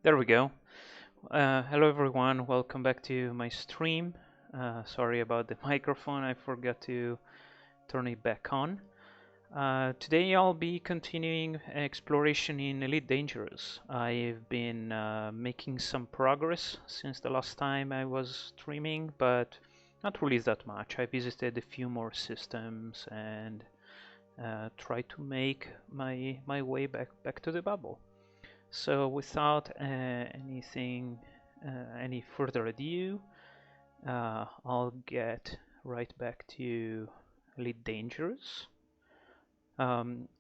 There we go. Hello everyone, welcome back to my stream. Sorry about the microphone, I forgot to turn it back on. Today I'll be continuing exploration in Elite Dangerous. I've been making some progress since the last time I was streaming, but not really that much. I visited a few more systems and tried to make my way back to the bubble. So without any further ado, I'll get right back to Elite Dangerous.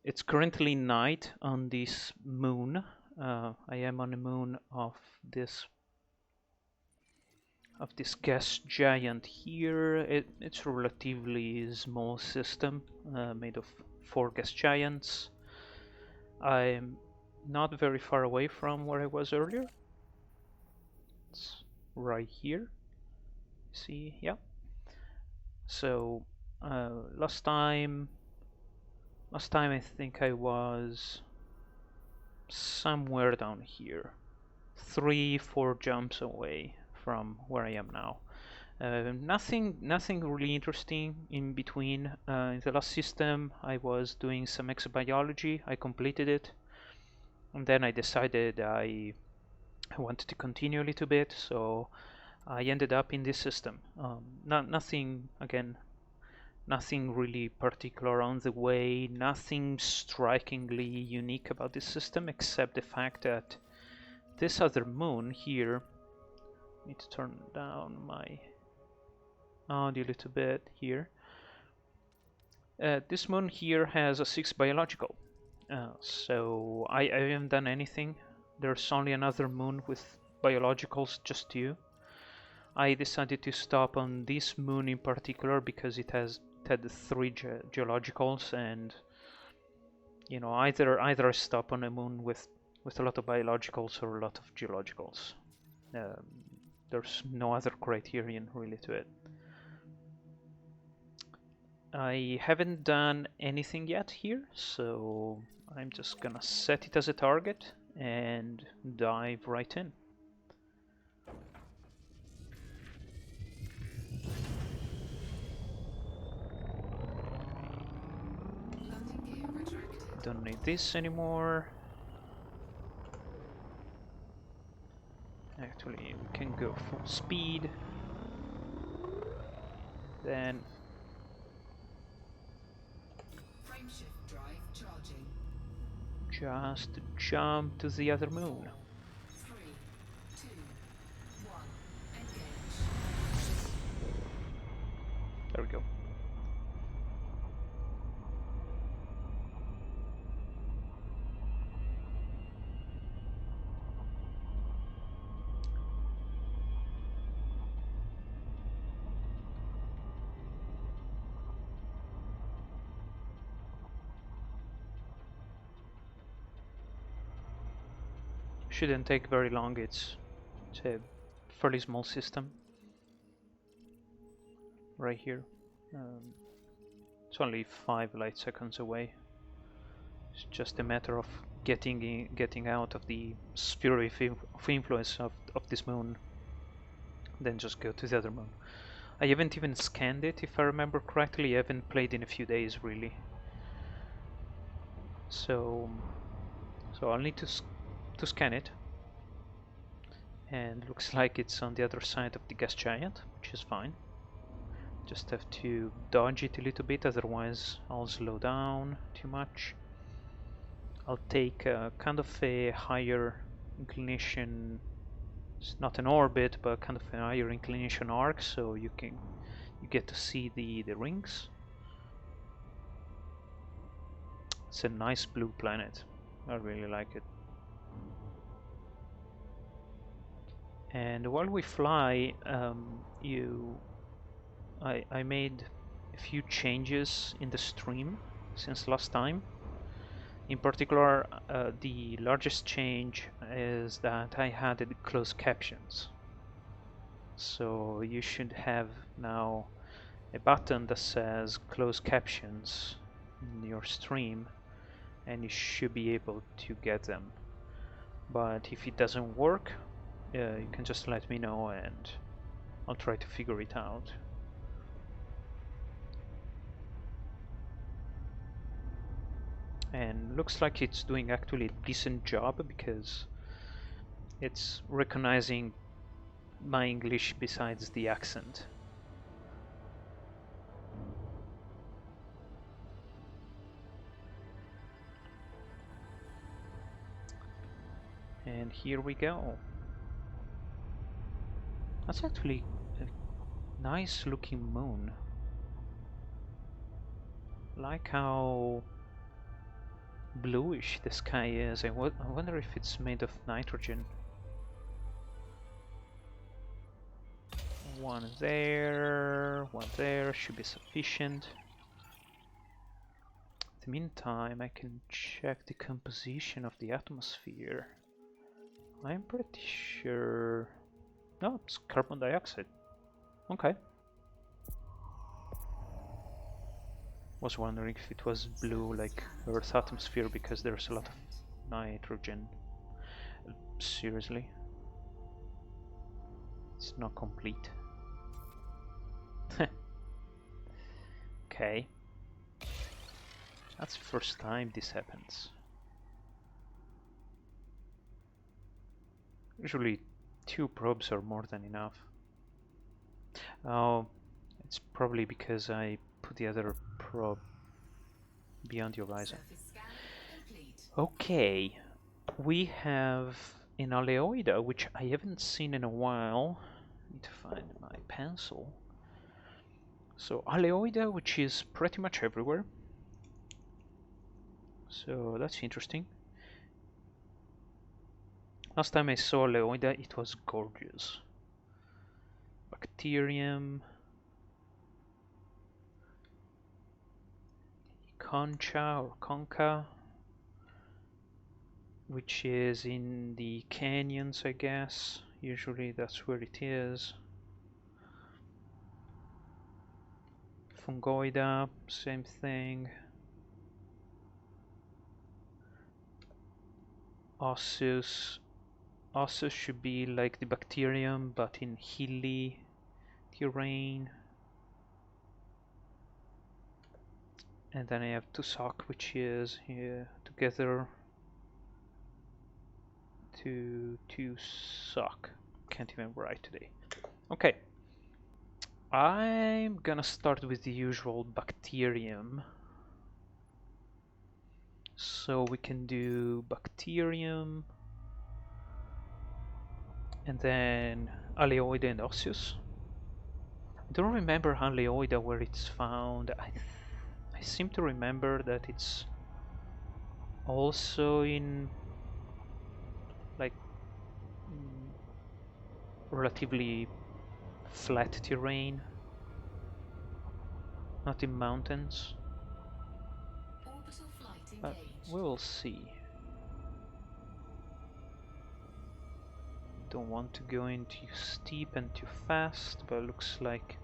It's currently night on this moon. I am on the moon of this gas giant here. It's a relatively small system made of 4 gas giants. I'm not very far away from where I was earlier. It's right here. See, yeah. So last time I think I was somewhere down here, 3-4 jumps away from where I am now. Nothing really interesting in between. In the last system I was doing some exobiology. I completed it, and then I decided I wanted to continue a little bit, so I ended up in this system. Nothing really particular on the way, nothing strikingly unique about this system except the fact that this other moon here, I need to turn down my audio a little bit here. This moon here has a 6 biological, so I haven't done anything. There's only another moon with biologicals, just 2. I decided to stop on this moon in particular because it had 3 geologicals, and you know, either I stop on a moon with a lot of biologicals or a lot of geologicals. There's no other criterion really to it. I haven't done anything yet here, so I'm just gonna set it as a target and dive right in. Don't need this anymore. Actually, we can go full speed. Then Frameshift drive charging. Just jump to the other moon. 3, 2, 1, engage. There we go. Shouldn't take very long, it's a fairly small system. Right here. It's only 5 light seconds away. It's just a matter of getting out of the sphere of influence of this moon, then just go to the other moon. I haven't even scanned it, if I remember correctly. I haven't played in a few days, really. So I'll need to scan it, and looks like it's on the other side of the gas giant, which is fine. Just have to dodge it a little bit, otherwise I'll slow down too much. I'll take kind of a higher inclination, it's not an orbit, but kind of a higher inclination arc, so you get to see the rings. It's a nice blue planet. I really like it. And while we fly, I made a few changes in the stream since last time. In particular, the largest change is that I added closed captions. So you should have now a button that says closed captions in your stream, and you should be able to get them. But if it doesn't work, you can just let me know and I'll try to figure it out. And looks like it's doing actually a decent job because it's recognizing my English besides the accent. And here we go. That's actually a nice looking moon. Like how bluish the sky is. I wonder if it's made of nitrogen. One there should be sufficient. In the meantime, I can check the composition of the atmosphere. I'm pretty sure... No, it's carbon dioxide. Okay. Was wondering if it was blue like Earth's atmosphere because there's a lot of nitrogen. Seriously? It's not complete. Okay. That's the first time this happens. Usually 2 probes are more than enough. Oh, it's probably because I put the other probe beyond the horizon. Okay, we have an Aleoida, which I haven't seen in a while. Need to find my pencil. So Aleoida, which is pretty much everywhere. So that's interesting. Last time I saw Aleoida, it was gorgeous. Bacterium, concha or concha, which is in the canyons, I guess. Usually that's where it is. Fungoida, same thing. Osseous. Osseous should be like the bacterium, but in hilly terrain. And then I have Tussock, which is here together. Tussock. Can't even write today. Okay. I'm gonna start with the usual bacterium. So we can do bacterium and then Aleoida and Osseous. I don't remember Aleoida where it's found. I seem to remember that it's also in like relatively flat terrain, not in mountains. But we will see. Don't want to go in too steep and too fast, but it looks like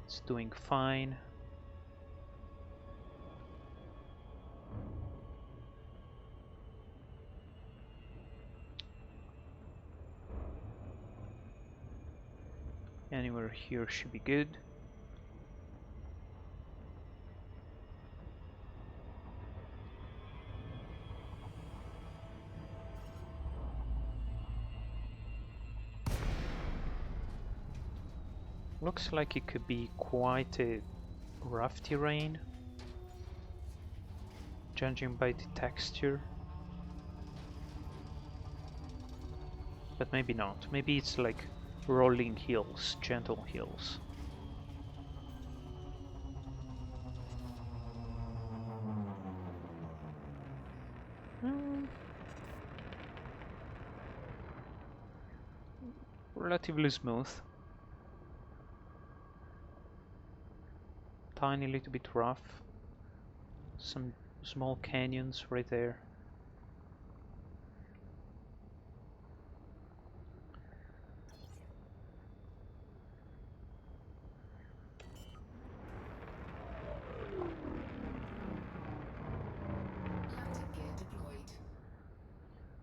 it's doing fine. Anywhere here should be good. Looks like it could be quite a rough terrain, judging by the texture. But maybe not. Maybe it's like rolling hills, gentle hills. Relatively smooth. Tiny little bit rough. Some small canyons right there.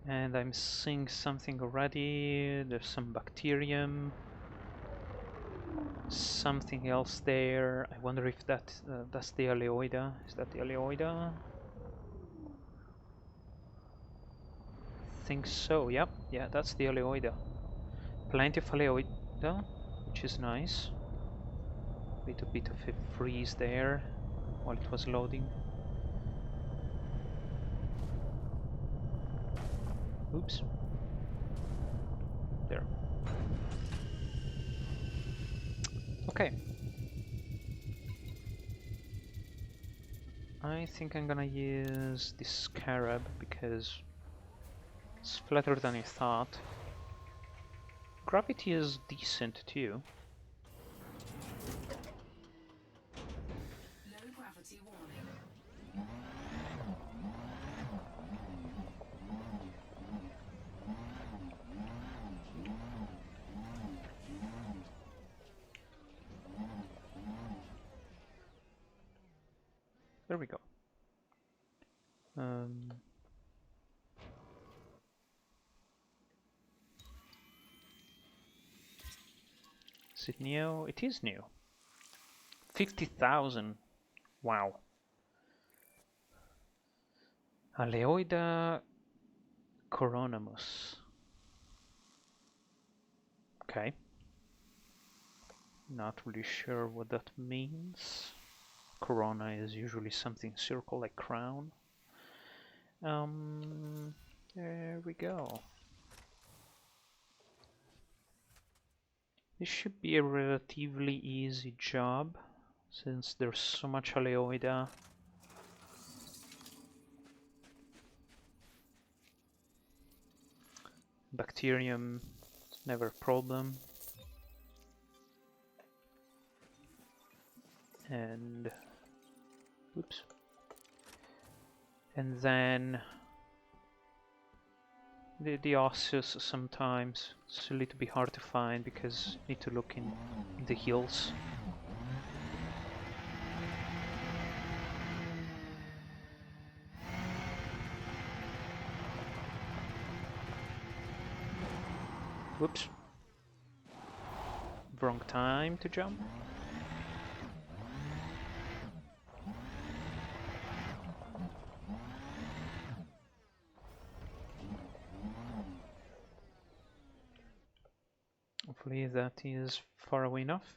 And I'm seeing something already. There's some bacterium. Something else there. I wonder if that's the Aleoida. Is that the Aleoida? Think so. Yep. Yeah, that's the Aleoida. Plenty of Aleoida, which is nice. Little bit of a freeze there while it was loading. Oops. There. Okay. I think I'm gonna use this scarab because it's flatter than I thought. Gravity is decent too. Low gravity warning. There we go. Is it new? It is new. 50,000. Wow. Aleoida coronamus. Okay. Not really sure what that means. Corona is usually something circle like crown. There we go. This should be a relatively easy job since there's so much Aleoida. Bacterium, it's never a problem. And oops. And then the osseous sometimes it's a little bit hard to find because you need to look in the hills. Whoops. Wrong time to jump. Hopefully that is far away enough.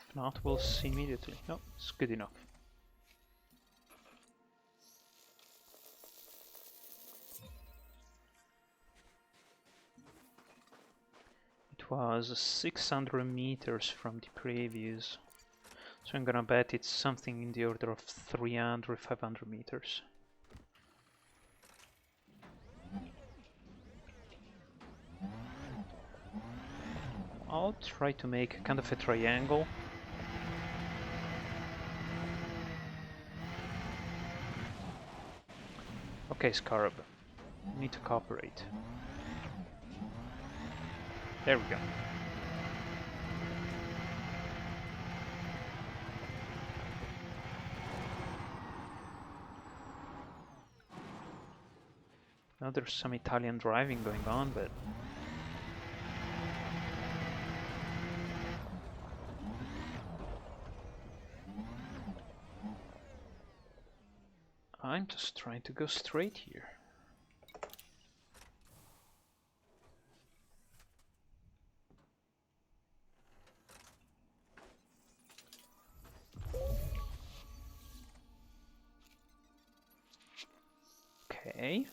If not, we'll see immediately. No, it's good enough. It was 600 meters from the previous, so I'm gonna bet it's something in the order of 300, 500 meters. I'll try to make kind of a triangle. Okay, Scarab, you need to cooperate. There we go. Now there's some Italian driving going on, but I'm just trying to go straight here. Okay.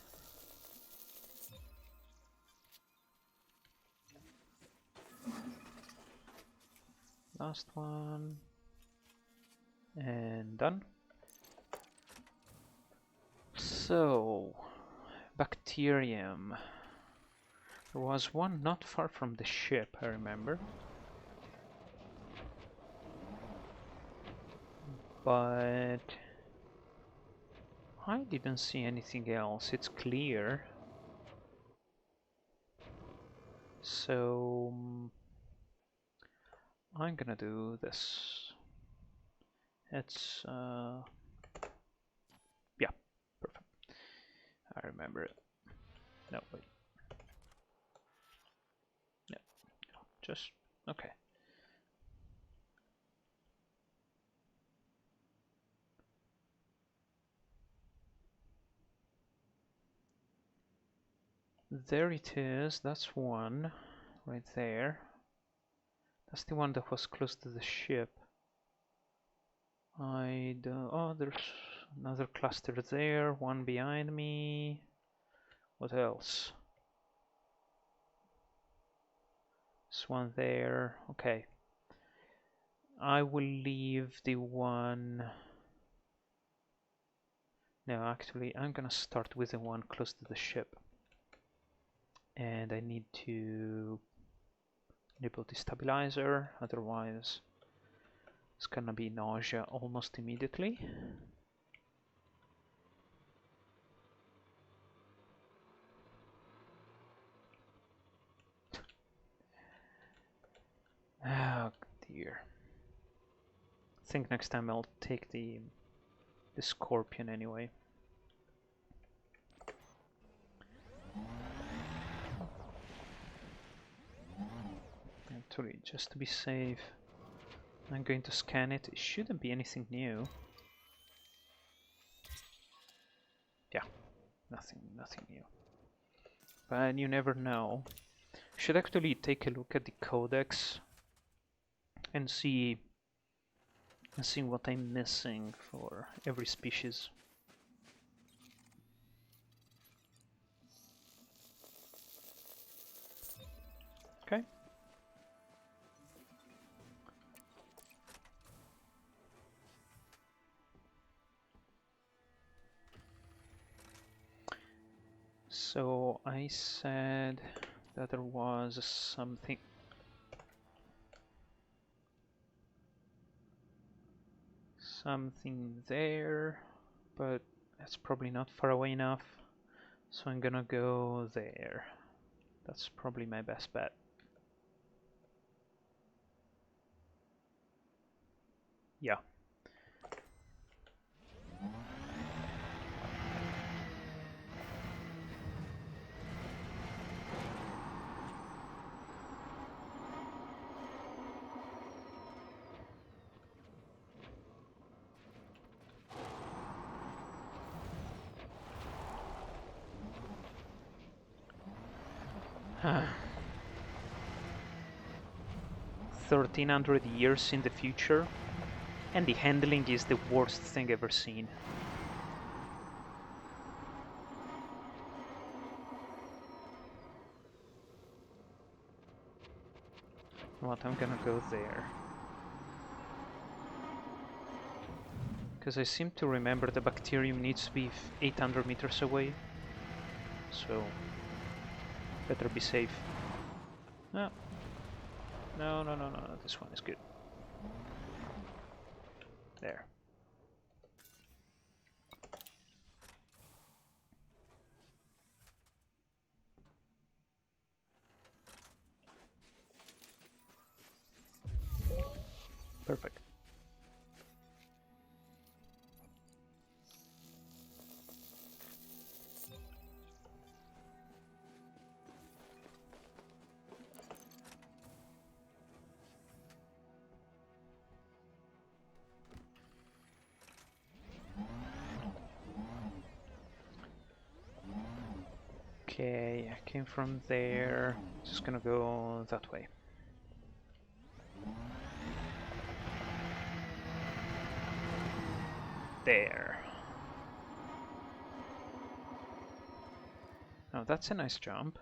Last one. And done. So, bacterium. There was one not far from the ship, I remember. But I didn't see anything else. It's clear. So I'm gonna do this. It's yeah, perfect. I remember it. No, wait. No, just okay. There it is. That's one right there. That's the one that was close to the ship. Oh, there's another cluster there, one behind me. What else? This one there. Okay. I will leave the one. No, actually, I'm gonna start with the one close to the ship. And I need to enable the stabilizer, otherwise it's gonna be nausea almost immediately. Oh dear. I think next time I'll take the scorpion anyway. Actually, just to be safe, I'm going to scan it. It shouldn't be anything new. Yeah, nothing new. But you never know. Should actually take a look at the codex and see what I'm missing for every species. Okay. So I said that there was something there, but that's probably not far away enough. So I'm gonna go there. That's probably my best bet. Yeah. Huh. 1300 years in the future, and the handling is the worst thing ever seen. What, I'm gonna go there. Because I seem to remember the bacterium needs to be 800 meters away. So, better be safe. No. No, this one is good. There. Perfect. Okay, I came from there. Just gonna go that way. There. Oh, that's a nice jump.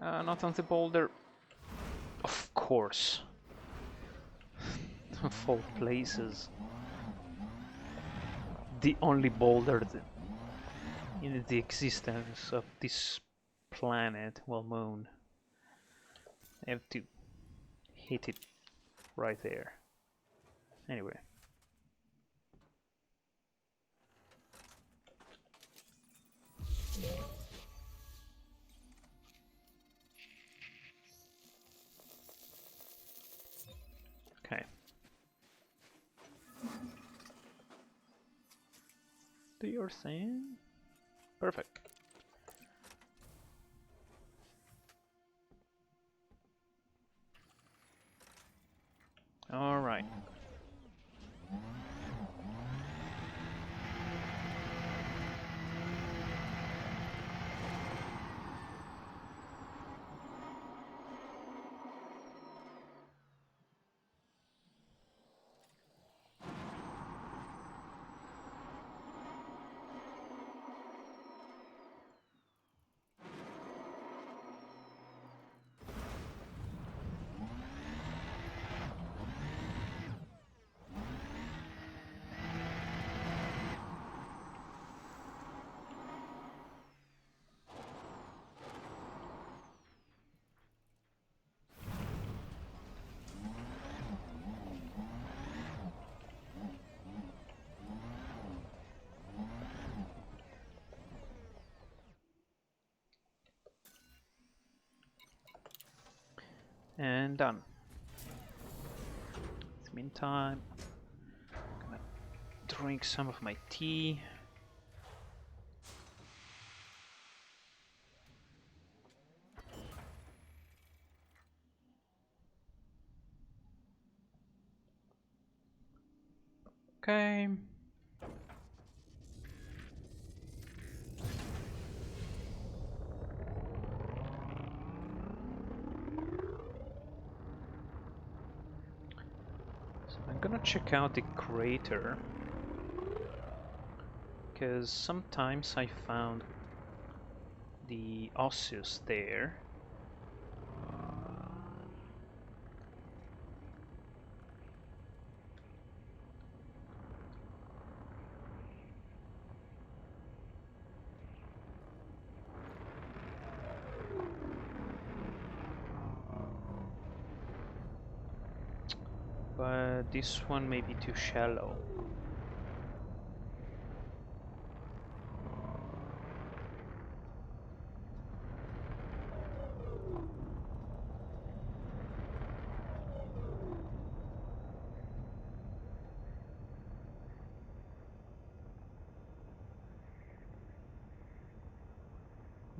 Not on the boulder. Of course. Of all places. The only boulder in the existence of this planet, well, moon. I have to hit it right there. Anyway, Do your thing. Perfect. All right. And done. In the meantime, I'm gonna drink some of my tea. Okay. So I'm gonna check out the crater, because sometimes I found the osseous there. But this one may be too shallow.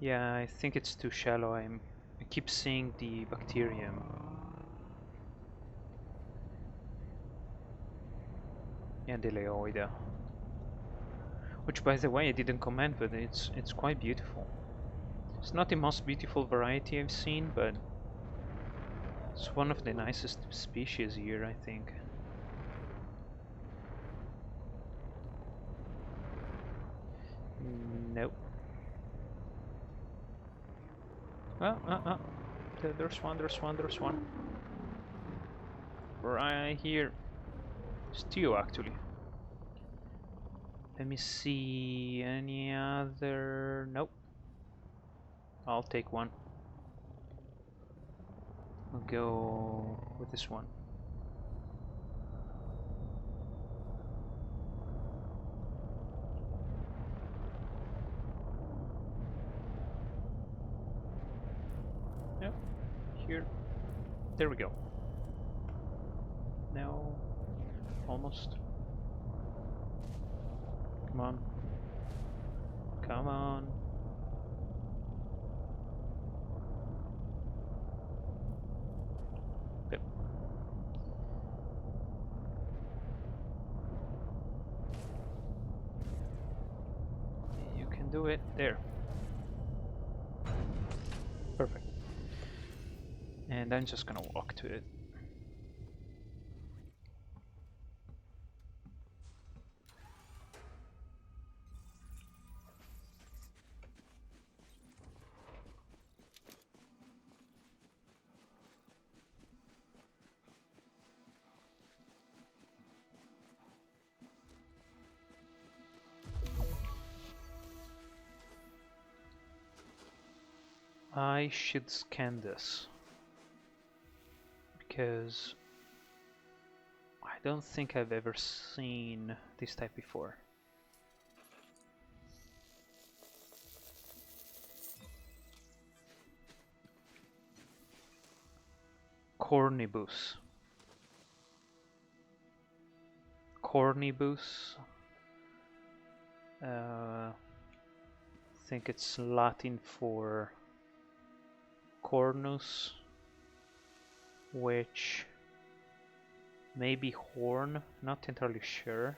Yeah, I think it's too shallow. I keep seeing the bacterium. And the Leoida. Which, by the way, I didn't comment, but it's quite beautiful. It's not the most beautiful variety I've seen, but it's one of the nicest species here, I think. Nope. There's one. Right here. It's two, actually. Let me see, any other... Nope. I'll take one. I'll go with this one. Yep, here. There we go. No, almost. Come on. Come on. Yep. You can do it. There. Perfect. And I'm just gonna walk to it. I should scan this, because I don't think I've ever seen this type before. Cornibus. Cornibus. I think it's Latin for cornus, which may be horn, not entirely sure.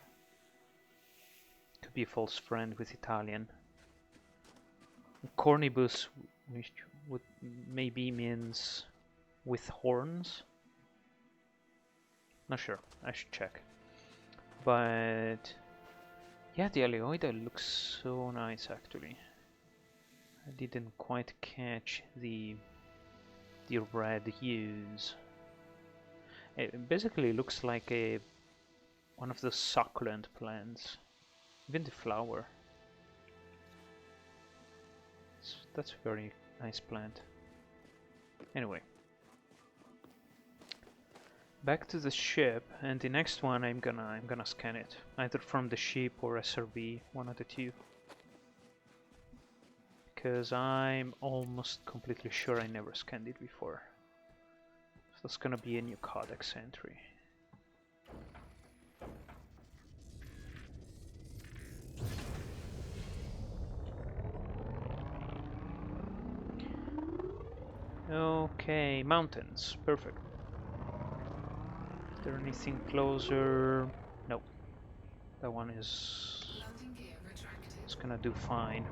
Could be a false friend with Italian. Cornibus, which would maybe means with horns. Not sure, I should check. But yeah, the Aleoida looks so nice actually. I didn't quite catch the red hues. It basically looks like one of those succulent plants. Even the flower. That's a very nice plant. Anyway. Back to the ship, and the next one I'm gonna scan it. Either from the ship or SRB, one of the two. Because I'm almost completely sure I never scanned it before. So that's gonna be a new codex entry. Okay, mountains. Perfect. Is there anything closer? Nope. That one is... Landing gear retracted. It's gonna do fine.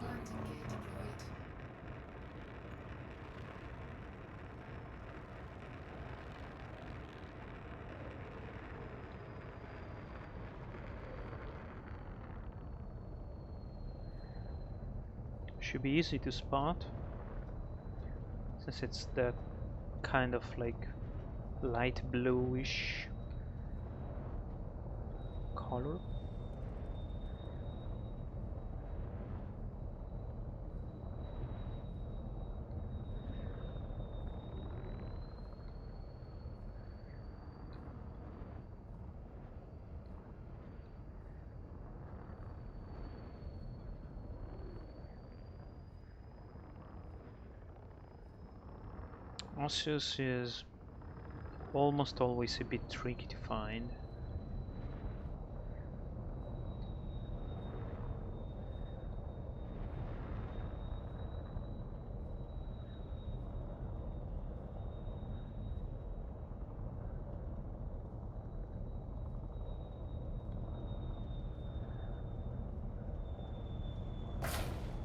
Landing gear deployed. Should be easy to spot, since it's that kind of like light bluish color. Osseous is almost always a bit tricky to find.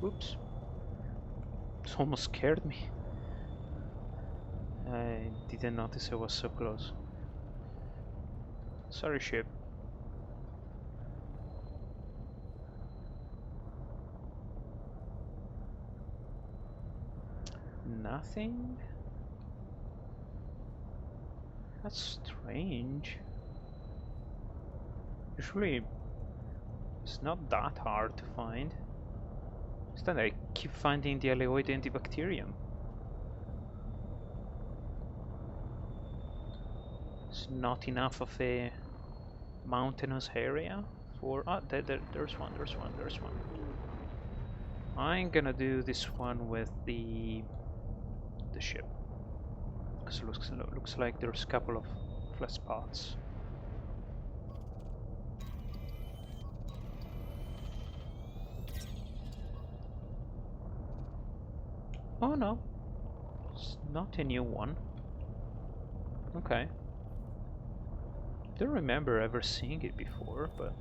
Oops. It almost scared me. I didn't notice I was so close. Sorry, ship. Nothing? That's strange. Usually, it's not that hard to find. Instead, I keep finding the Aleoid antibacterium. It's not enough of a mountainous area for... Ah, there's one, there's one. I'm gonna do this one with the ship. Because it looks like there's a couple of flat spots. Oh no, it's not a new one. Okay. Don't remember ever seeing it before, but...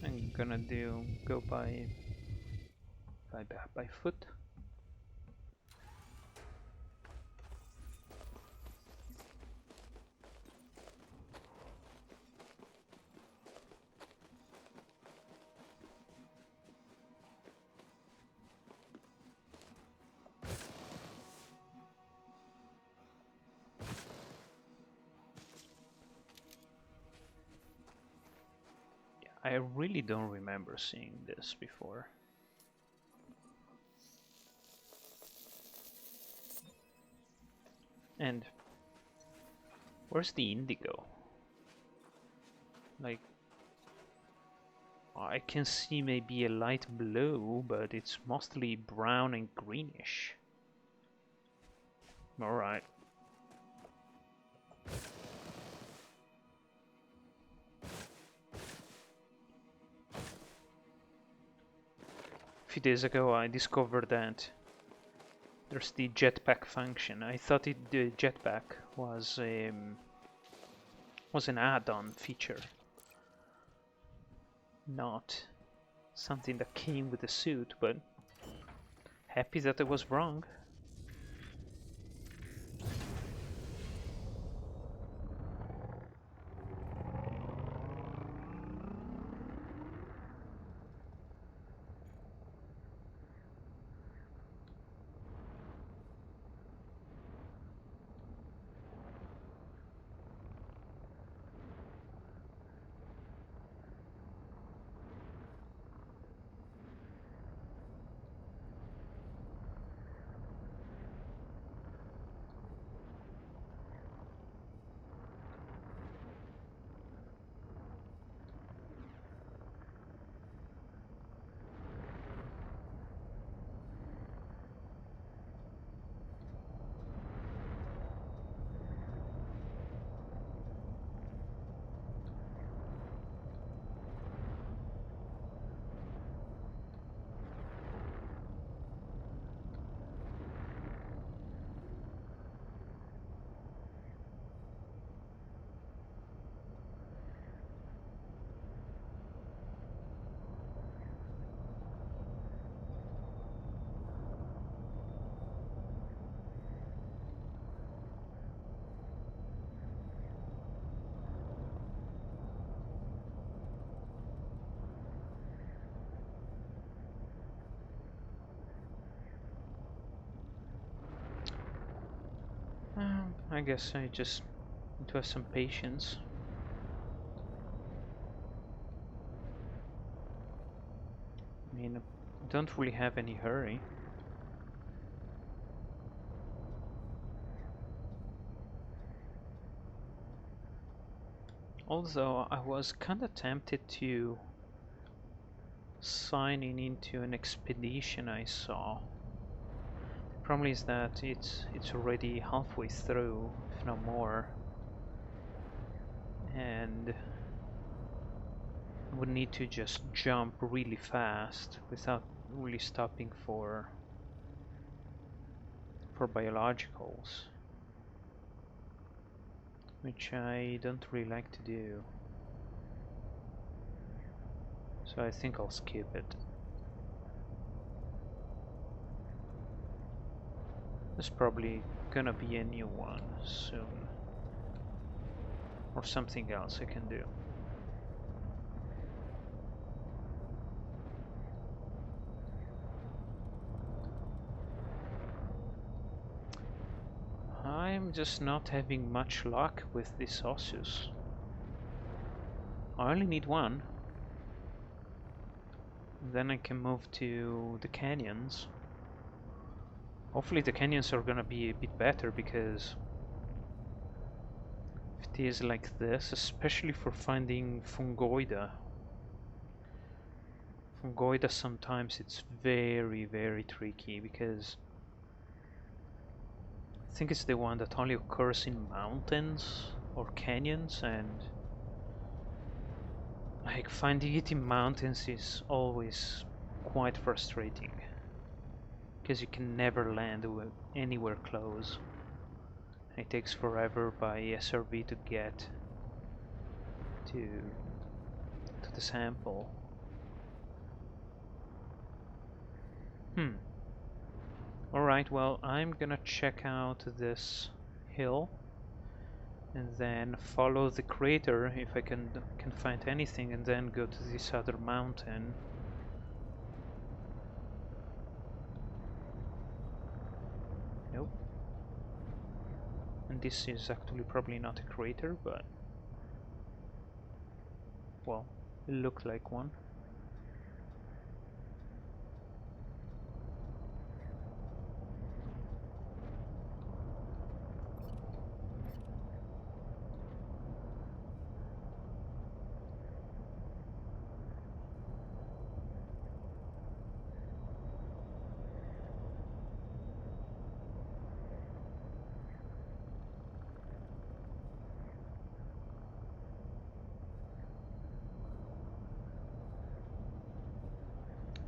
I'm gonna go by foot. I really don't remember seeing this before. And where's the indigo? Like, I can see maybe a light blue, but it's mostly brown and greenish. Alright. A few days ago I discovered that there's the jetpack function. I thought the jetpack was an add-on feature, not something that came with the suit, but happy that I was wrong. I guess I just need to have some patience. I mean, I don't really have any hurry. Although I was kinda tempted to signing into an expedition I saw. The problem is that it's already halfway through, if not more, and I would need to just jump really fast without really stopping for biologicals, which I don't really like to do. So I think I'll skip it. There's probably gonna be a new one soon. Or something else I can do. I'm just not having much luck with this Osseous. I only need one. Then I can move to the canyons. Hopefully the canyons are gonna be a bit better, because if it is like this, especially for finding fungoida. Fungoida sometimes it's very, very tricky, because I think it's the one that only occurs in mountains or canyons, and like finding it in mountains is always quite frustrating, because you can never land anywhere close. It takes forever by SRV to get to the sample. Alright, well, I'm gonna check out this hill and then follow the crater if I can find anything, and then go to this other mountain. Nope. And this is actually probably not a crater, but well, it looked like one.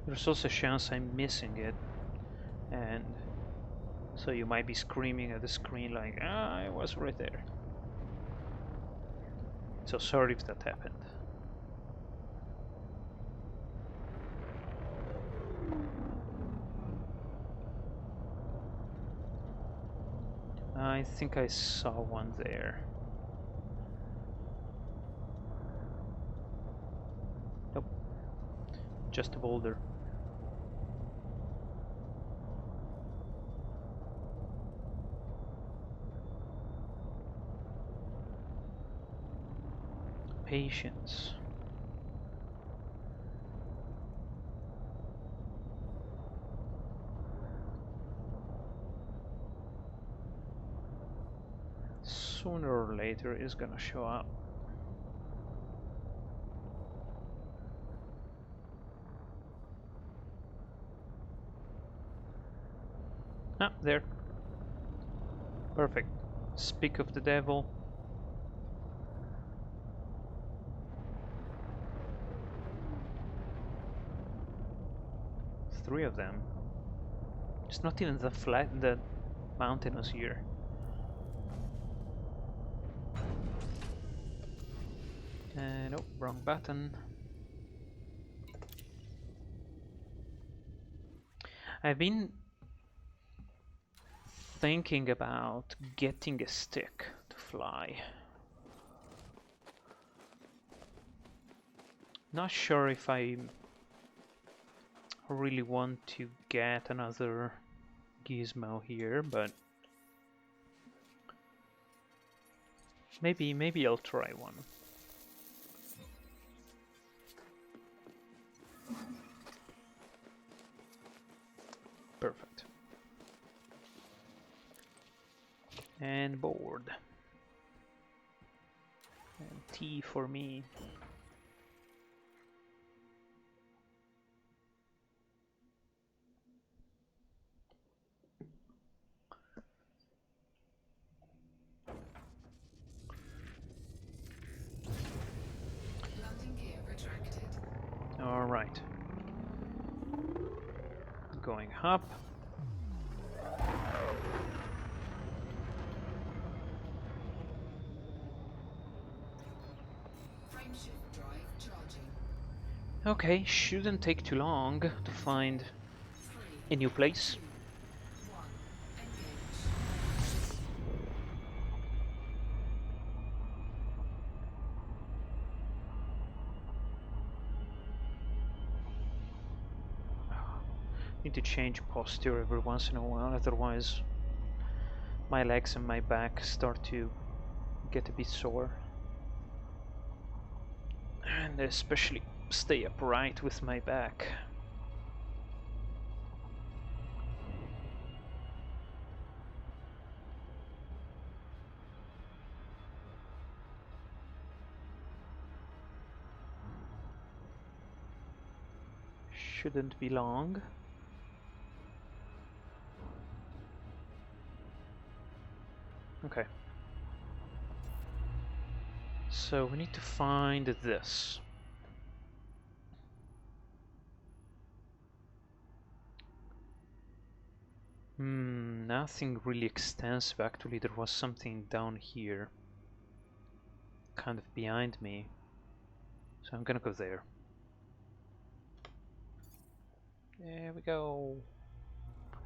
There's also a chance I'm missing it, and so you might be screaming at the screen like, ah, I was right there. So sorry if that happened. I think I saw one there. Nope, just a boulder. Patience. Sooner or later is gonna show up. Ah, there. Perfect. Speak of the devil. Three of them. It's not even the mountainous here. Nope, wrong button. I've been thinking about getting a stick to fly. Not sure if I really want to get another gizmo here, but maybe I'll try one. Perfect. And board. And tea for me. Landing gear retracted. Alright. Going up. Frameshift drive charging. Okay, shouldn't take too long to find 3, a new place. 2, 1. Engage. Need to change posture every once in a while, otherwise my legs and my back start to get a bit sore. And especially stay upright with my back. Shouldn't be long. Okay. So we need to find this. Nothing really extensive actually. There was something down here, kind of behind me. So I'm gonna go there. There we go.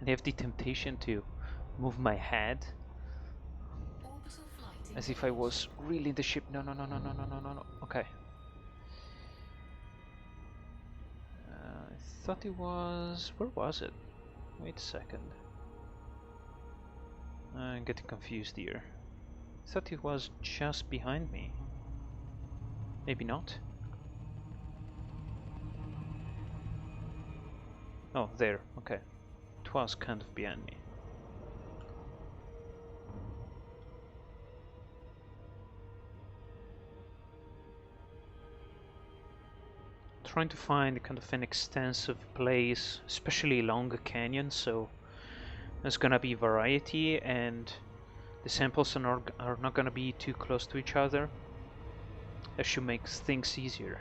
And I have the temptation to move my head Orbital flight as if I engaged. was really in the ship. No, no, no, no, no, no, no, no, no. Okay. I thought it was... Where was it? Wait a second. I'm getting confused here. I thought it was just behind me. Maybe not. Oh, there. Okay. It was kind of behind me. Trying to find kind of an extensive place, especially along a canyon, so there's gonna be variety and the samples are not gonna be too close to each other. That should make things easier.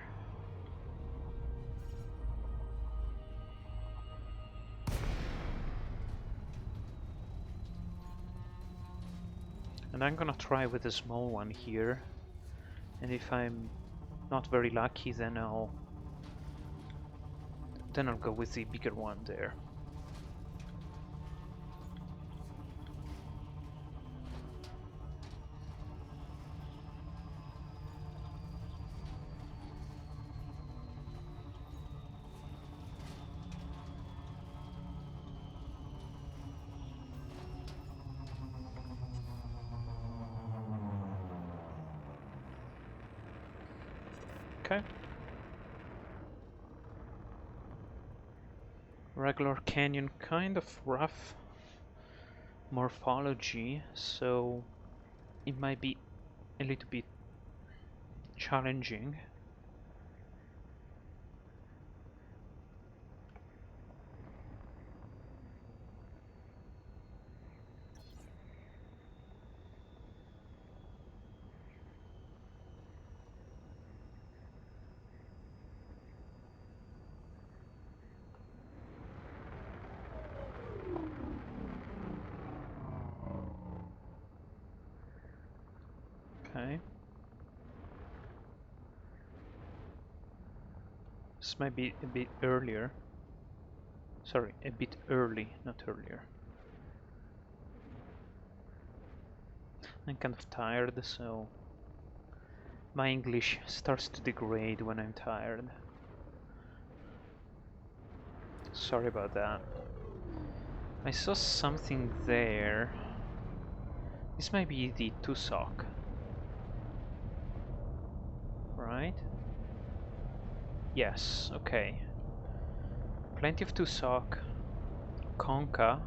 And I'm gonna try with a small one here, and if I'm not very lucky, then I'll go with the bigger one there. Okay. Regular canyon, kind of rough morphology, so it might be a little bit challenging. Okay. This might be a bit earlier. Sorry, a bit early, not earlier. I'm kind of tired, so my English starts to degrade when I'm tired. Sorry about that. I saw something there. This might be the tussock, right? Yes, okay. Plenty of tussock, concha.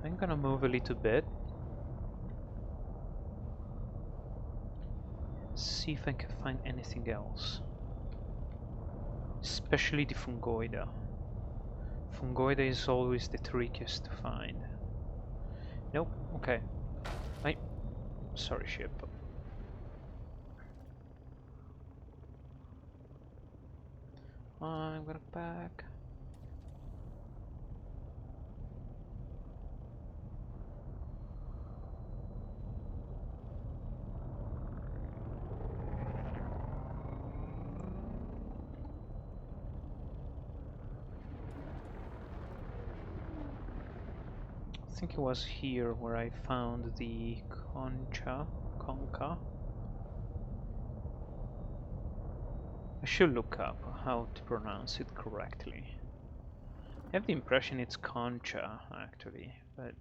I'm gonna move a little bit. See if I can find anything else. Especially the fungoida. Fungoida is always the trickiest to find. Nope, okay. Sorry, ship. I'm gonna back. I think it was here where I found the concha. I should look up how to pronounce it correctly. I have the impression it's concha, actually, but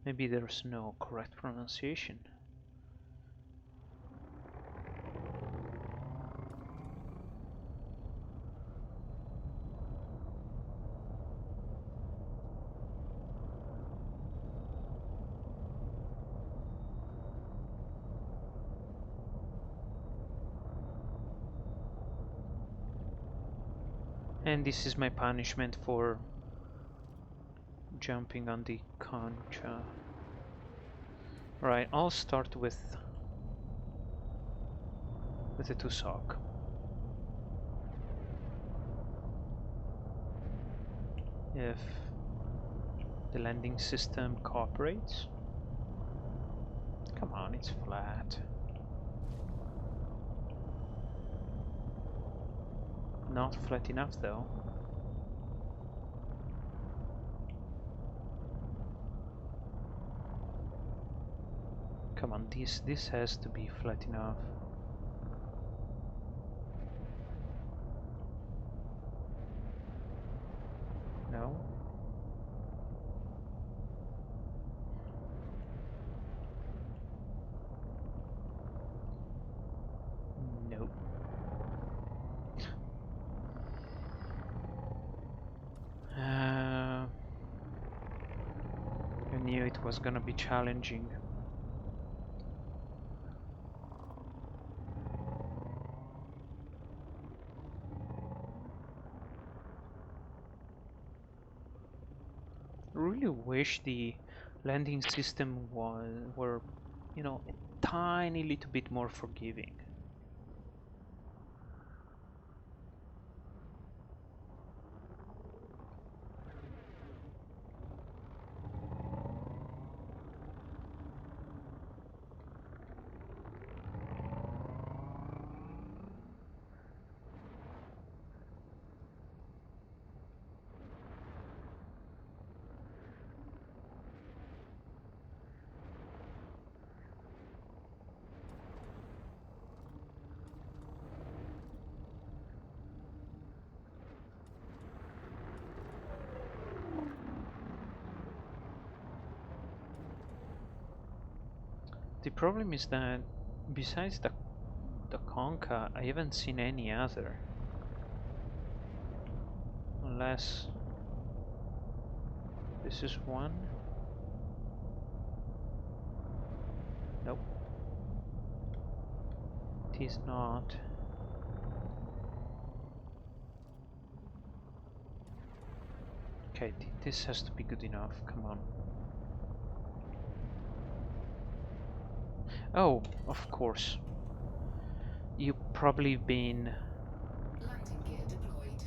maybe there's no correct pronunciation. And this is my punishment for jumping on the concha. Right, I'll start with the tussock. If the landing system cooperates. Come on, it's flat. Not flat enough though. Come on, this has to be flat enough. No? Nope. I knew it was gonna be challenging. Really wish the landing system were, you know, a tiny little bit more forgiving. The problem is that besides the Conca, I haven't seen any other. Unless this is one. Nope. It is not. Okay, this has to be good enough. Come on. Oh, of course. You've probably been Landing gear deployed.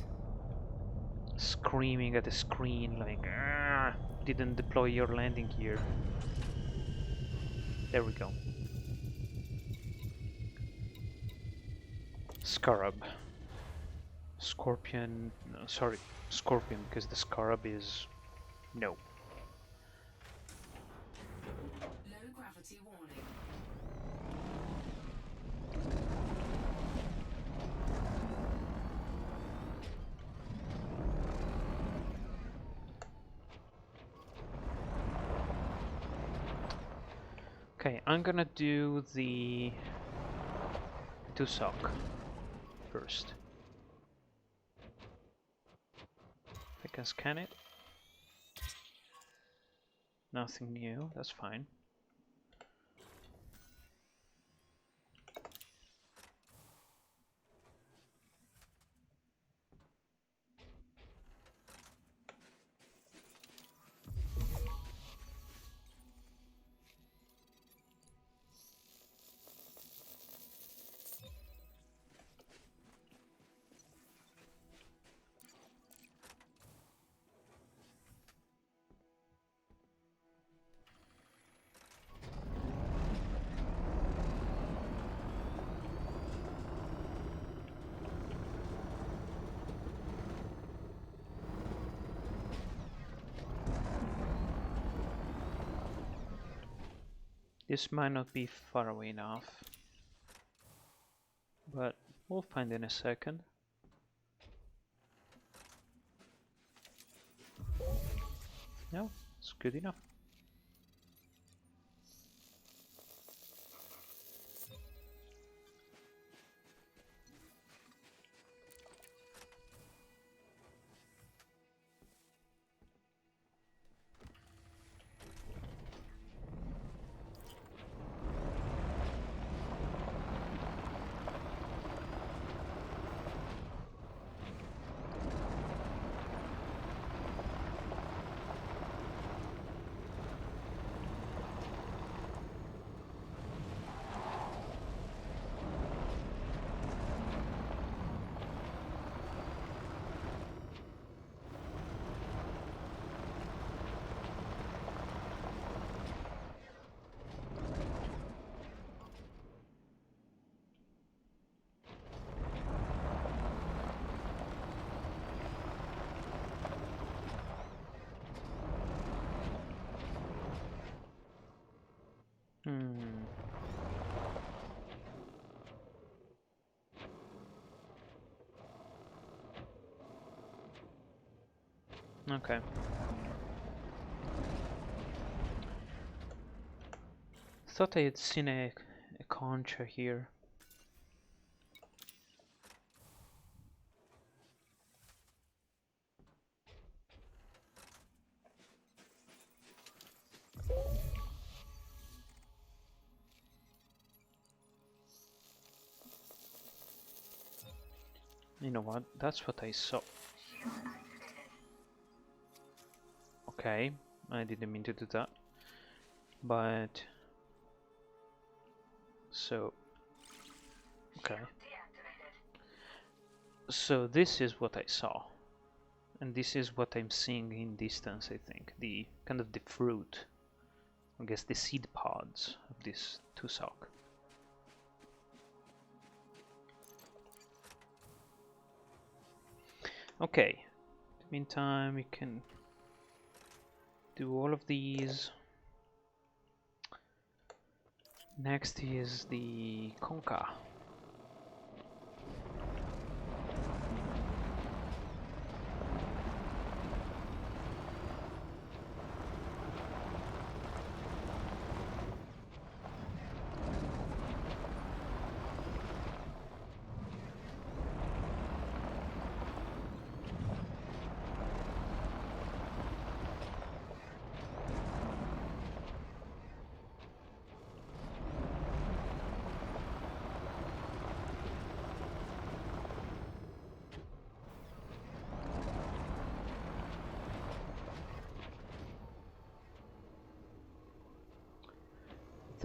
screaming at the screen like, "Ah, didn't deploy your landing gear." There we go. Scarab. Scorpion. No, sorry, Scorpion, because the Scarab is no. Low gravity warning. Okay, I'm gonna do the Tusok first. I can scan it. Nothing new, that's fine. This might not be far away enough, but we'll find in a second. No, it's good enough. Okay. Thought I had seen a concha here. You know what? That's what I saw. Okay, I didn't mean to do that. But so okay. So this is what I saw. And this is what I'm seeing in distance, I think. The kind of the fruit. I guess the seed pods of this tussock. Okay. In the meantime, we can do all of these. Next is the concha.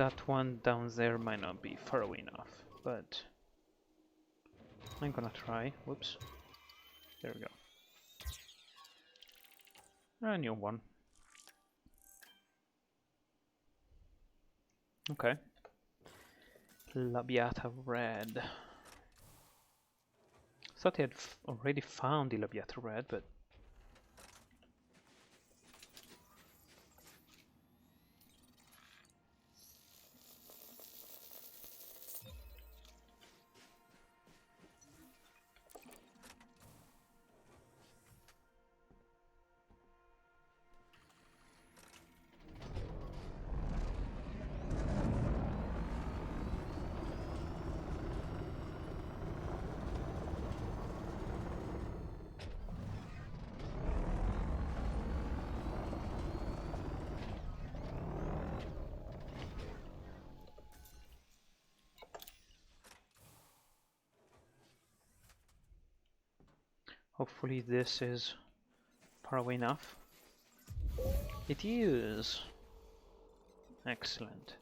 that one down there might not be far away enough, but I'm gonna try. Whoops. There we go. A new one. Okay. Labiata red. Thought I had already found the Labiata red, but hopefully this is far away enough. It is. Excellent.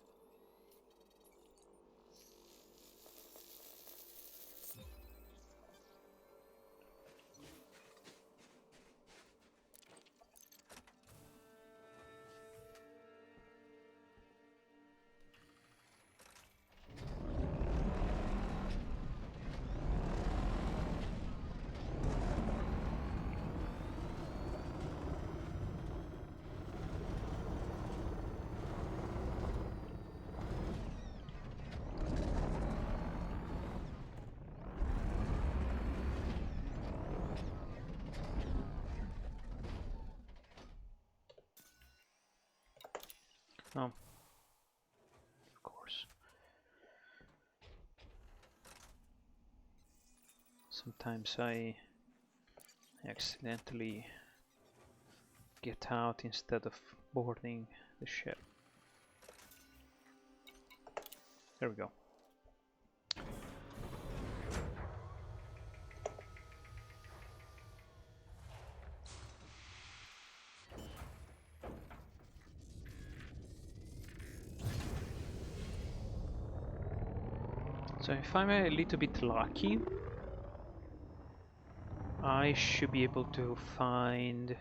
Oh, of course. Sometimes I accidentally get out instead of boarding the ship. There we go. So if I'm a little bit lucky, I should be able to find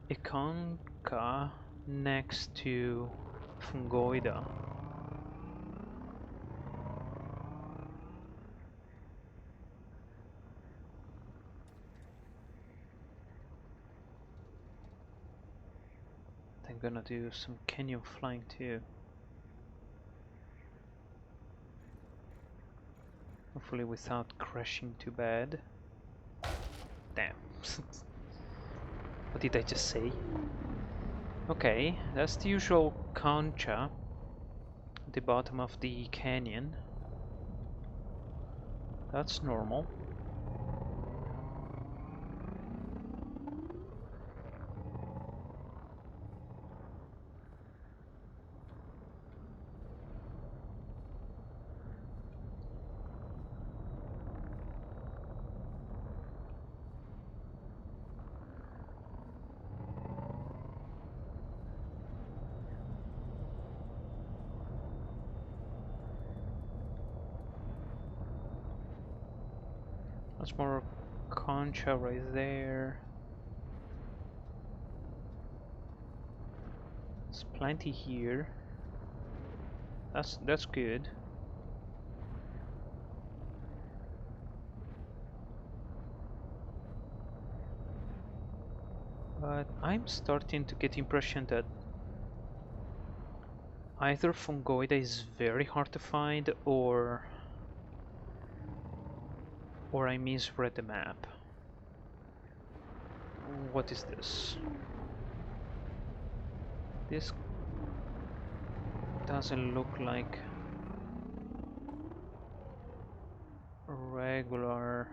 a concha next to Fungoida. I'm gonna do some canyon flying too. Hopefully without crashing too bad. Damn. What did I just say? Okay, that's the usual concha at the bottom of the canyon. That's normal. That's more concha right there. There's plenty here. That's good. But I'm starting to get the impression that either Fungoida is very hard to find or I misread the map. What is this? This doesn't look like regular.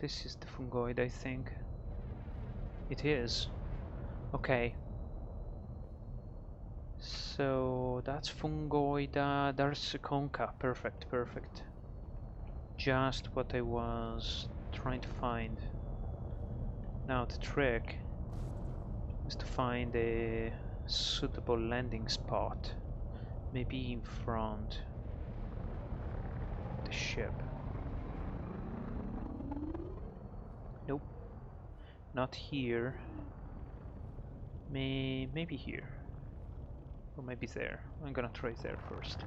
This is the fungoid, I think. It is. Okay. So that's fungoid, there's a concha, perfect, perfect. Just what I was trying to find. Now the trick is to find a suitable landing spot, maybe in front of the ship. Nope, not here. Maybe here. Or maybe there. I'm gonna try there first.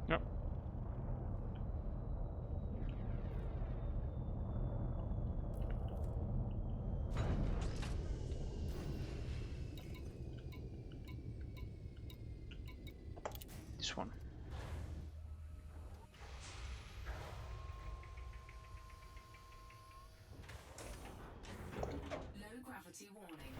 No. This one. Low gravity warning.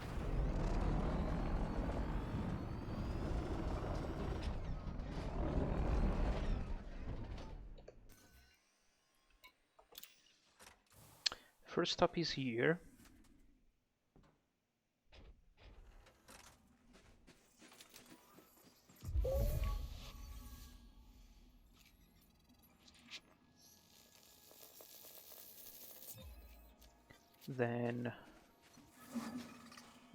First stop is here. Then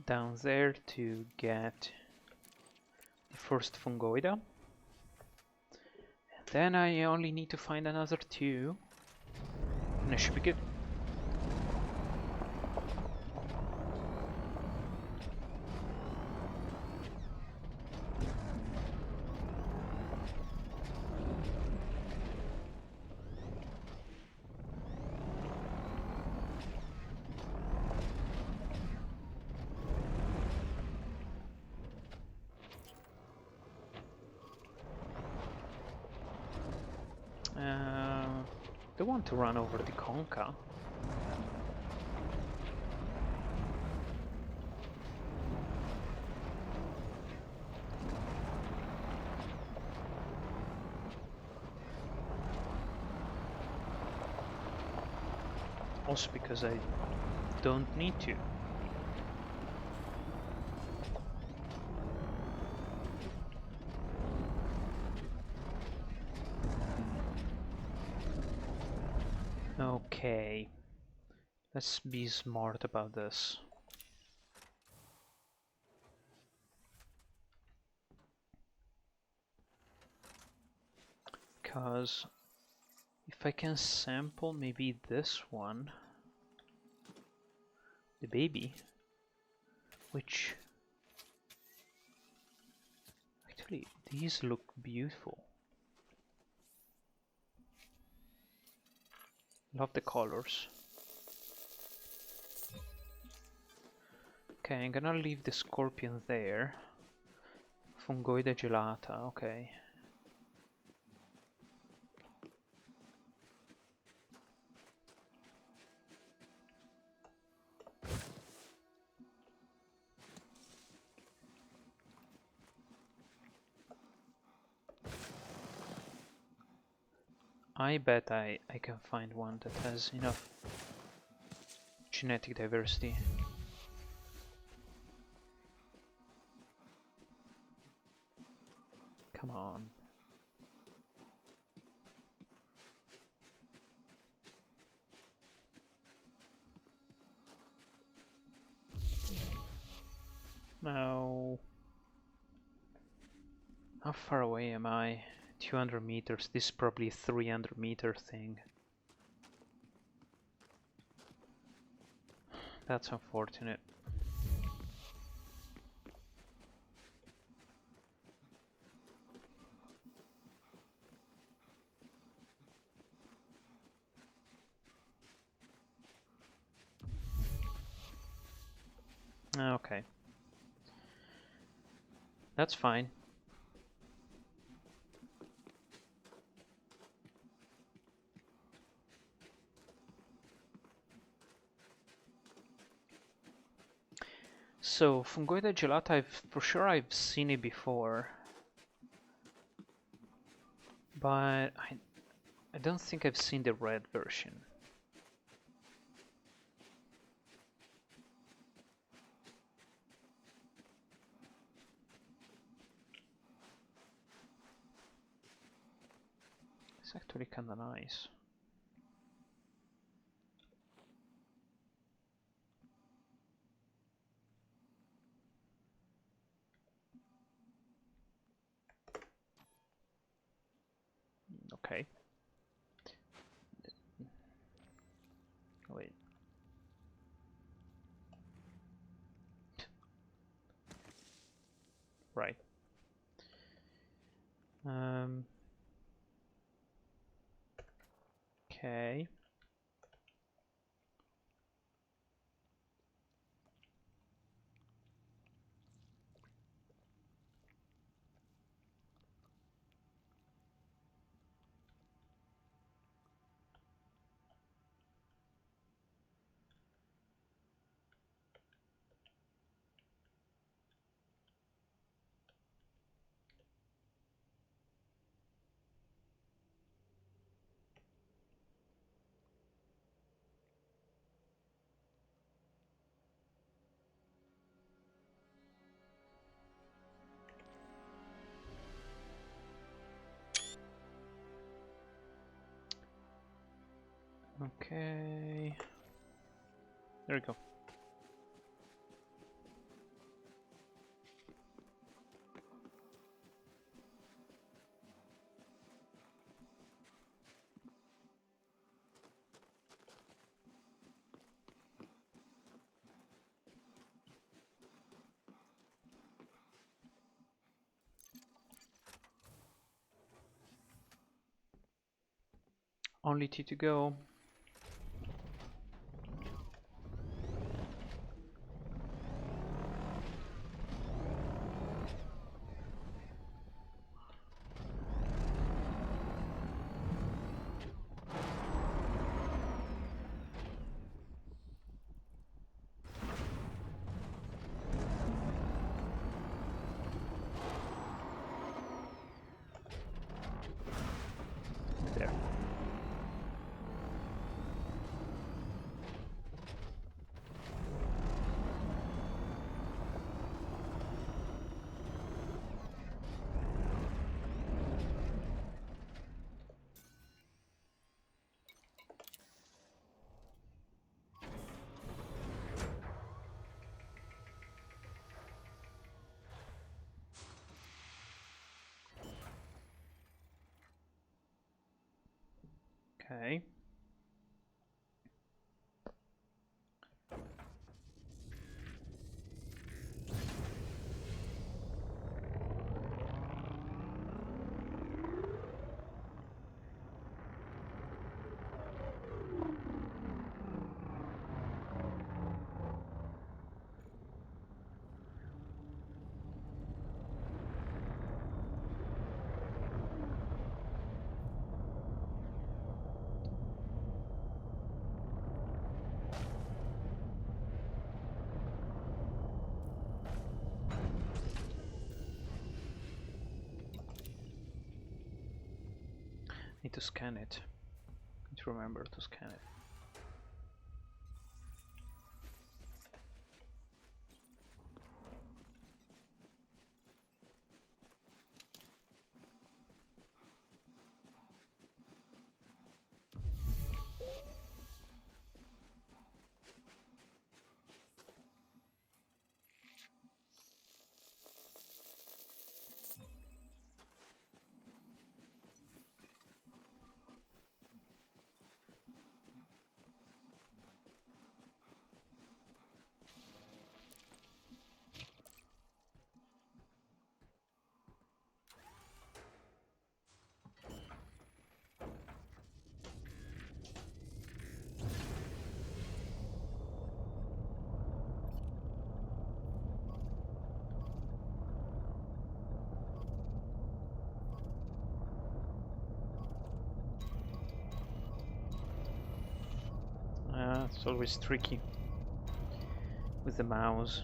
down there to get the first fungoida. Then I only need to find another two, and I should be good. Don't want to run over the concha. Also because I don't need to. Okay, let's be smart about this. Because if I can sample maybe this one, the baby, which actually these look beautiful. Love the colors. Okay, I'm gonna leave the scorpion there. Fungoida gelata, okay. I bet I can find one that has enough genetic diversity. Come on. No. How far away am I? 200 meters. This is probably a 300-meter thing. That's unfortunate. Okay. That's fine. So fungoida gelata, for sure I've seen it before, but I don't think I've seen the red version. It's actually kinda nice. Okay. Wait. Right. Okay. Okay. There we go. Only two to go. There. Okay. Need to scan it. Need to remember to scan it. It's always tricky with the mouse.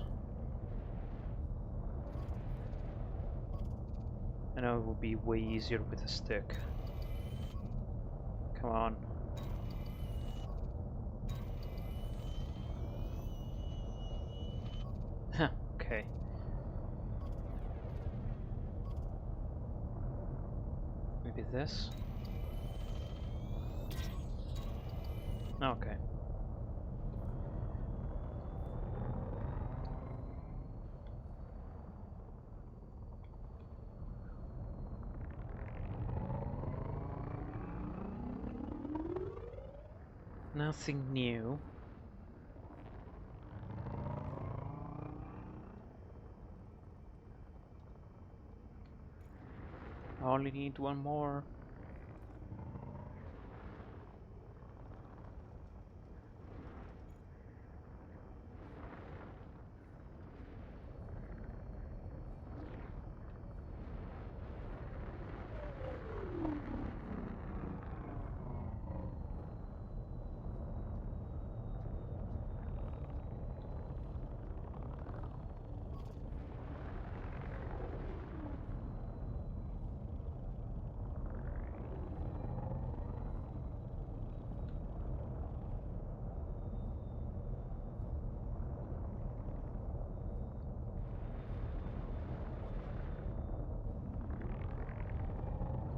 I know it would be way easier with a stick. Come on. Okay. Maybe this? Okay. Nothing new. I only need one more.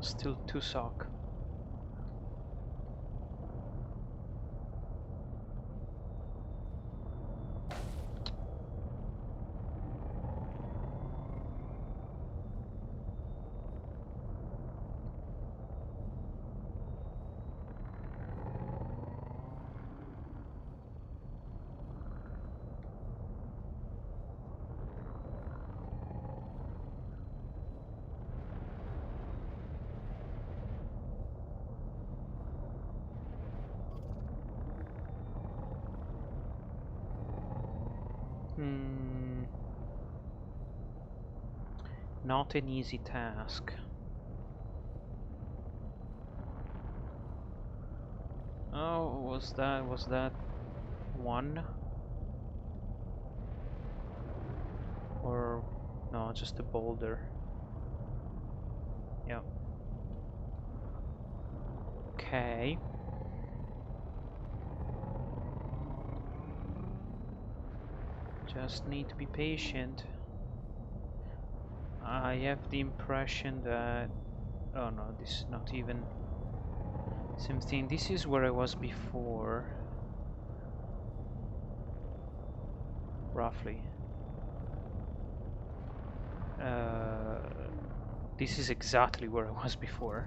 Still 2 sock. Not an easy task. Oh, was that one? Or no, just a boulder. Yep. Okay. Just need to be patient. I have the impression that... Oh no, this is not even... Same thing. This is where I was before. Roughly. This is exactly where I was before.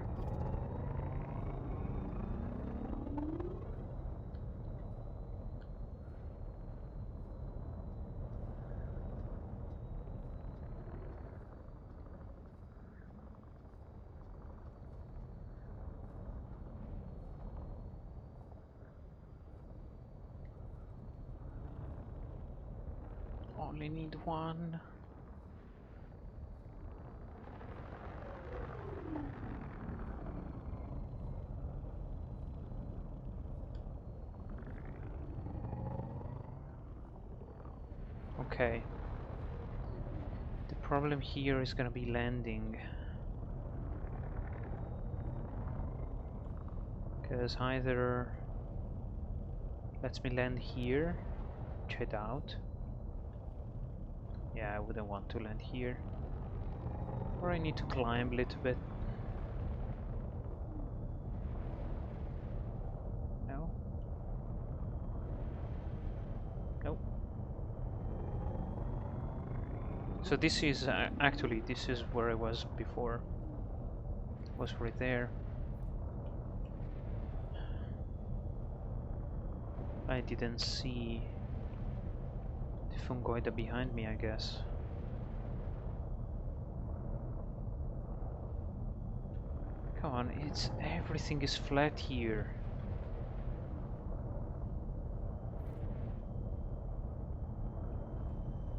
Only need one. Okay. The problem here is gonna be landing. Because either lets me land here, which I doubt. Yeah, I wouldn't want to land here. Or I need to climb a little bit. No? Nope. So this is actually this is where I was before. Was right there. I didn't see the fungoida behind me, I guess. Come on, it's everything is flat here.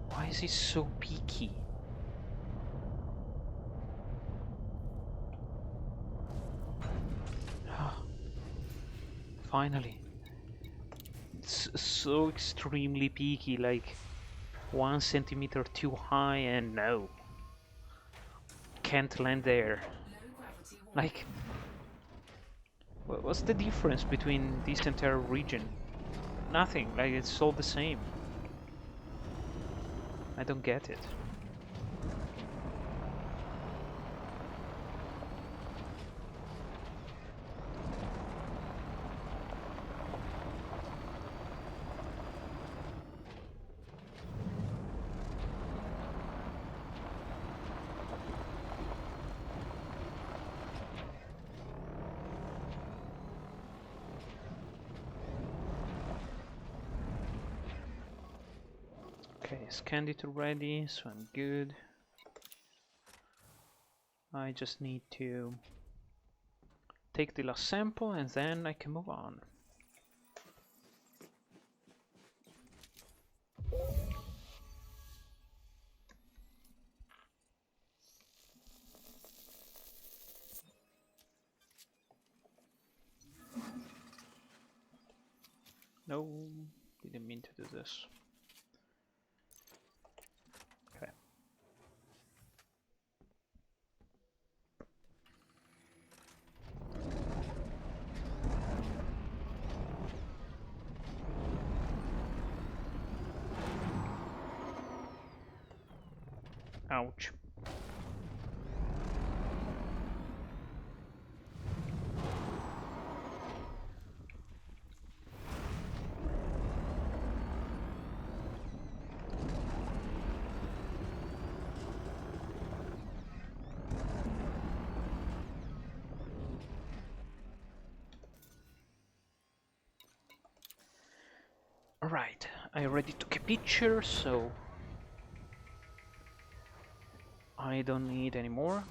Why is it so peaky? Finally. It's so extremely peaky, like 1 centimeter too high, and no. can't land there. Low gravity warning. Like, what's the difference between this entire region? Nothing. Like, it's all the same. I don't get it. Okay, scanned it already, so I'm good. I just need to take the last sample and then I can move on. No, didn't mean to do this. Okay. Ouch. Alright, I already took a picture, so I don't need any more.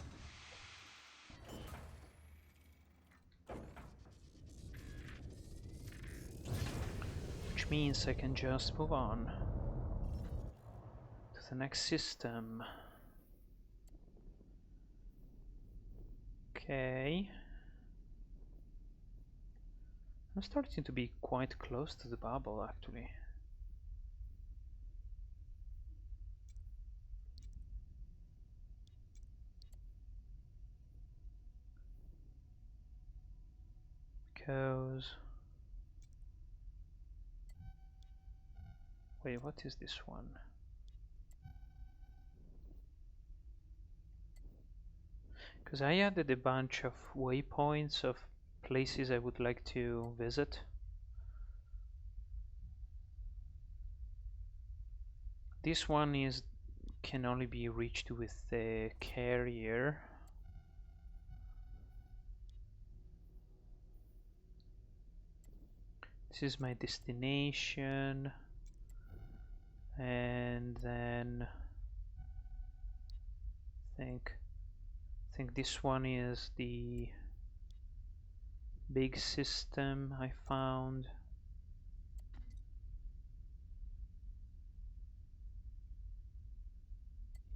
Which means I can just move on to the next system. Okay. I'm starting to be quite close to the bubble, actually. Because... Wait, what is this one? Because I added a bunch of waypoints of places I would like to visit. This one is can only be reached with the carrier. This is my destination, and then I think this one is the big system I found.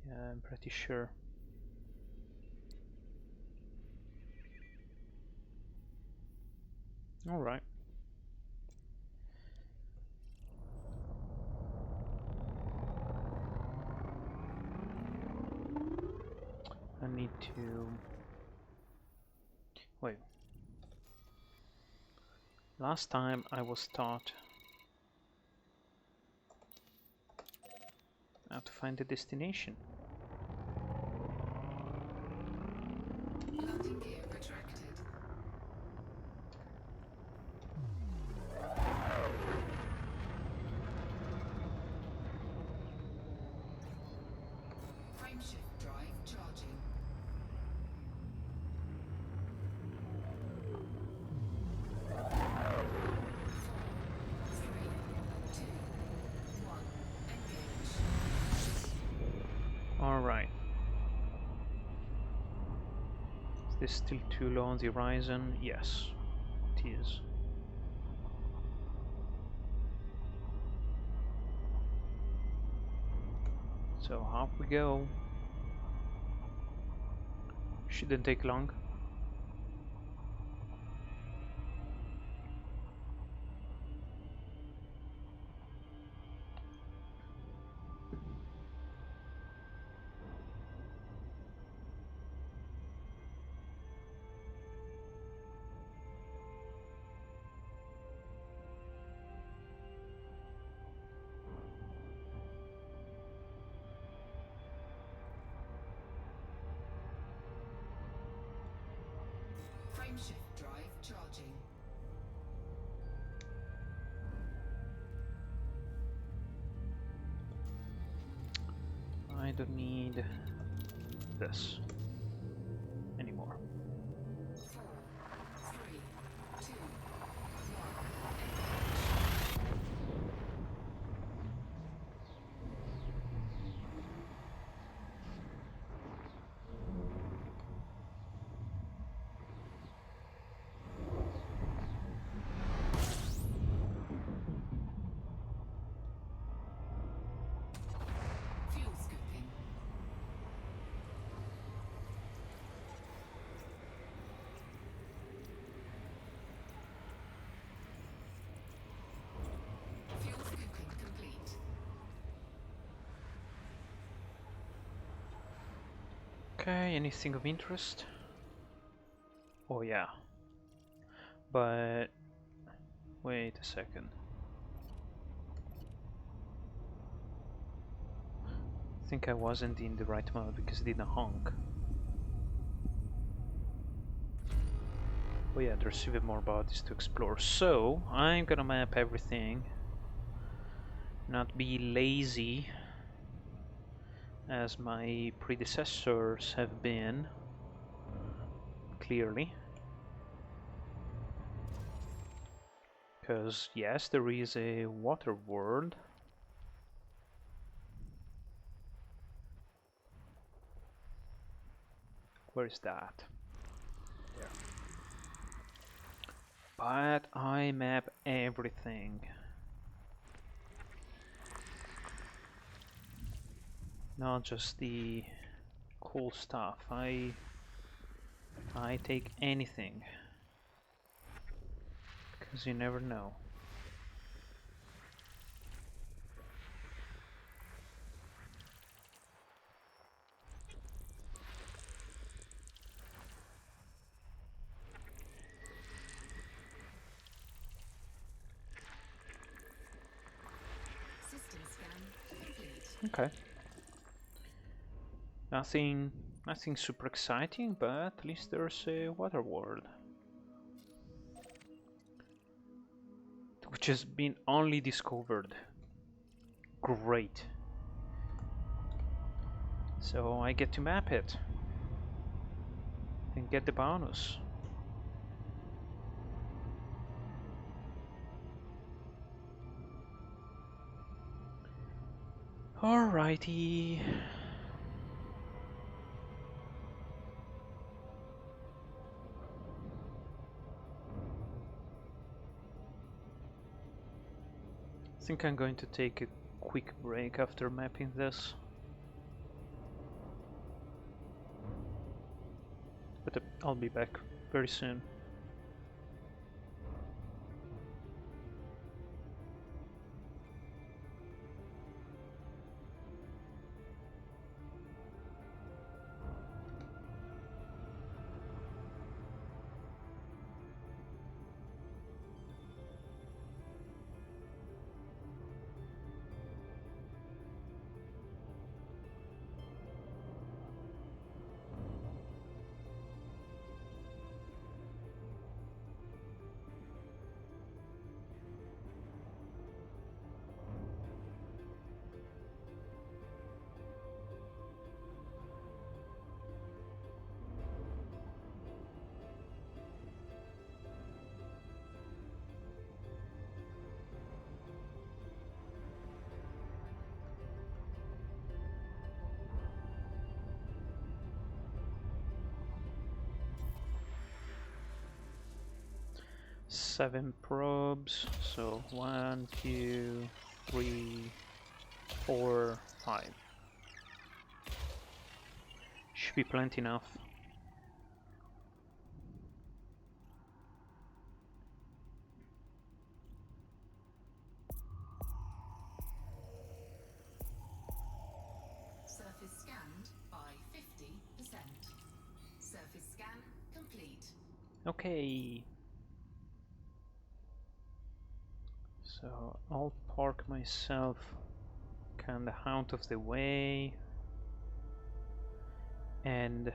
Yeah, I'm pretty sure. All right. I need to wait. Last time I was taught how to find the destination. Landing gear retracted. Frameshift drive charging. 4, 3, 2, 1. Engage. All right. Is this still too low on the horizon? Yes, it is. So off we go. Shouldn't take long. Frameshift drive charging. I don't need this anymore. 4, 3, 2, 1. Fuel scooping. Fuel scooping complete. Okay, anything of interest? Oh yeah. But wait a second. I think I wasn't in the right mode because it didn't honk. Oh yeah, there's even more bodies to explore. So I'm gonna map everything. Not be lazy as my predecessors have been, clearly. Because yes, there is a water world. Where is that? There. But I map everything. Not just the cool stuff. I take anything. Because you never know. System scan complete. Okay. Nothing super exciting, but at least there's a water world. Which has been only discovered. Great. So I get to map it. And get the bonus. Alrighty. I think I'm going to take a quick break after mapping this. But I'll be back very soon. Seven probes, so 1, 2, 3, 4, 5. Should be plenty enough. Surface scanned by 50%. Surface scan complete. Okay. So I'll park myself kinda out of the way and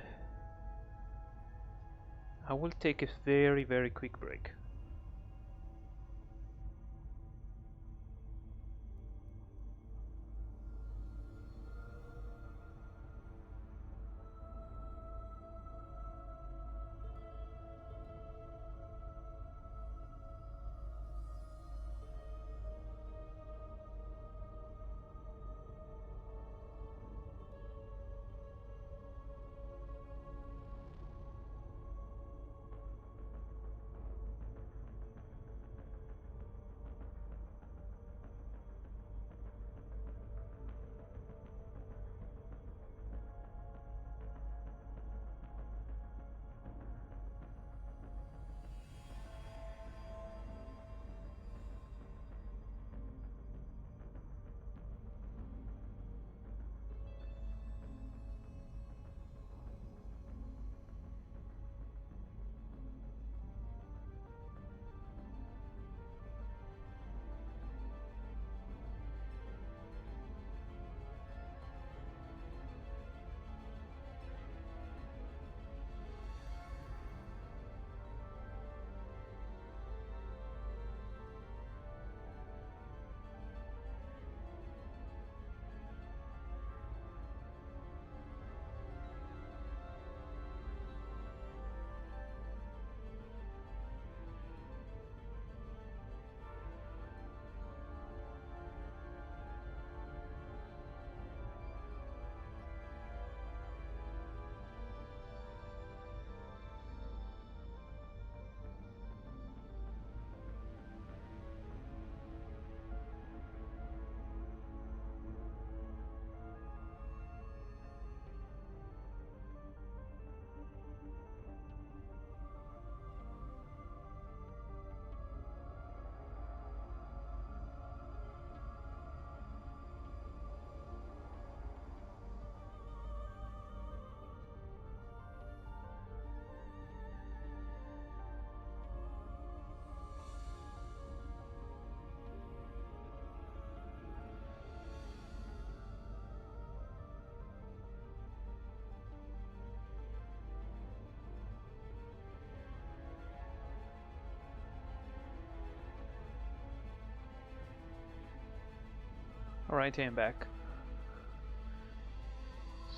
I will take a very, very quick break. Alright, I am back.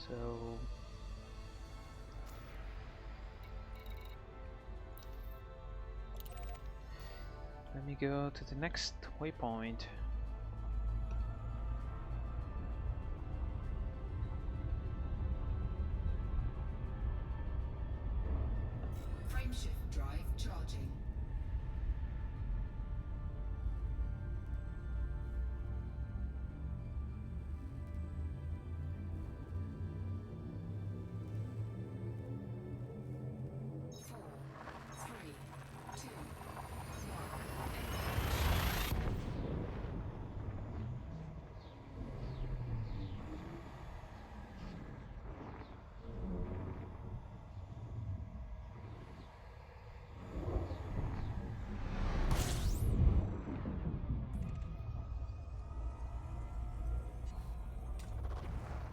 So let me go to the next waypoint. Frameshift drive charging. Four, three, two, one.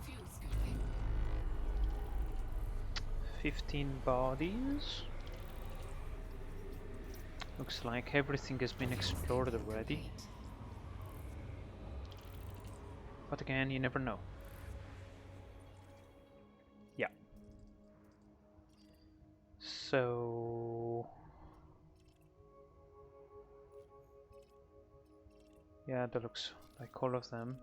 Fuel scooping. 15 bodies. Looks like everything has been explored already. Complete. But again, you never know. Yeah. So yeah, that looks like all of them.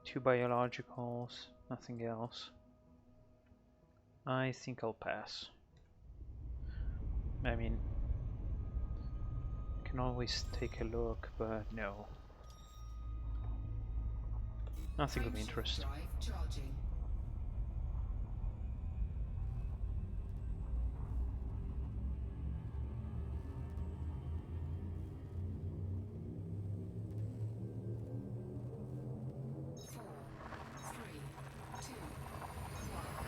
2 biologicals, nothing else. I think I'll pass. I mean, can always take a look, but no. Nothing of Frameshift interest. drive charging. Four, three, two, one.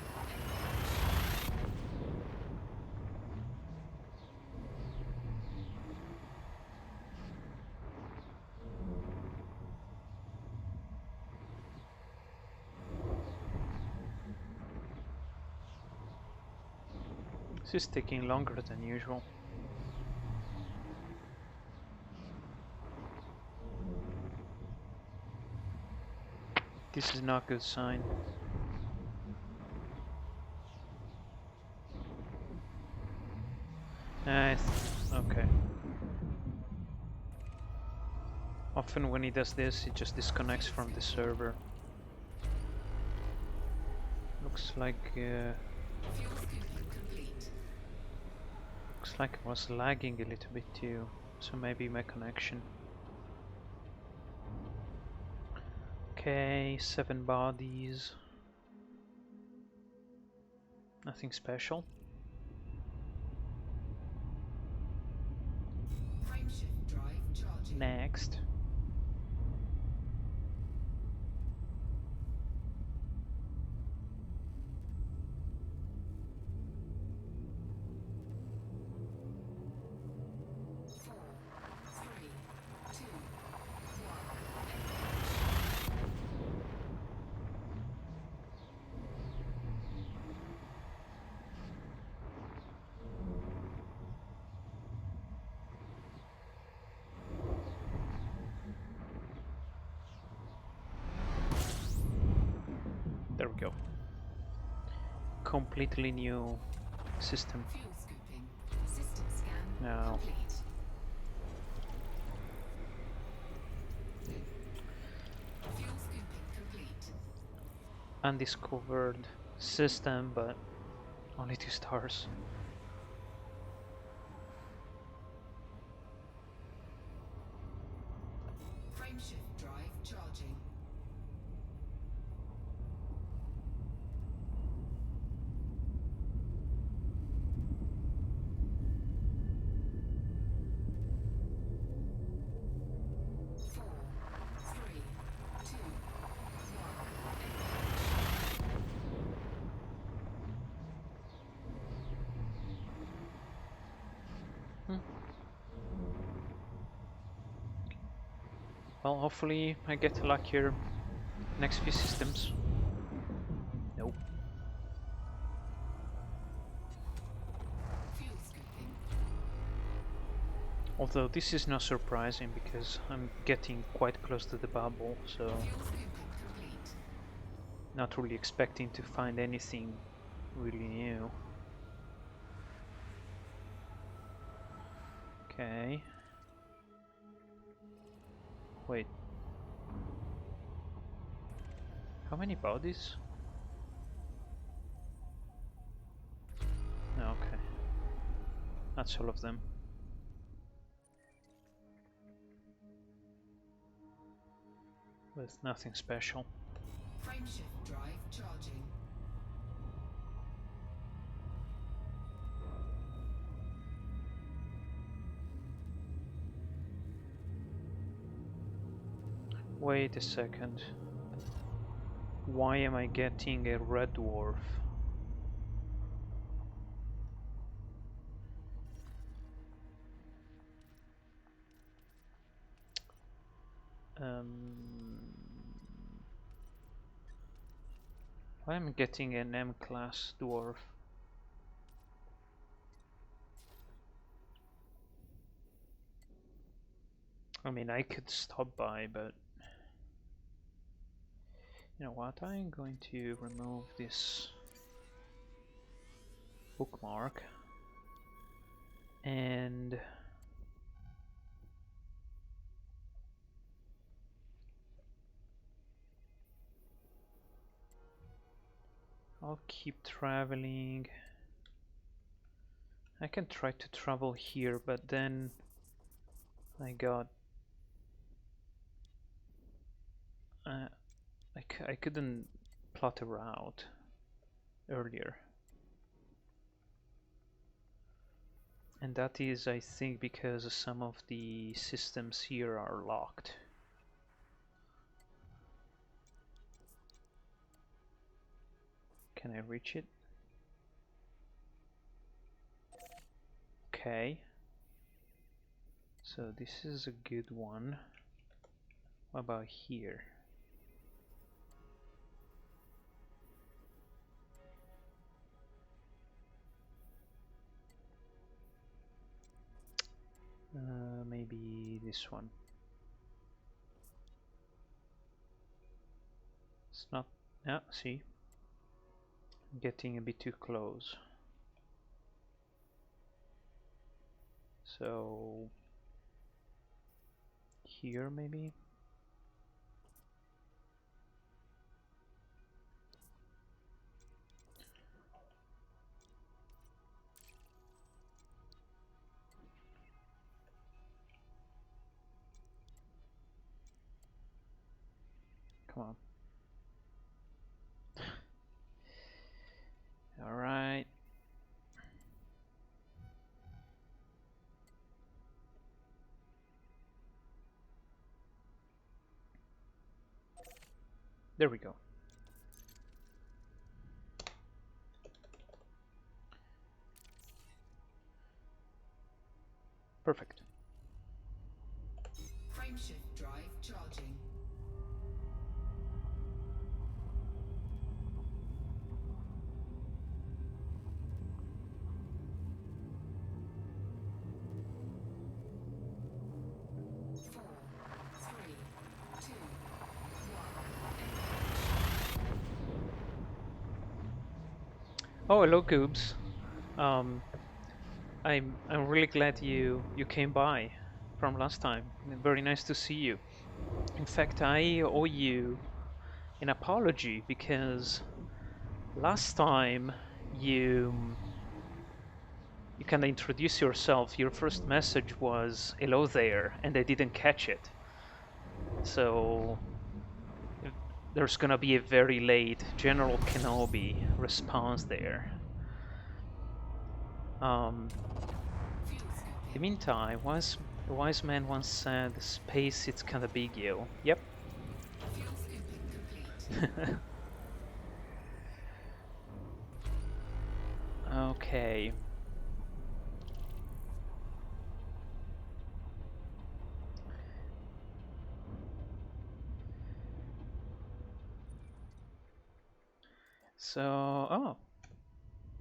This is taking longer than usual. This is not a good sign. Okay. Often when he does this, he just disconnects from the server. Looks like looks like it was lagging a little bit too, so maybe my connection. Okay, 7 bodies. Nothing special. Frameshift drive charging. Next. There we go. Completely new system. Fuel scooping. System scan Now, complete. Fuel scooping complete. undiscovered system, but only 2 stars. Frameshift drive charging. Four, three, two, one. Well, hopefully I get luckier next few systems. Nope. Fuel scooping. Although this is not surprising because I'm getting quite close to the bubble, so Fuel scooping complete. not really expecting to find anything really new. Okay. Wait. How many bodies? No, okay. That's all of them. With nothing special. Frameshift drive charging. Wait a second. Why am I getting a red dwarf? Why am I getting an M-class dwarf? I mean, I could stop by, but you know what? I'm going to remove this bookmark and I'll keep traveling. I can try to travel here, but then I couldn't plot a route earlier. And that is, I think, because some of the systems here are locked. Can I reach it? Okay. So this is a good one. What about here? Maybe this one. It's not. Yeah, see, getting a bit too close. So here maybe. Come on. All right. There we go. Perfect. Frameshift drive charging. 4, 3, 2, 1. Oh, hello, Goobs. Um, I'm really glad you came by from last time. Very nice to see you. In fact, I owe you an apology because last time you kind of introduced yourself. Your first message was "Hello there," and I didn't catch it. So there's gonna be a very late General Kenobi response there. Fuel In the scooping. meantime, a wise man once said, "Space, it's kind of big, yo." Yep. Fuel scooping complete. Okay. So, oh,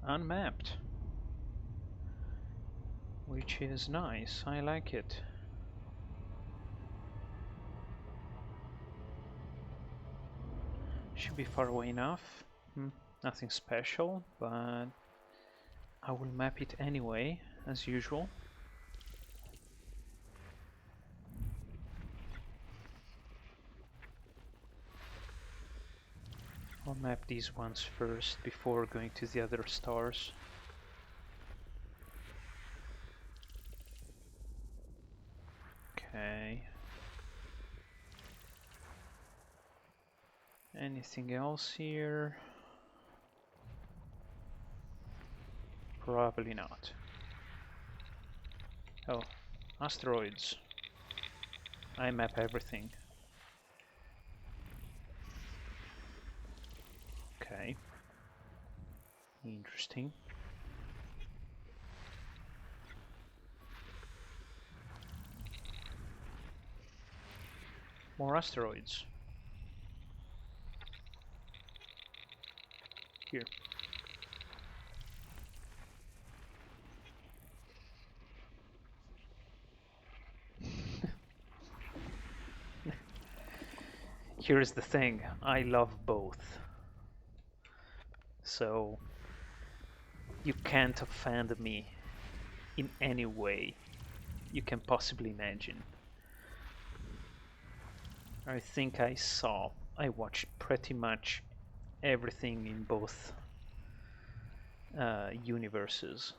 unmapped, which is nice. I like it. Should be far away enough. Nothing special, but I will map it anyway, as usual. I'll map these ones first before going to the other stars. Okay. Anything else here? Probably not. Oh, asteroids. I map everything. Okay. Interesting. More asteroids. Here. Here's the thing, I love both. So you can't offend me in any way you can possibly imagine. I think I watched pretty much everything in both universes.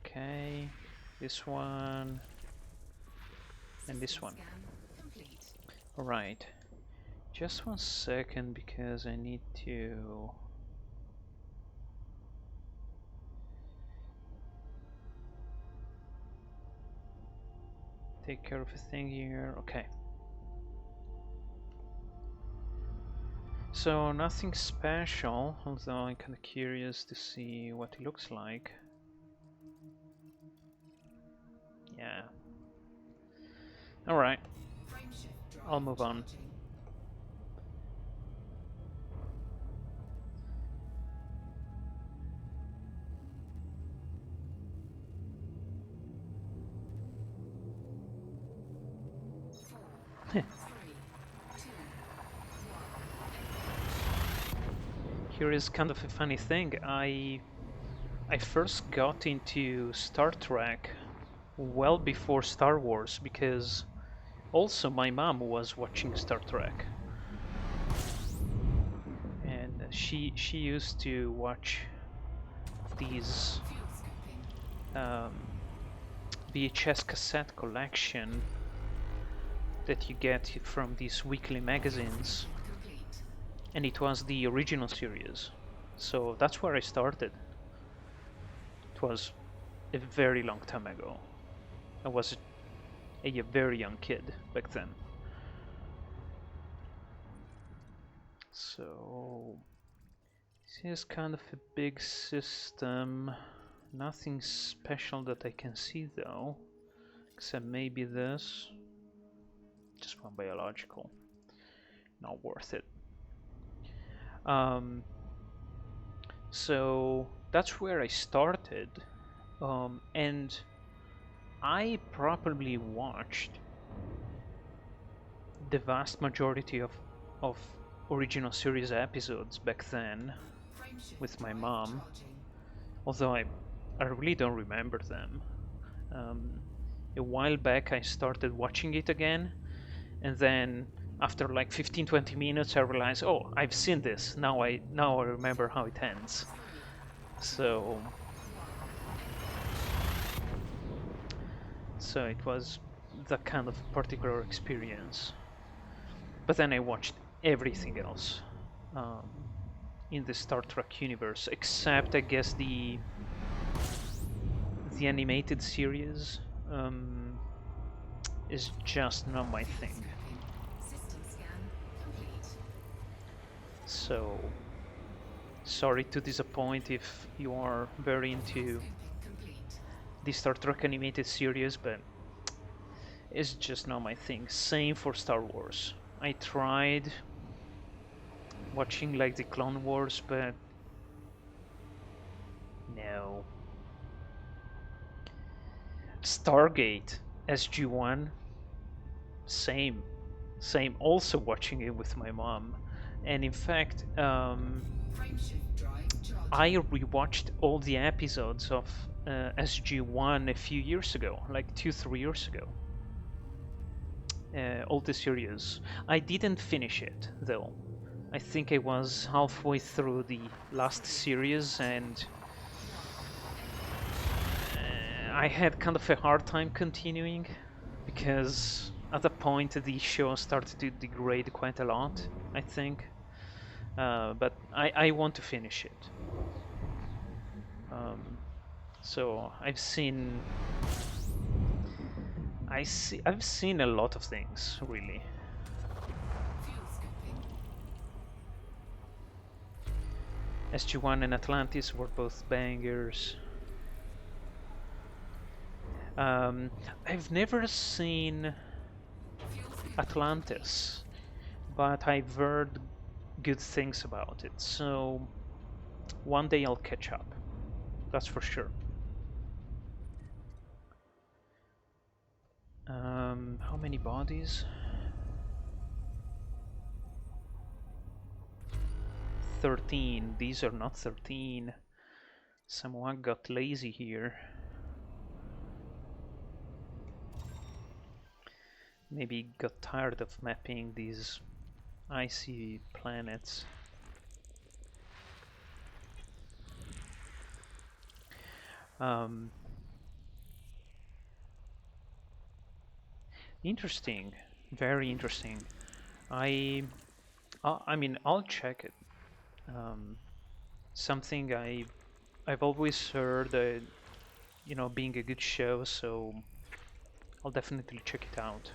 Okay, this one and this one. Scan complete. Alright, just 1 second because I need to take care of a thing here. Okay. So nothing special, although I'm kind of curious to see what it looks like. Yeah. Alright, Frameshift drive I'll move on. charging. Here is kind of a funny thing. I first got into Star Trek well before Star Wars because also my mom was watching Star Trek, and she used to watch these um, VHS cassette collection that you get from these weekly magazines, and it was the original series. So that's where I started. It was a very long time ago. I was a very young kid back then. So this is kind of a big system. Nothing special that I can see though, except maybe this. Just one biological. Not worth it. So that's where I started, and I probably watched the vast majority of original series episodes back then with my mom, although I really don't remember them. A while back I started watching it again, and then after like 15-20 minutes I realized, oh, I've seen this. Now I remember how it ends. So it was that kind of particular experience. But then I watched everything else in the Star Trek universe, except I guess the animated series is just not my thing. So sorry to disappoint if you are very into the Star Trek animated series, but it's just not my thing. Same for Star Wars. I tried watching like the Clone Wars, but no. Stargate SG-1, same. Also watching it with my mom, and in fact, I rewatched all the episodes of SG-1 a few years ago, like 2-3 years ago. All the series. I didn't finish it though. I think I was halfway through the last series, and I had kind of a hard time continuing because at that point the show started to degrade quite a lot, I think. But I want to finish it. So I've seen a lot of things, really. SG-1 and Atlantis were both bangers. I've never seen Atlantis, but I've heard good things about it, so one day I'll catch up. That's for sure. How many bodies? 13. These are not 13. Someone got lazy here. Maybe got tired of mapping these icy planets. Interesting, very interesting. I mean, I'll check it. Something I've always heard, being a good show, so I'll definitely check it out.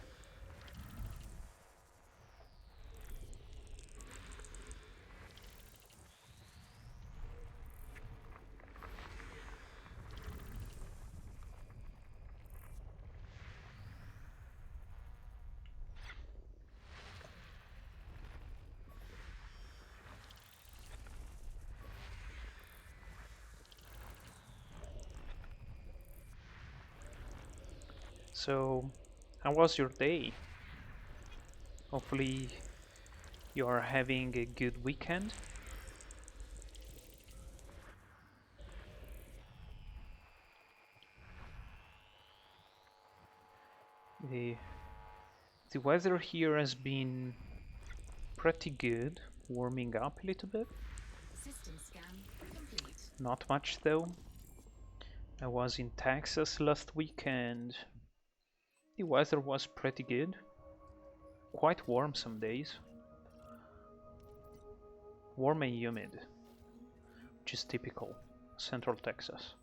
So, how was your day? Hopefully you are having a good weekend. The weather here has been pretty good, warming up a little bit. System scan complete. Not much though. I was in Texas last week and the weather was pretty good. Quite warm some days. Warm and humid, which is typical Central Texas.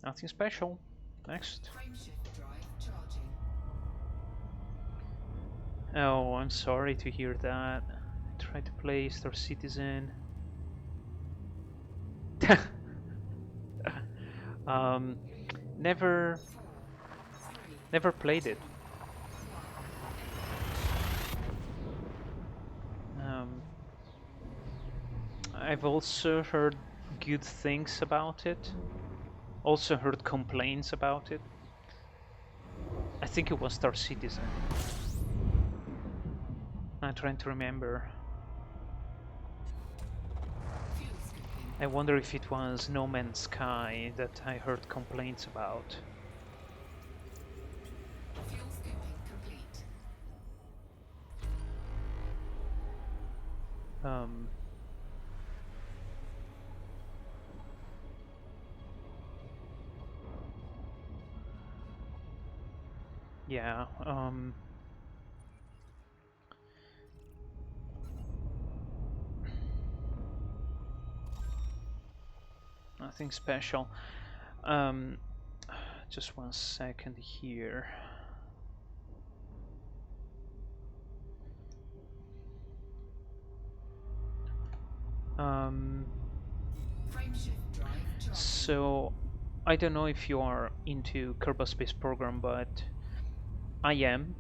Nothing special. Next. Frameshift drive charging. Oh, I'm sorry to hear that. I tried to play Star Citizen. um, never, 4, 3, never played it. 1. I've also heard good things about it. Also heard complaints about it. I think it was Star Citizen. I'm trying to remember. Fuel scooping. I wonder if it was No Man's Sky that I heard complaints about. Fuel scooping complete. Yeah, nothing special. Just 1 second here. Frameshift drive charging. So I don't know if you are into Kerbal Space Program, but I am.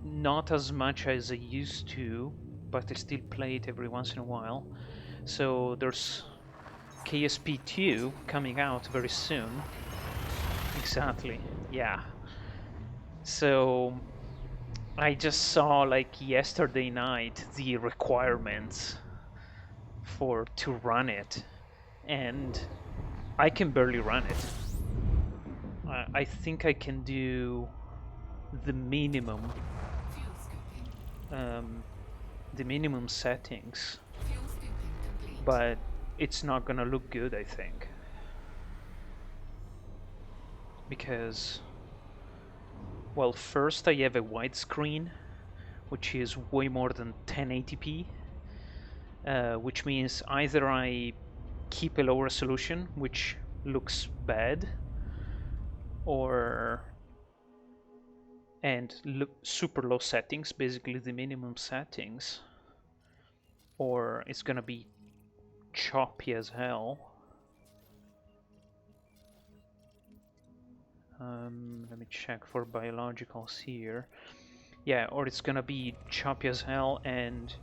Not as much as I used to, but I still play it every once in a while. So there's KSP2 coming out very soon. Exactly, yeah. So I just saw like yesterday night the requirements for to run it, and I can barely run it. I think I can do the minimum, Fuel scooping. the minimum settings, Fuel scooping complete. but it's not gonna look good, I think, because, well, first I have a widescreen, which is way more than 1080p, which means either I keep a low resolution, which looks bad, or and super low settings, basically the minimum settings, or it's gonna be choppy as hell. Let me check for biologicals here. Yeah, or it's gonna be choppy as hell, and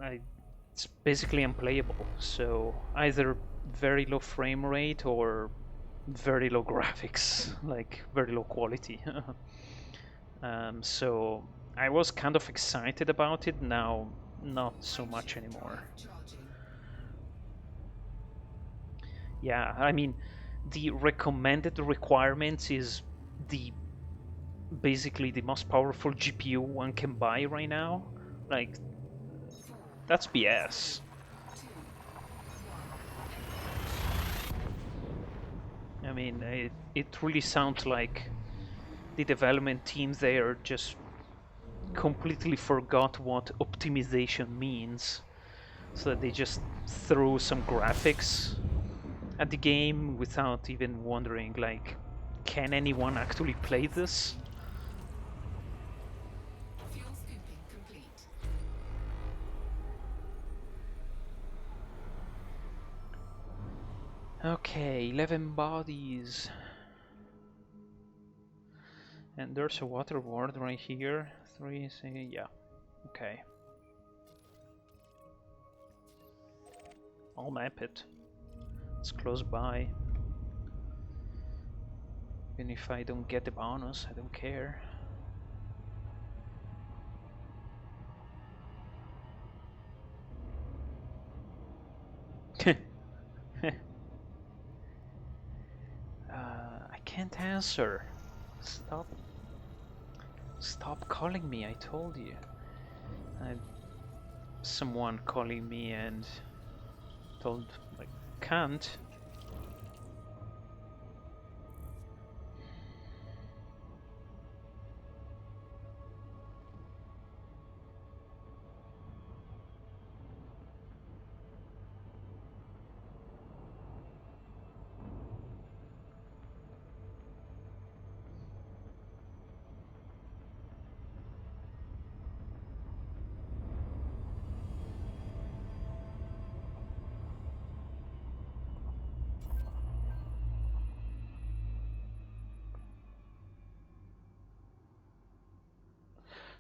it's basically unplayable. So either very low frame rate or very low graphics, like very low quality. So I was kind of excited about it, now not so much anymore. Yeah, I mean, the recommended requirements is the basically the most powerful GPU one can buy right now. Like, that's BS. I mean, it really sounds like the development team there just completely forgot what optimization means, so that they just threw some graphics at the game without even wondering, like, can anyone actually play this? Fuel scooping complete. Okay, 11 bodies. And there's a water ward right here. 3, say, yeah. Okay. I'll map it. It's close by. Even if I don't get the bonus, I don't care. I can't answer. Stop. Stop calling me, I told you. Someone calling me and told, like, can't.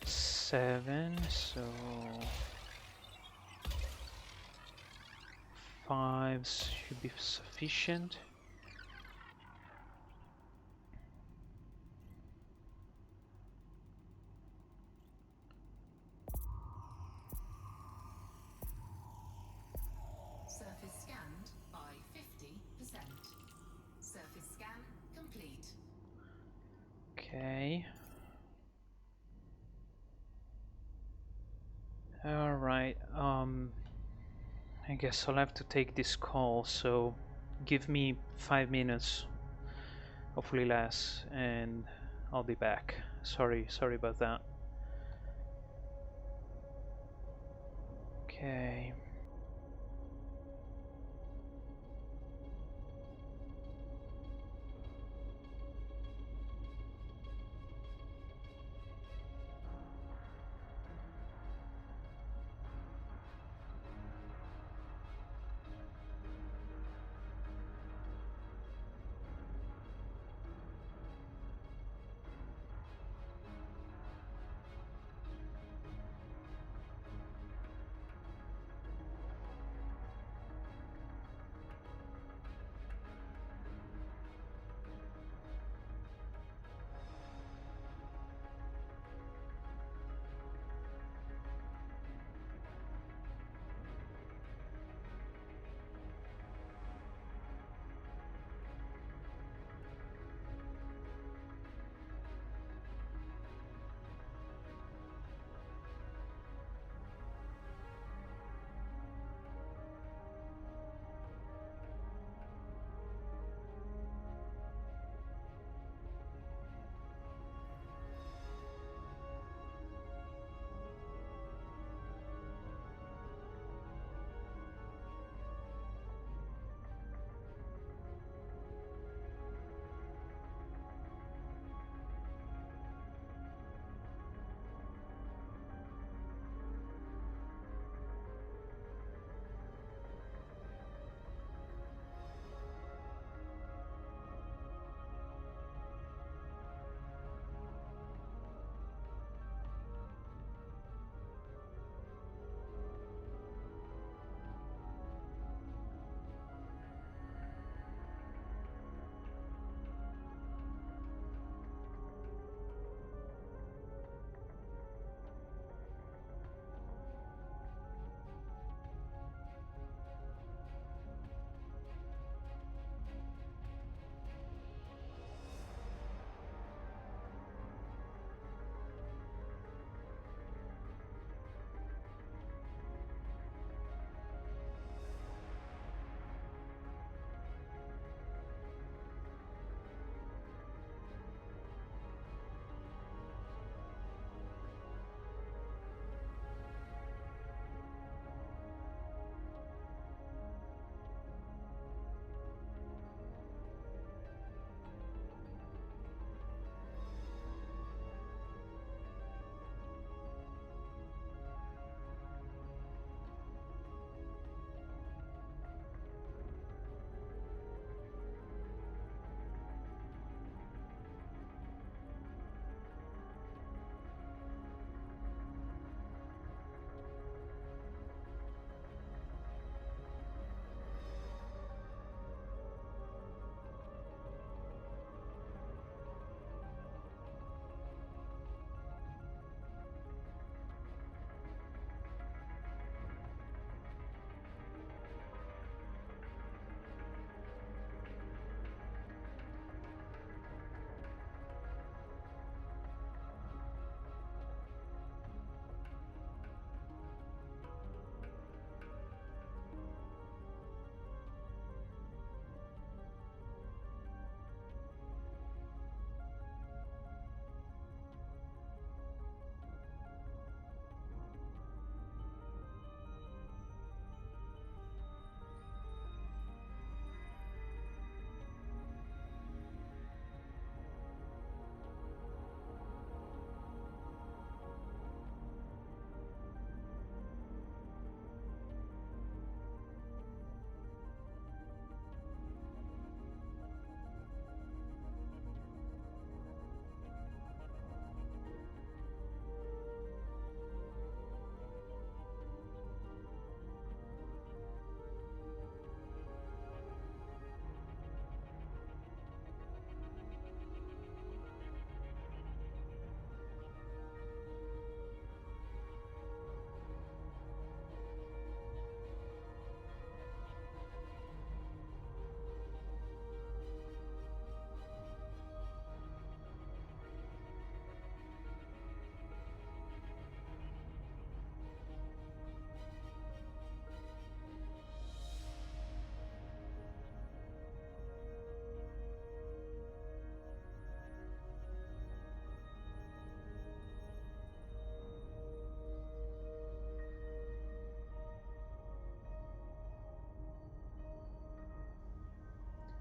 Seven, so 5 should be sufficient. Surface scanned by 50%. Surface scan complete. Okay. Alright, I guess I'll have to take this call, so give me 5 minutes, hopefully less, and I'll be back. Sorry about that. Okay.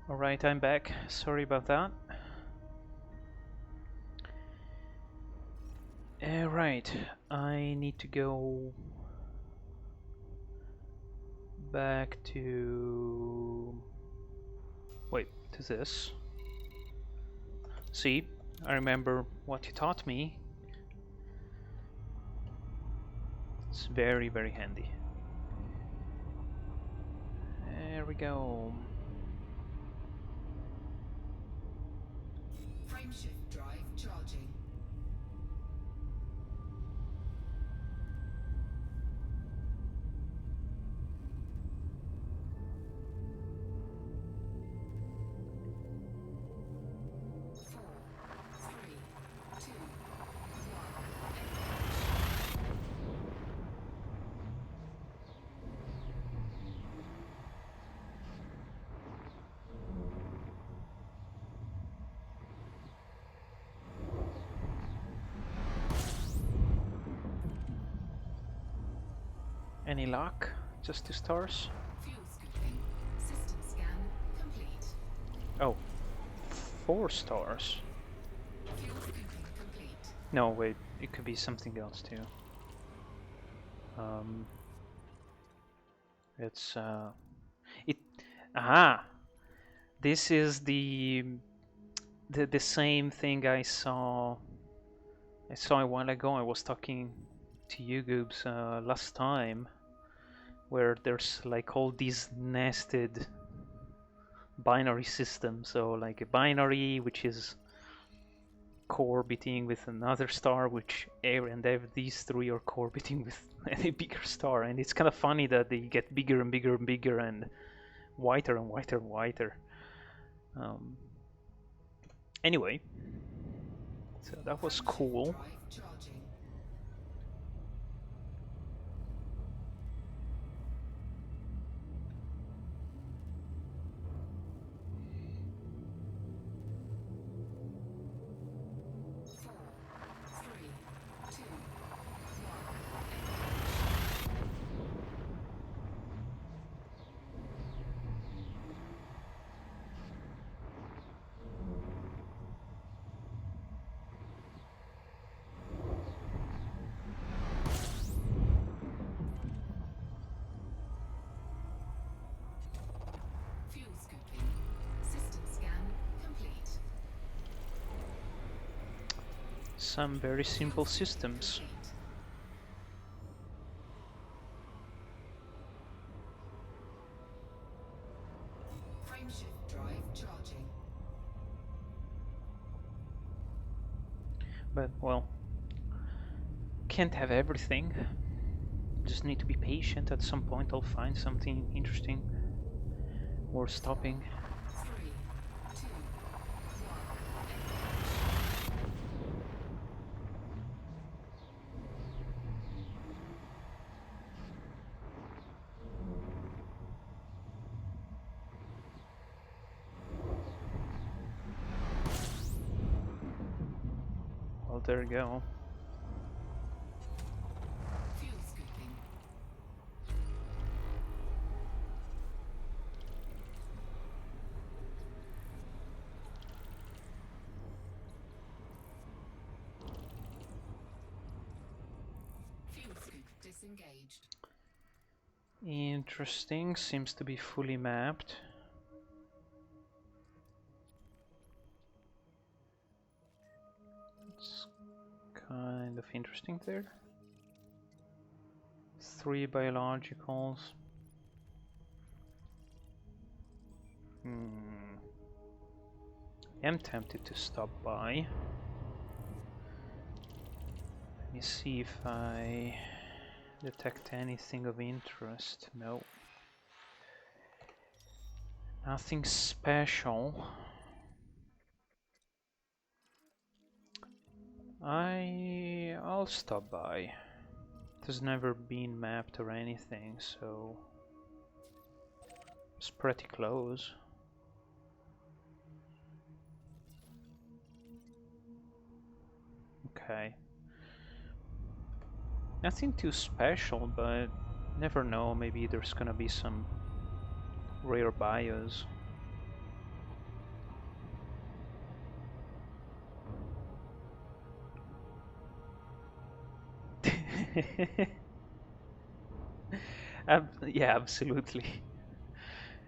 Alright, I'm back. Sorry about that. Right, I need to go back to... Wait, to this. See, I remember what you taught me. It's very, very handy. There we go. Frameshift drive charging. Any luck? Just 2 stars? Fuel scooping. System scan complete. Oh, 4 stars. Fuel scooping complete. No, wait, it could be something else too. It's it. Aha! This is the same thing I saw. I saw a while ago. I was talking to you Goobs last time, where there's like all these nested binary systems. So like a binary which is orbiting with another star, which these three are orbiting with a bigger star, and it's kind of funny that they get bigger and bigger and bigger and whiter and whiter and whiter. Anyway, so that was cool. Some very simple systems. Frameshift drive charging. But well, can't have everything. Just need to be patient. At some point I'll find something interesting worth stopping. Well, there you go. Fuel scooping. Fuel scoop disengaged. Interesting. Seems to be fully mapped. It's kind of interesting there. 3 biologicals. I'm tempted to stop by. Let me see if I detect anything of interest. No. Nothing special. I'll stop by. It has never been mapped or anything, so it's pretty close. Okay. Nothing too special, but never know, maybe there's gonna be some rare bios. Yeah, absolutely.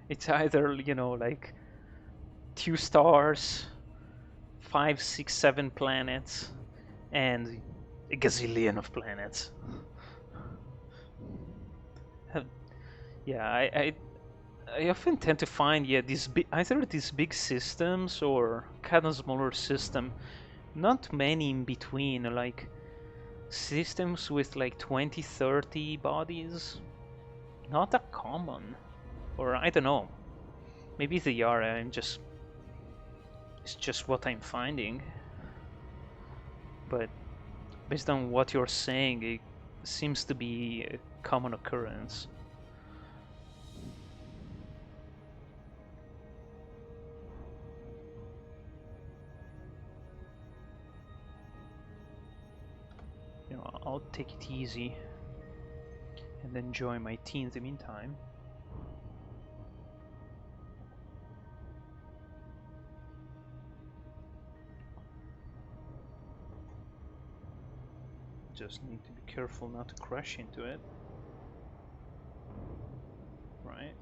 It's either, like 2 stars, 5, 6, 7 planets, and a gazillion of planets. Uh, Yeah, I often tend to find, yeah, either these big systems or kind of smaller system, not many in between, like systems with like 20, 30 bodies, not that common. Or I don't know, maybe they are, it's just what I'm finding. But based on what you're saying, it seems to be a common occurrence. I'll take it easy and enjoy my tea in the meantime. Just need to be careful not to crash into it. Right?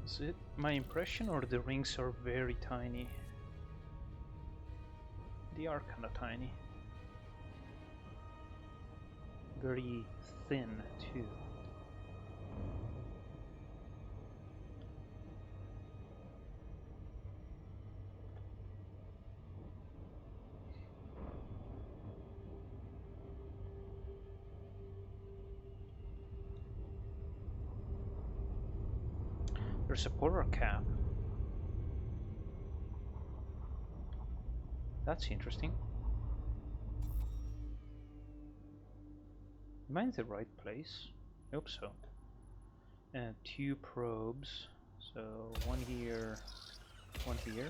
Is it my impression or the rings are very tiny? They are kind of tiny. Very thin too. There's a polar cap. That's interesting. Am I in the right place? I hope so. And 2 probes. So one here, one here.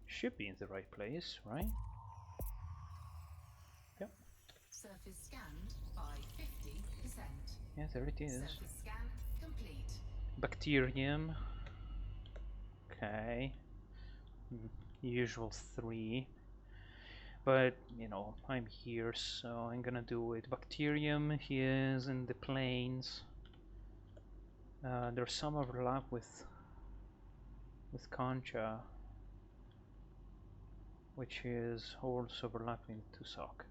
Should be in the right place, right? Yep. Surface scanned by 50%. Yeah, there it is. Surface scan complete. Bacterium. Okay. Usual 3. But, I'm here, so I'm gonna do it. Bacterium is in the plains. There's some overlap with concha, which is also overlapping to sock.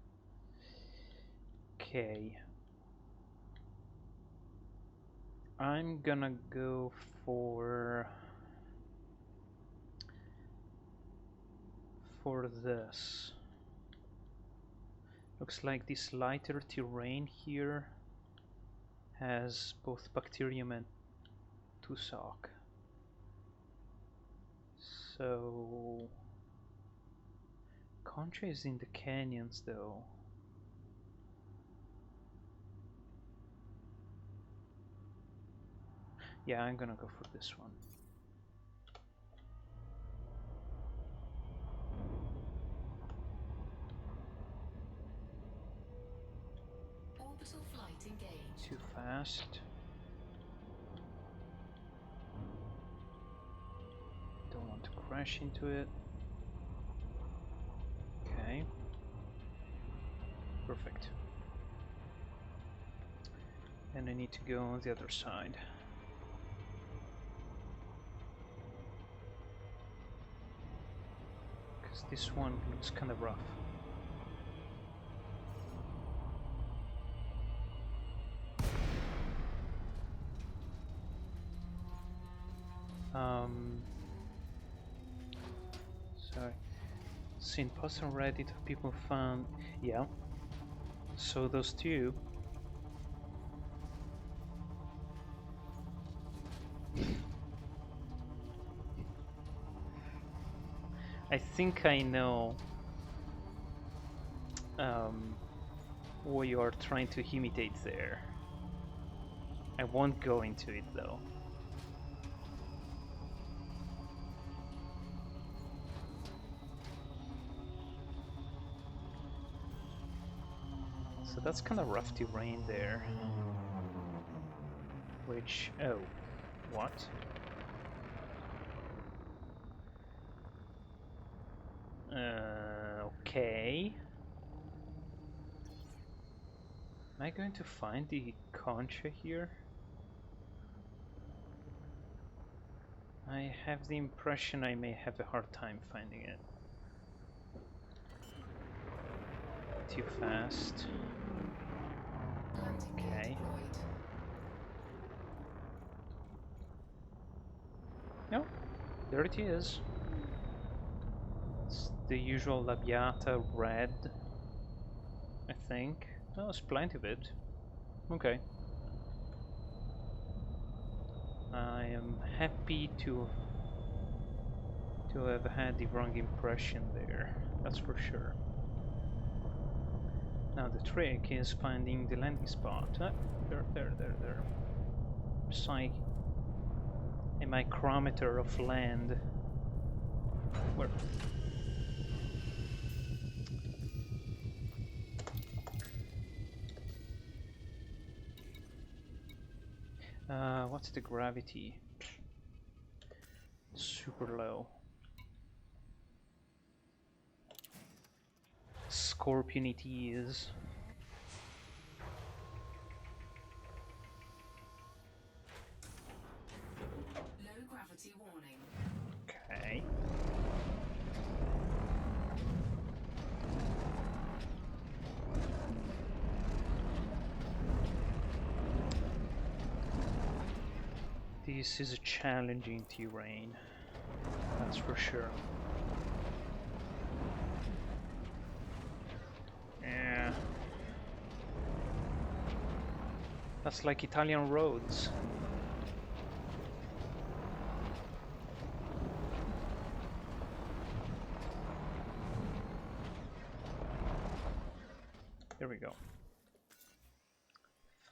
Okay. I'm gonna go for this. Looks like this lighter terrain here has both bacterium and tussock. So concha is in the canyons though. Yeah, I'm gonna go for this one. Orbital flight engaged. Too fast. Don't want to crash into it. Okay. Perfect. And I need to go on the other side. Because this one looks kind of rough. Sorry. Seen posts on Reddit of people found. Yeah. So those two. I think I know what you are trying to imitate there. I won't go into it though. So that's kind of rough terrain there. Which, oh, what? Okay. Am I going to find the concha here? I have the impression I may have a hard time finding it. Too fast. Landing gear Okay. deployed. No, there it is. It's the usual Labiata red, I think. Oh, there's plenty of it. Okay. I am happy to have had the wrong impression there, that's for sure. Now the trick is finding the landing spot. There. Psych. A micrometer of land. Where? What's the gravity? Super low. Scorpion it is. Low gravity warning. Okay. This is a challenging terrain, that's for sure. Yeah. That's like Italian roads. There we go.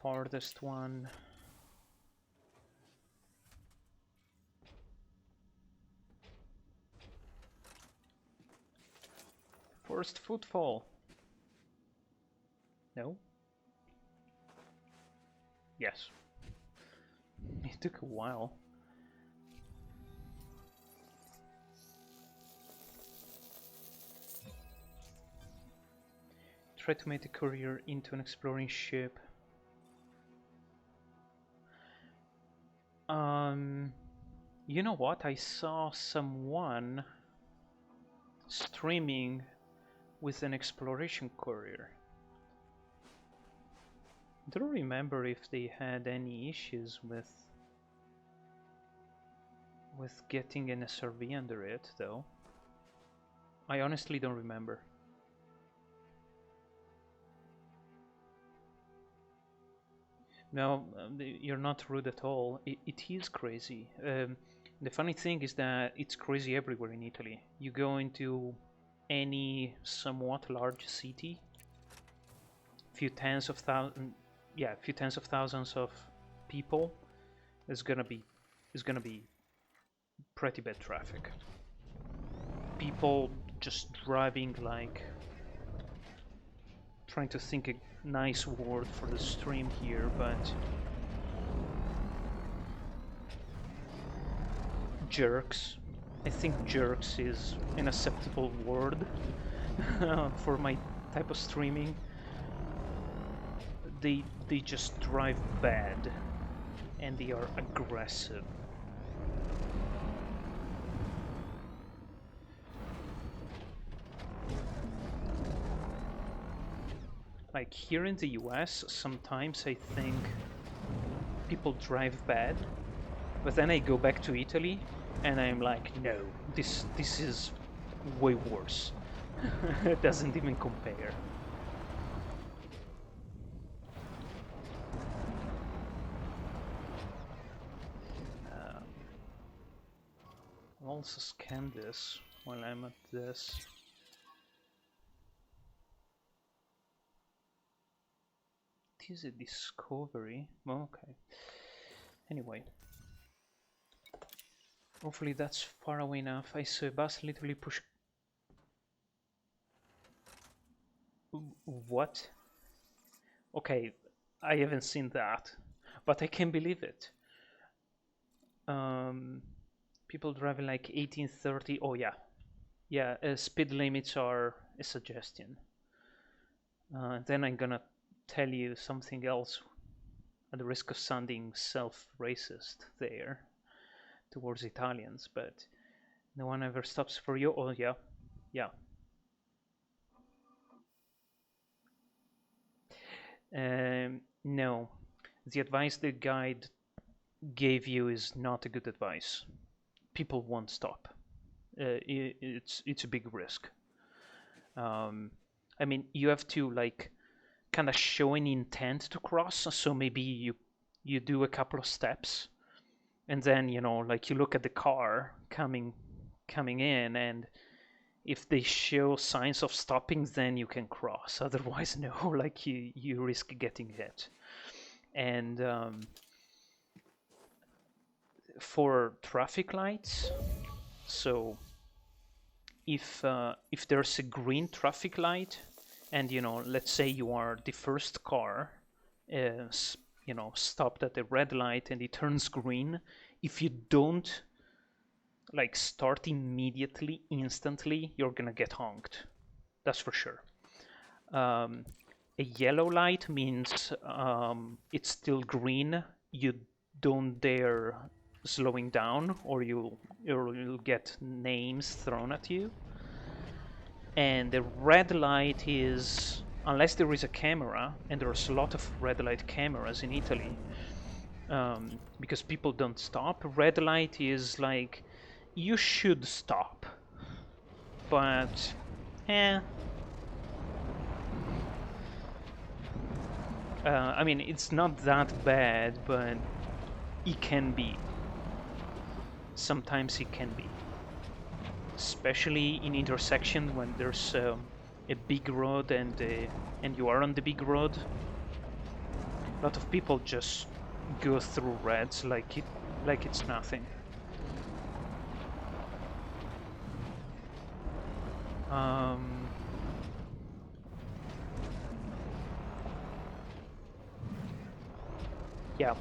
Farthest one. First footfall. No? Yes. It took a while. Try to make the courier into an exploring ship. You know what? I saw someone streaming with an exploration courier. I don't remember if they had any issues with getting an SRV under it, though. I honestly don't remember. No, you're not rude at all. It is crazy. The funny thing is that it's crazy everywhere in Italy. You go into any somewhat large city, few tens of thousands of people, there's gonna be pretty bad traffic. People just driving like, trying to think a nice word for the stream here, but jerks. I think jerks is an acceptable word for my type of streaming. They just drive bad and they are aggressive. Like here in the US, sometimes I think people drive bad, but then I go back to Italy and I'm like, no, this is way worse. It doesn't even compare. I'll also scan this while I'm at this. It is a discovery. Oh, okay. Anyway. Hopefully that's far away enough. I saw a bus literally push... What? Okay, I haven't seen that, but I can believe it. People driving like 1830. Oh yeah, yeah. Speed limits are a suggestion. Then I'm gonna tell you something else, at the risk of sounding self-racist there towards Italians, but no one ever stops for you. Oh yeah, yeah. No, the advice the guide gave you is not a good advice. People won't stop. It's a big risk. I mean, you have to like kind of show an intent to cross. So maybe you do a couple of steps, and then like you look at the car coming in, and if they show signs of stopping, then you can cross. Otherwise, no. Like you risk getting hit. And for traffic lights, so if there's a green traffic light, and let's say you are the first car, stopped at the red light and it turns green, if you don't like start immediately, instantly, you're gonna get honked. That's for sure. A yellow light means it's still green. You don't dare slowing down, or you'll get names thrown at you. And the red light is, unless there is a camera, and there's a lot of red light cameras in Italy, because people don't stop. Red light is like, you should stop, but I mean, it's not that bad, but it can be. Sometimes it can be, especially in intersection when there's a big road and you are on the big road. A lot of people just go through reds like it's nothing. Yeah.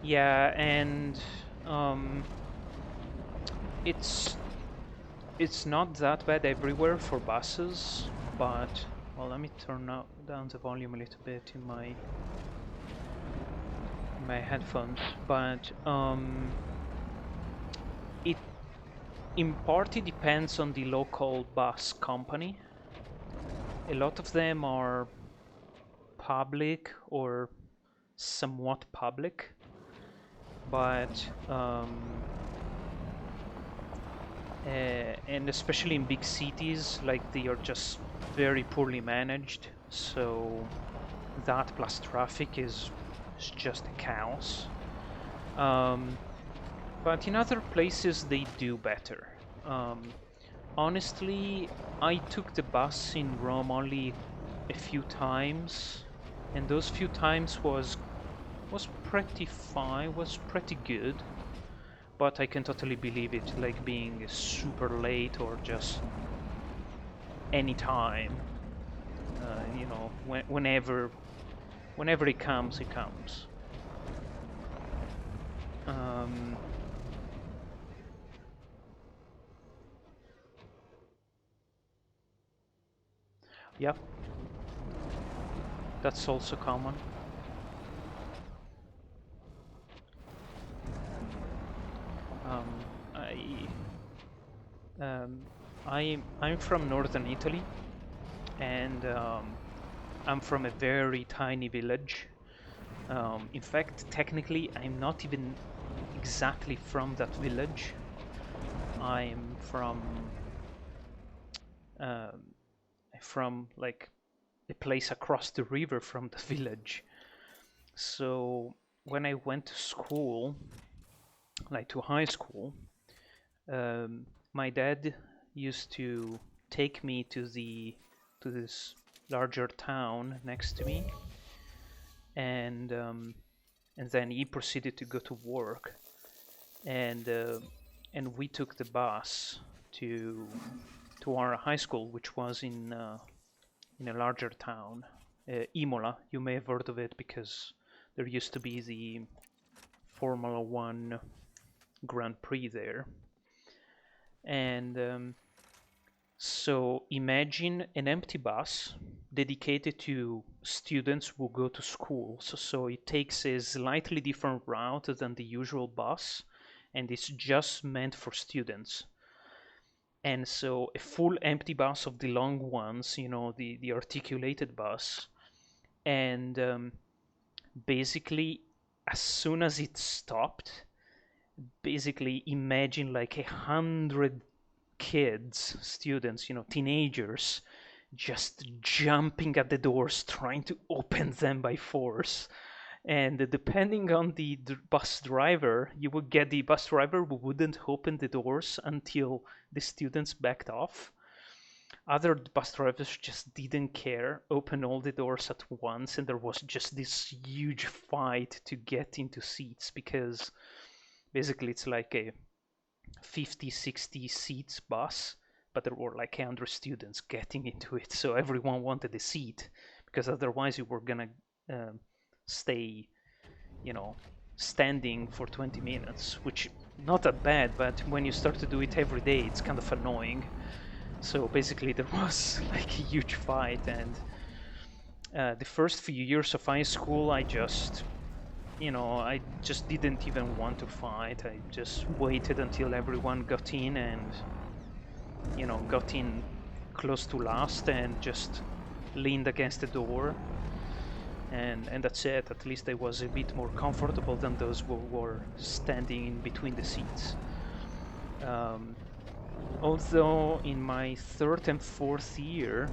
Yeah, and it's not that bad everywhere for buses, but well, let me turn down the volume a little bit in my headphones. But it in part it depends on the local bus company. A lot of them are public or somewhat public, but and especially in big cities, like they are just very poorly managed. So that plus traffic is just a chaos. But in other places they do better. Honestly, I took the bus in Rome only a few times, and those few times was pretty fine, was pretty good. But I can totally believe it, like being super late or just any time. Whenever it comes, it comes. Yep, that's also common. I'm from northern Italy, and I'm from a very tiny village. In fact, technically, I'm not even exactly from that village. I'm from like a place across the river from the village. So when I went to school, like to high school, my dad used to take me to to this larger town next to me, and then he proceeded to go to work, and we took the bus to our high school, which was in a larger town, Imola. You may have heard of it because there used to be the Formula One Grand Prix there. And so imagine an empty bus dedicated to students who go to school. So it takes a slightly different route than the usual bus, and it's just meant for students. And so a full empty bus of the long ones, the articulated bus. And basically, as soon as it stopped, basically imagine like 100 kids, students, teenagers, just jumping at the doors, trying to open them by force. And depending on the bus driver, you would get the bus driver who wouldn't open the doors until the students backed off. Other bus drivers just didn't care, opened all the doors at once, and there was just this huge fight to get into seats, because basically it's like a 50, 60 seats bus, but there were like 100 students getting into it, so everyone wanted a seat, because otherwise you were gonna stay, standing for 20 minutes, which not that bad, but when you start to do it every day, it's kind of annoying. So basically there was like a huge fight, and the first few years of high school, I just didn't even want to fight. I just waited until everyone got in, and got in close to last, and just leaned against the door, and that's it. At least I was a bit more comfortable than those who were standing in between the seats. Although in my third and fourth year,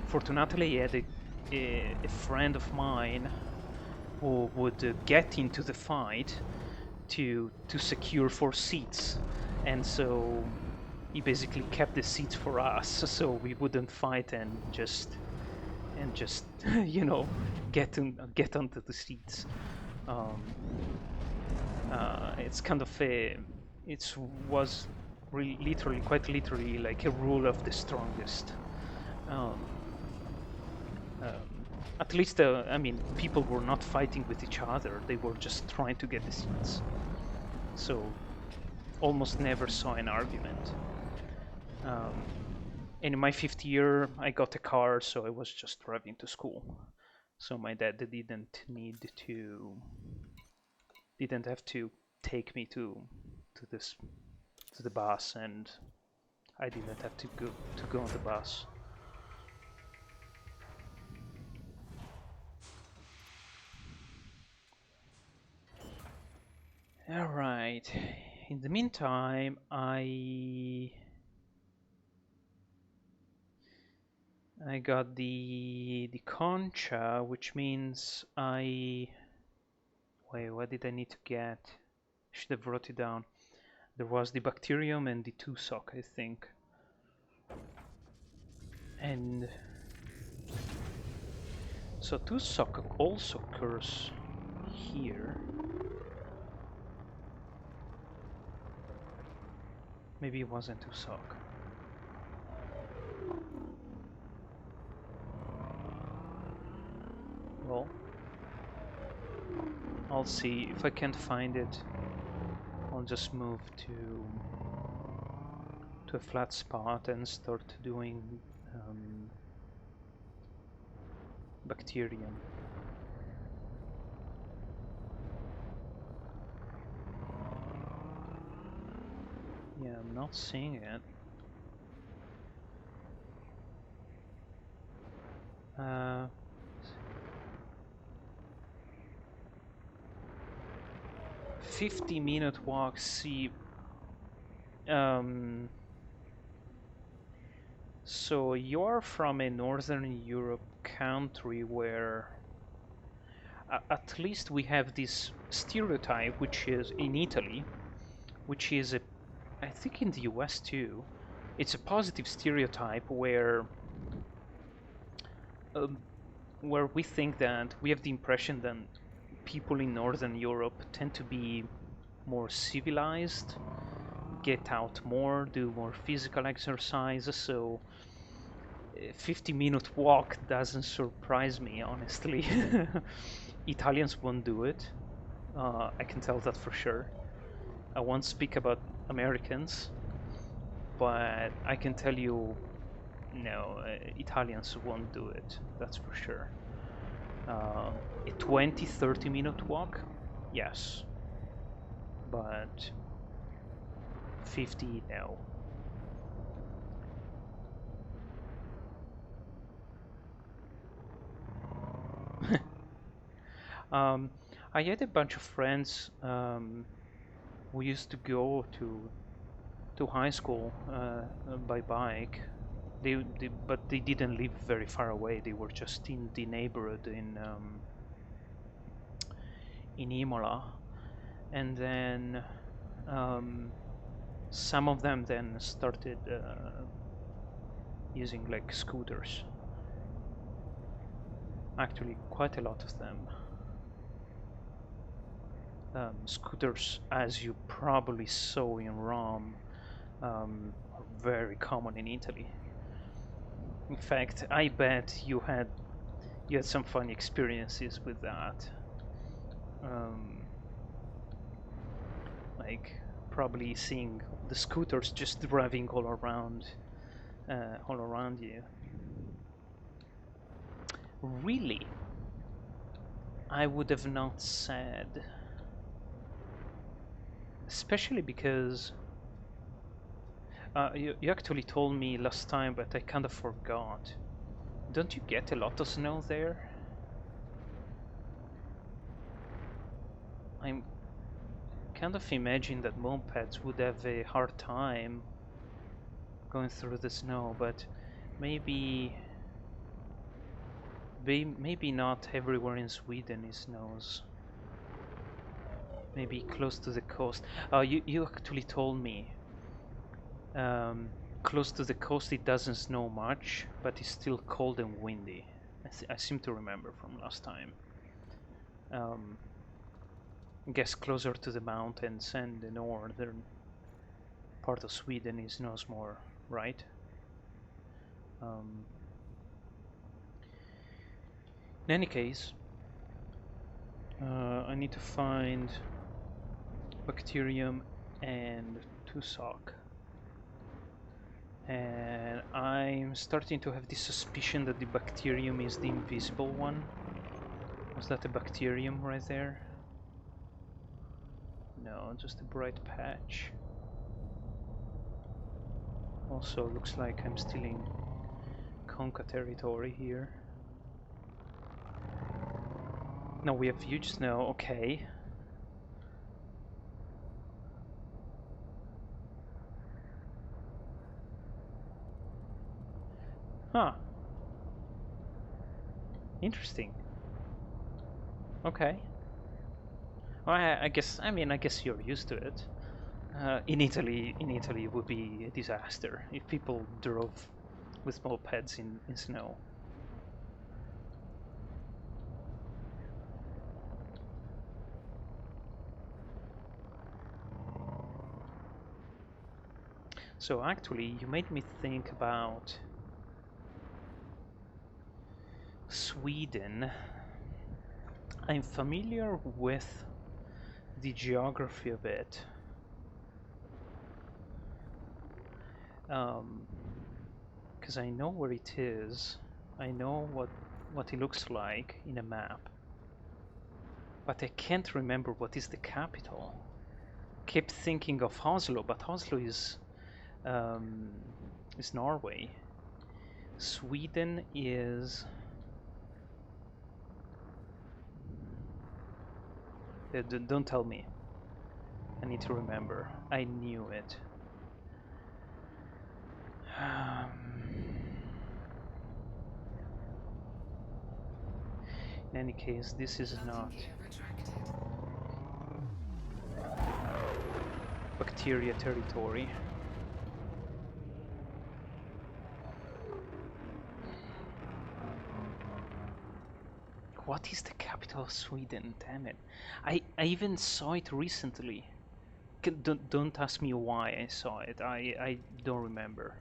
fortunately I had a friend of mine who would get into the fight to secure 4 seats, and so he basically kept the seats for us, so we wouldn't fight, and just get onto the seats. It's kind of it was quite literally like a rule of the strongest. Um, at least, people were not fighting with each other, they were just trying to get the seats. So, almost never saw an argument. And in my 5th year, I got a car, so I was just driving to school. So my dad didn't have to take me to the bus, and I didn't have to go on the bus. All right. In the meantime, I got the concha, which means wait, what did I need to get? I should have wrote it down. There was the bacterium and the tussock, I think. And so tussock also occurs here. Maybe it wasn't tussock. Well, I'll see. If I can't find it, I'll just move to a flat spot and start doing bacterium. Yeah, I'm not seeing it. 50-minute walk. See, so you're from a Northern Europe country where at least we have this stereotype, which is in Italy, which is I think in the US too, it's a positive stereotype where where we think that we have the impression that people in Northern Europe tend to be more civilized, get out more, do more physical exercise, so a 50-minute walk doesn't surprise me, honestly. Italians won't do it. I can tell that for sure. I won't speak about Americans, but I can tell you, no, Italians won't do it. That's for sure. A 20-30 minute walk, yes, but 50, no. um, I had a bunch of friends who used to go to high school by bike. But they didn't live very far away. They were just in the neighborhood in Imola, and then some of them then started using like scooters. Actually, quite a lot of them. Scooters, as you probably saw in Rome, are very common in Italy. In fact, I bet you had some funny experiences with that. Like probably seeing the scooters just driving all around you. Really, I would have not said, especially because you actually told me last time, but I kind of forgot. Don't you get a lot of snow there? I'm kind of imagine that mopeds would have a hard time going through the snow, but maybe not everywhere in Sweden is snows. Maybe close to the coast. You actually told me close to the coast it doesn't snow much, but it's still cold and windy. I seem to remember from last time. I guess closer to the mountains and the northern part of Sweden it snows more, right? In any case, I need to find bacterium and Tusok. And I'm starting to have this suspicion that the bacterium is the invisible one. Was that a bacterium right there? No, just a bright patch. Also looks like I'm still in Conca territory here. No, we have huge snow, okay. Huh. Interesting. Okay. Well, I guess you're used to it. In Italy, it would be a disaster if people drove with mopeds in snow. So actually, you made me think about Sweden. I'm familiar with the geography of it. Because I know where it is. I know what it looks like in a map. But I can't remember what is the capital. Kept thinking of Oslo, but Oslo is Norway. Sweden is... don't tell me. I need to remember. I knew it. In any case, this is not bacteria territory. what is the capital of Sweden? Damn it. I even saw it recently. Don't ask me why I saw it. I don't remember.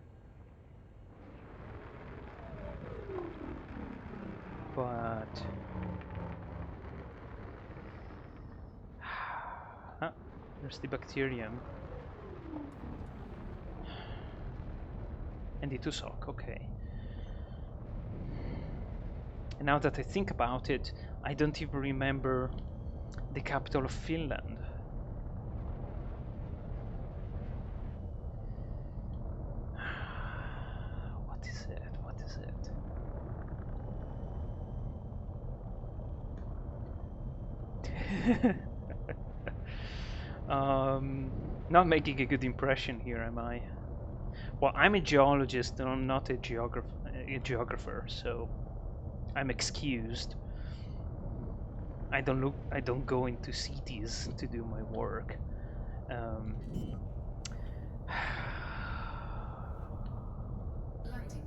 But ah, there's the bacterium. And the Tusok, okay. And now that I think about it, I don't even remember the capital of Finland. What is it? What is it? Not making a good impression here, am I? Well, I'm a geologist and I'm not a geographer, so I'm excused. I don't go into cities to do my work. Landing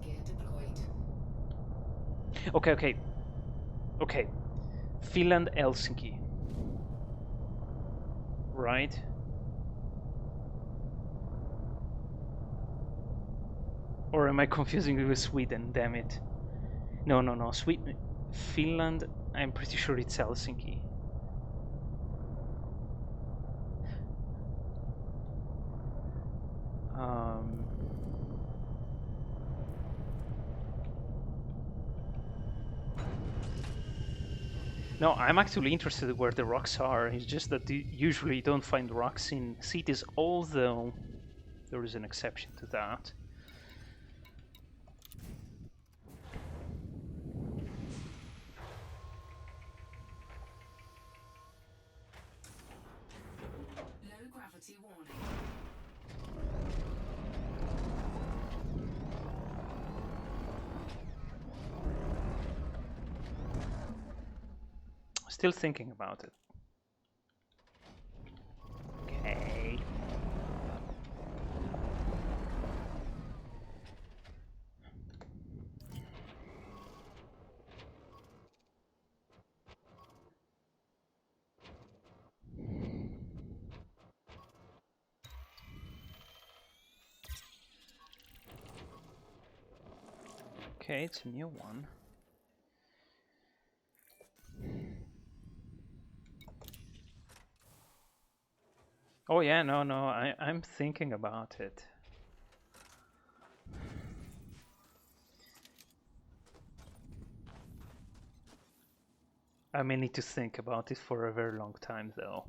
gear deployed. Okay. Finland, Helsinki. Right? Or am I confusing it with Sweden? Damn it. No. Sweden, Finland, I'm pretty sure it's Helsinki. No, I'm actually interested where the rocks are. It's just that you usually don't find rocks in cities, although there is an exception to that. Low gravity warning. Still thinking about it. Okay. Okay, it's a new one. Oh yeah, no, I'm thinking about it. I may need to think about it for a very long time, though.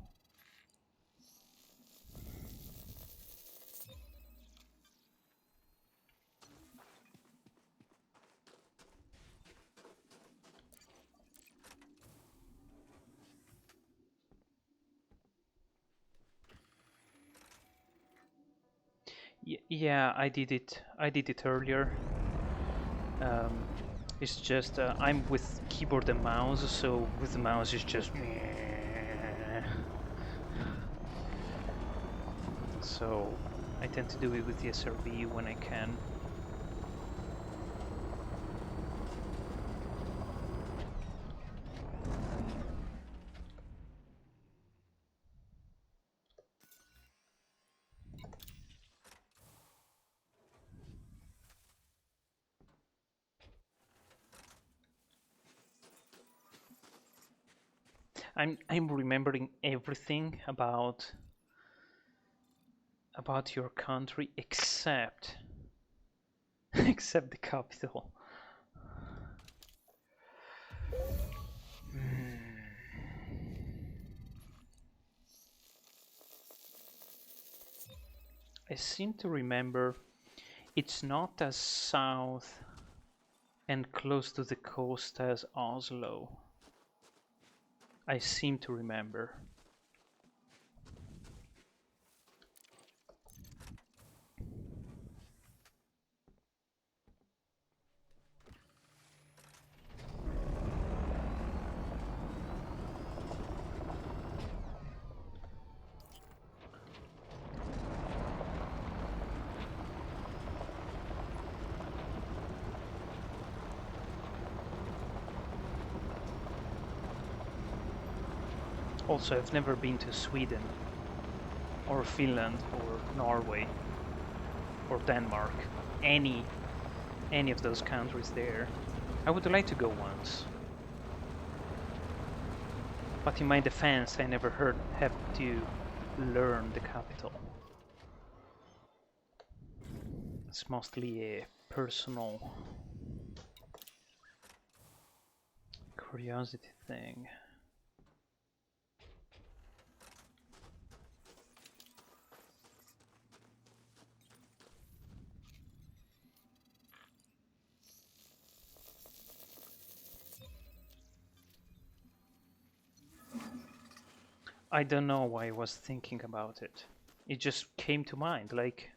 Yeah, I did it. I did it earlier. It's just I'm with keyboard and mouse, so with the mouse it's just. So I tend to do it with the SRB when I can. I'm remembering everything about your country except except the capital. I seem to remember it's not as south and close to the coast as Oslo. I seem to remember. Also, I've never been to Sweden, or Finland, or Norway, or Denmark. Any of those countries there. I would like to go once. But in my defense, I never have to learn the capital. It's mostly a personal curiosity thing. I don't know why I was thinking about it. It just came to mind. Like,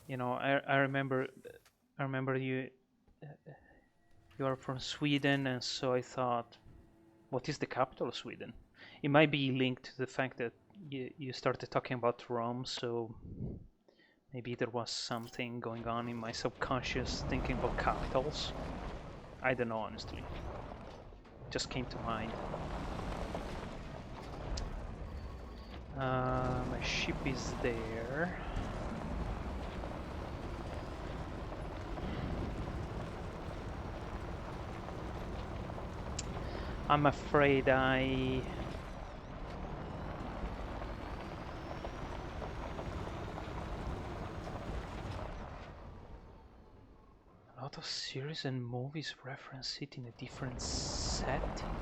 you know, I remember you are from Sweden, and so I thought, what is the capital of Sweden? It might be linked to the fact that you started talking about Rome, so maybe there was something going on in my subconscious thinking about capitals. I don't know, honestly. It just came to mind. My ship is there. I'm afraid a lot of series and movies reference it in a different setting.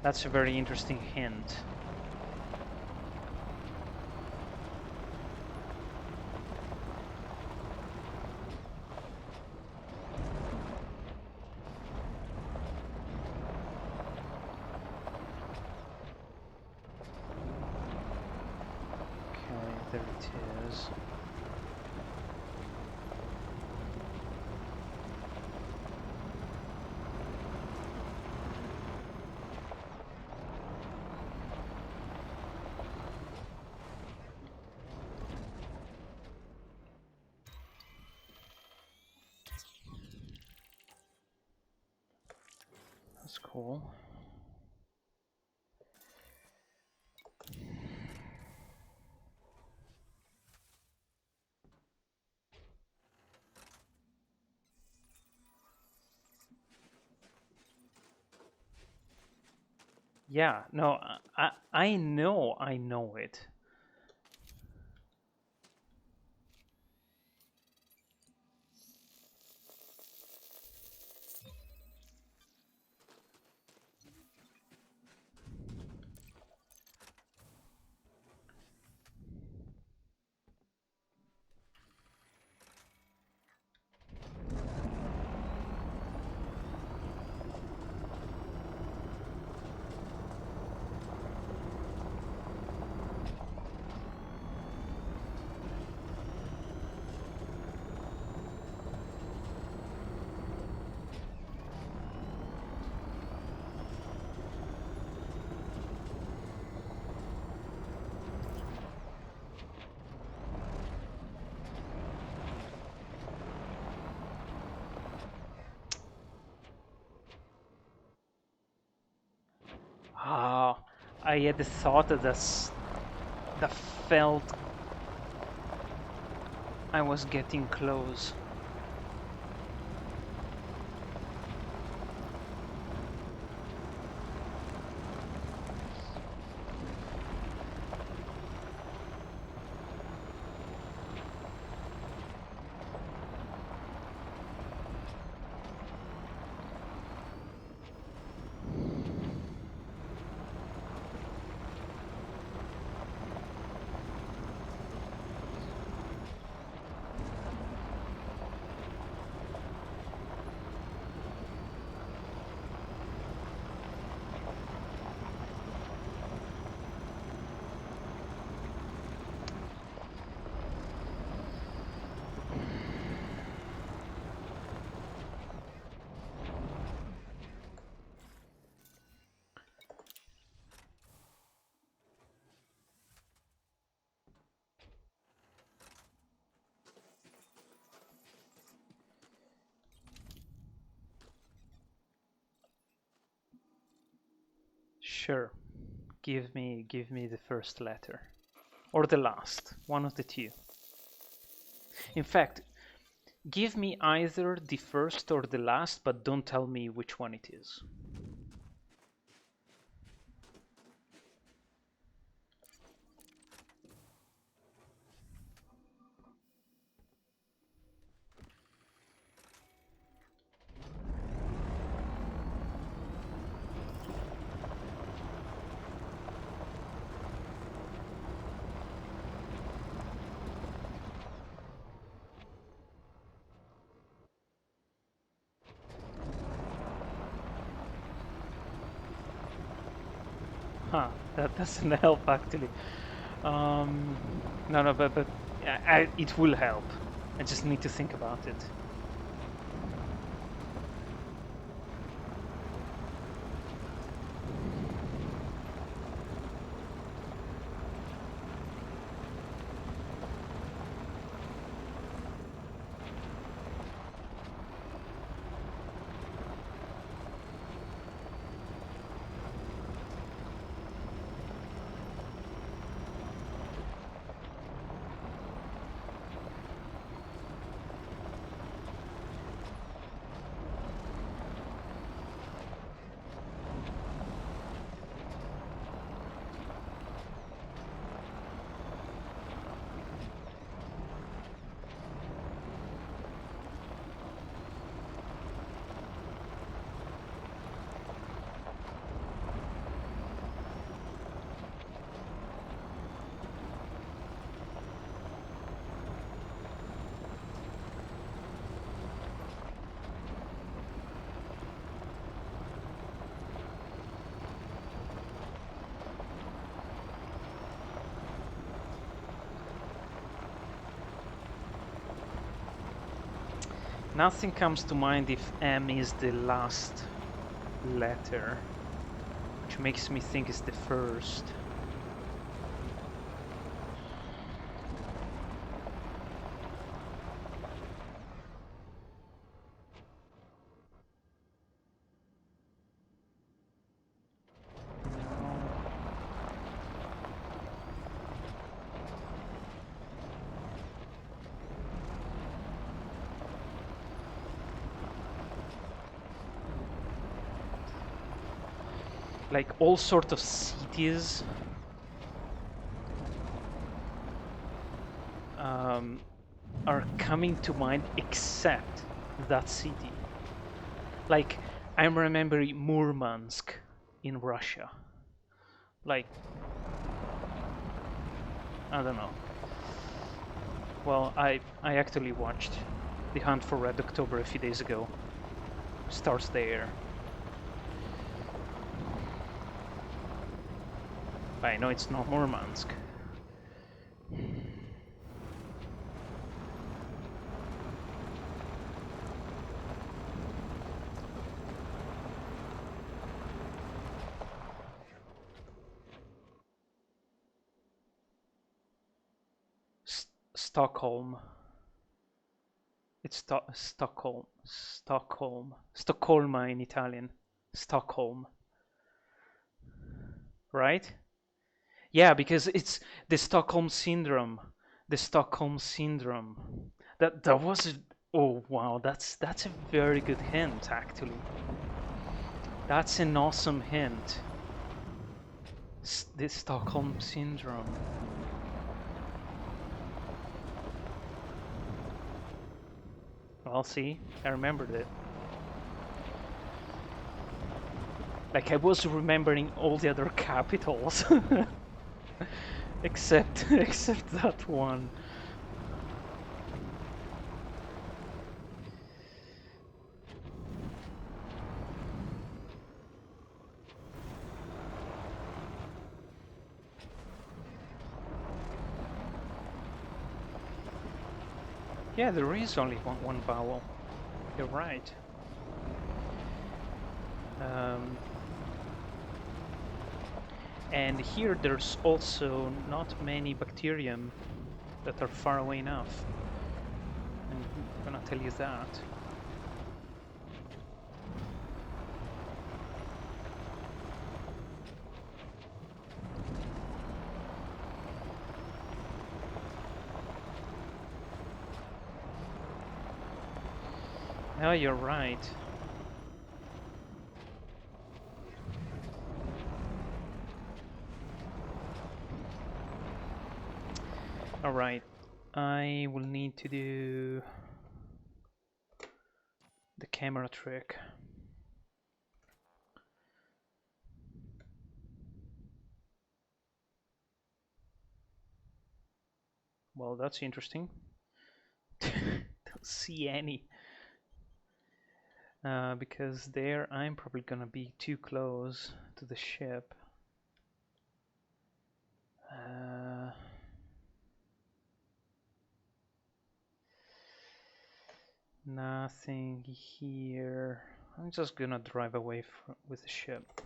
That's a very interesting hint. Okay, there it is. That's cool. Yeah, no, I know it. Ah, I had the thought that that felt I was getting close. Sure. Give me the first letter. Or the last. One of the two. In fact, give me either the first or the last, but don't tell me which one it is. Huh, that doesn't help actually. No, but it will help. I just need to think about it. Nothing comes to mind if M is the last letter, which makes me think it's the first. Like all sort of cities are coming to mind except that city. Like I'm remembering Murmansk in Russia. Like I don't know. Well, I actually watched The Hunt for Red October a few days ago. Starts there. I know it's not Murmansk. Stockholm. It's Stockholm. Stoccolma in Italian. Stockholm. Right? Yeah, because it's the Stockholm syndrome. The Stockholm syndrome. That was oh wow, that's a very good hint actually. That's an awesome hint. The Stockholm syndrome. Well, see, I remembered it. Like I was remembering all the other capitals, except that one. Yeah, there is only one vowel. You're right. And here there's also not many bacterium that are far away enough. I'm gonna tell you that. Oh, you're right. Alright, I will need to do the camera trick. Well, that's interesting. Don't see any. Because there I'm probably gonna be too close to the ship. Nothing here. I'm just gonna drive away with the ship.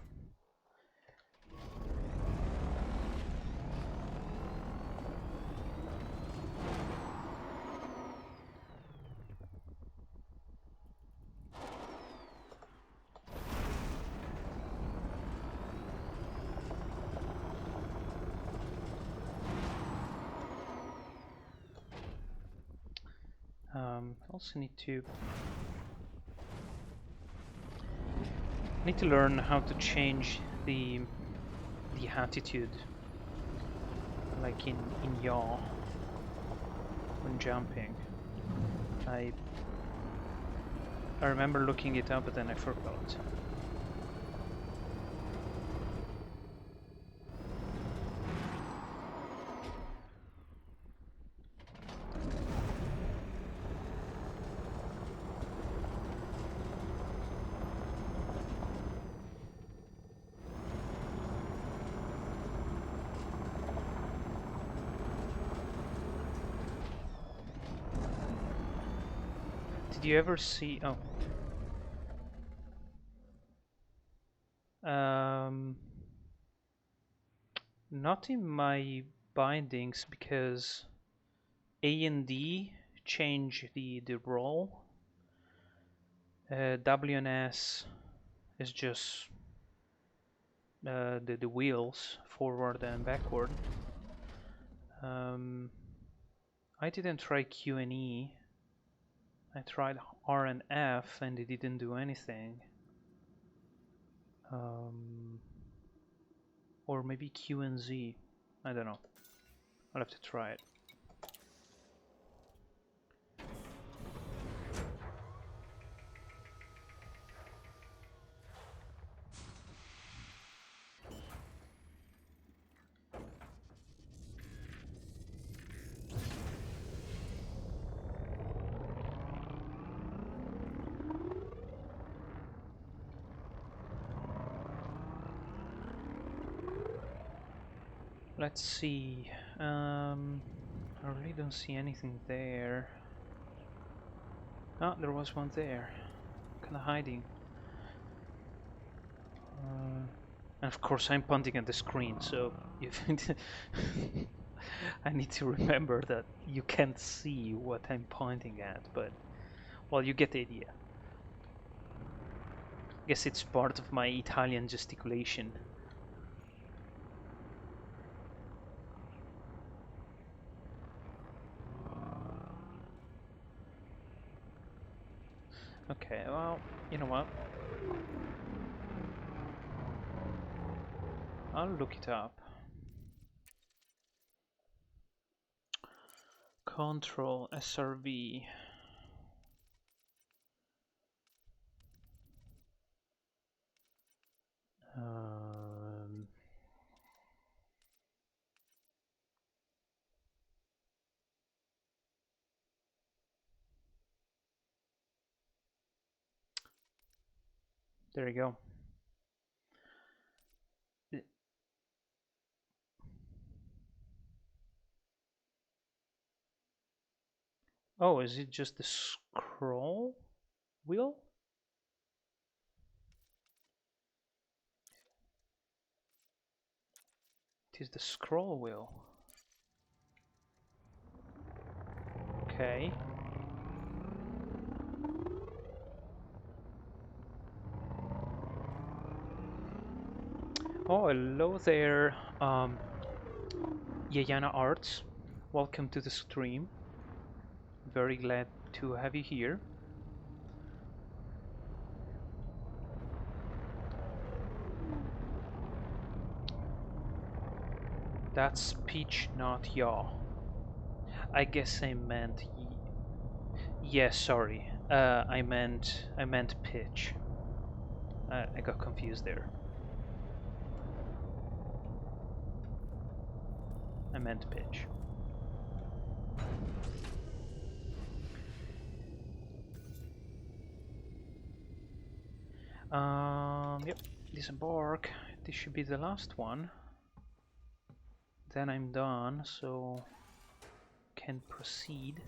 I also need to learn how to change the attitude, like in yaw when jumping. I remember looking it up, but then I forgot. Did you ever see? Oh, not in my bindings because A and D change the roll. W and S is just the wheels forward and backward. I didn't try Q and E. I tried R and F and it didn't do anything. Or maybe Q and Z. I don't know. I'll have to try it. Let's see. I really don't see anything there. Oh, there was one there. Kinda hiding. And of course I'm pointing at the screen, so if I need to remember that you can't see what I'm pointing at, but well, you get the idea. I guess it's part of my Italian gesticulation. Okay, well, you know what? I'll look it up. Control SRV. There you go. Oh, is it just the scroll wheel? It is the scroll wheel. Okay. Oh, hello there, Yayana Arts. Welcome to the stream. Very glad to have you here. That's pitch, not yaw. I guess I meant yes, sorry. I meant pitch. I got confused there. I meant pitch. Yep. Disembark. This should be the last one. Then I'm done, so can proceed.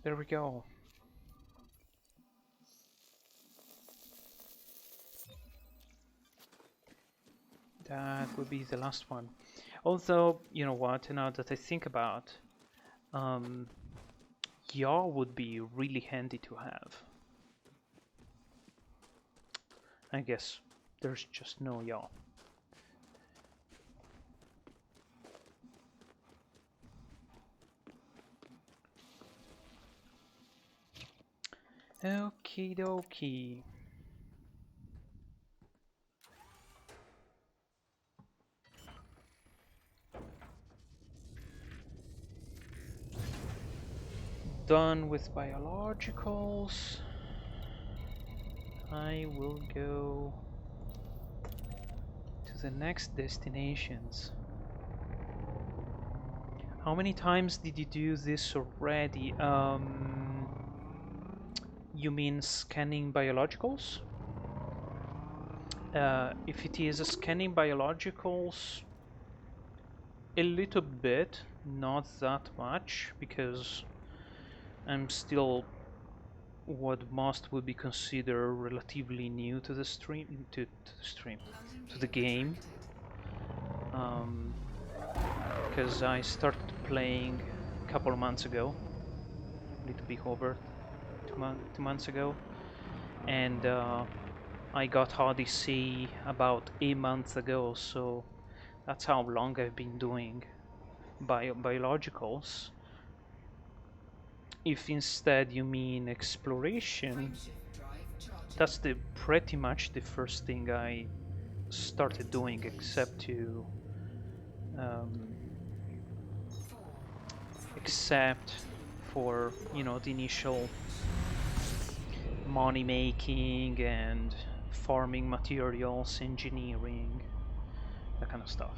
There we go. That would be the last one. Although, you know what, now that I think about, yaw would be really handy to have. I guess there's just no yaw. Okie dokie. Done with biologicals. I will go to the next destinations. How many times did you do this already? You mean scanning biologicals? If it is scanning biologicals, a little bit, not that much, because I'm still what most would be considered relatively new to the stream, to the game. Because I started playing a couple of months ago, a little bit over 2 months ago, and I got Odyssey about a month ago, so that's how long I've been doing biologicals. If instead you mean exploration, that's pretty much the first thing I started doing, except for, you know, the initial money making and farming materials, engineering, that kind of stuff.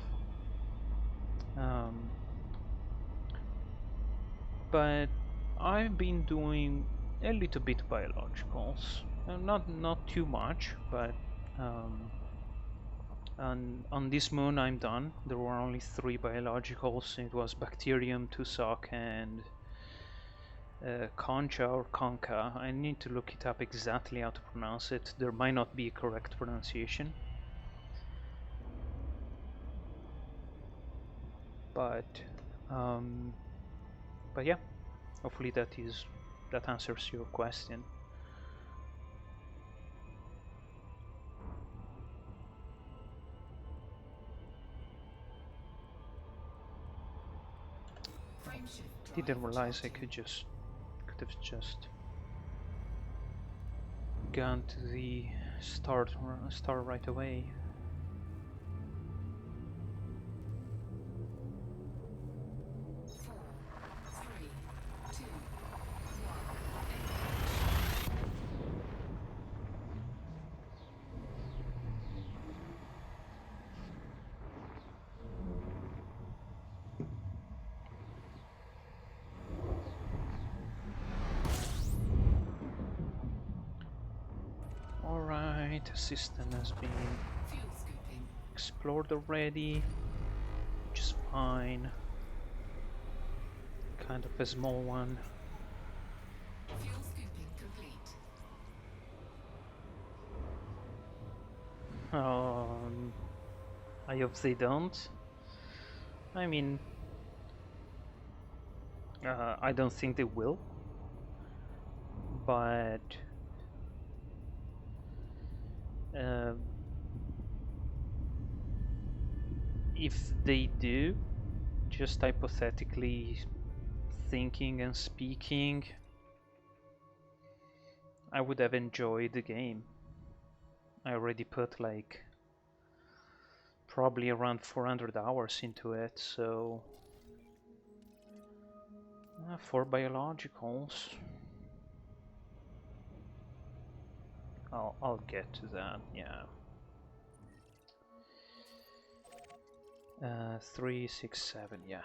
But I've been doing a little bit biologicals, not too much, but on this moon I'm done. There were only 3 biologicals. It was bacterium, tussock, and concha or conca. I need to look it up exactly how to pronounce it. There might not be a correct pronunciation, but yeah, hopefully that answers your question. Didn't realize I could have just gone to the start right away. Alright, system has been explored already, which is fine. Kind of a small one. Fuel scooping complete. I hope they don't. I mean, I don't think they will, but Uh, if they do, just hypothetically thinking and speaking, I would have enjoyed the game. I already put like probably around 400 hours into it, so 4 biologicals. I'll get to that, yeah. 3, 6, 7, yeah,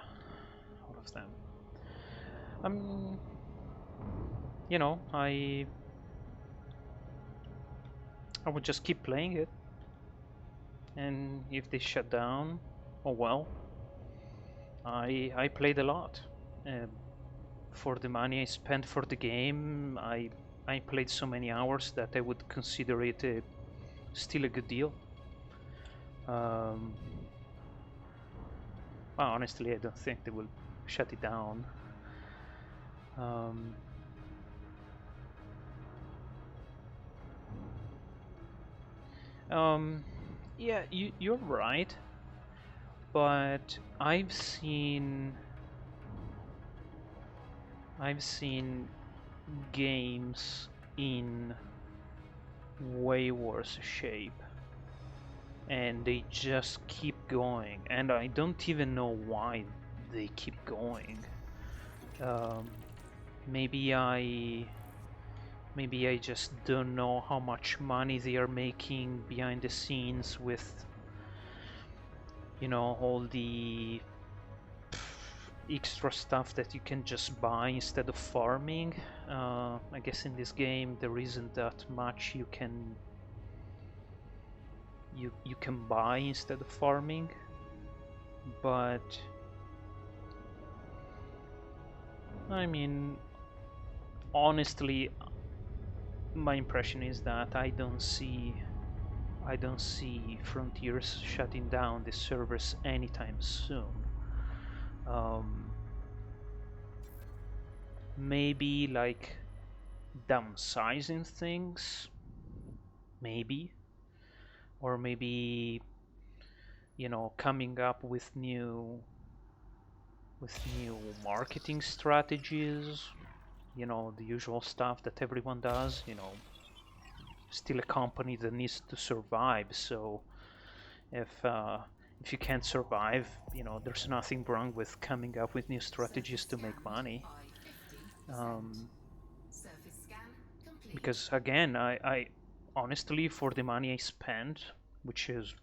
all of them. You know, I would just keep playing it, and if they shut down, oh well. I played a lot. For the money I spent for the game, I played so many hours that I would consider it still a good deal. Well, honestly, I don't think they will shut it down. Yeah, you're right, but I've seen games in way worse shape, and they just keep going, and I don't even know why they keep going. Um, maybe I just don't know how much money they are making behind the scenes with, you know, all the extra stuff that you can just buy instead of farming. I guess in this game there isn't that much you can buy instead of farming, but I mean, honestly, my impression is that I don't see Frontiers shutting down the servers anytime soon. Maybe like downsizing things, maybe, or maybe, you know, coming up with new marketing strategies, you know, the usual stuff that everyone does, you know, still a company that needs to survive. So if you can't survive, you know, there's nothing wrong with coming up with new strategies to make money. Surface scan complete. Because again, I honestly, for the money I spent, which is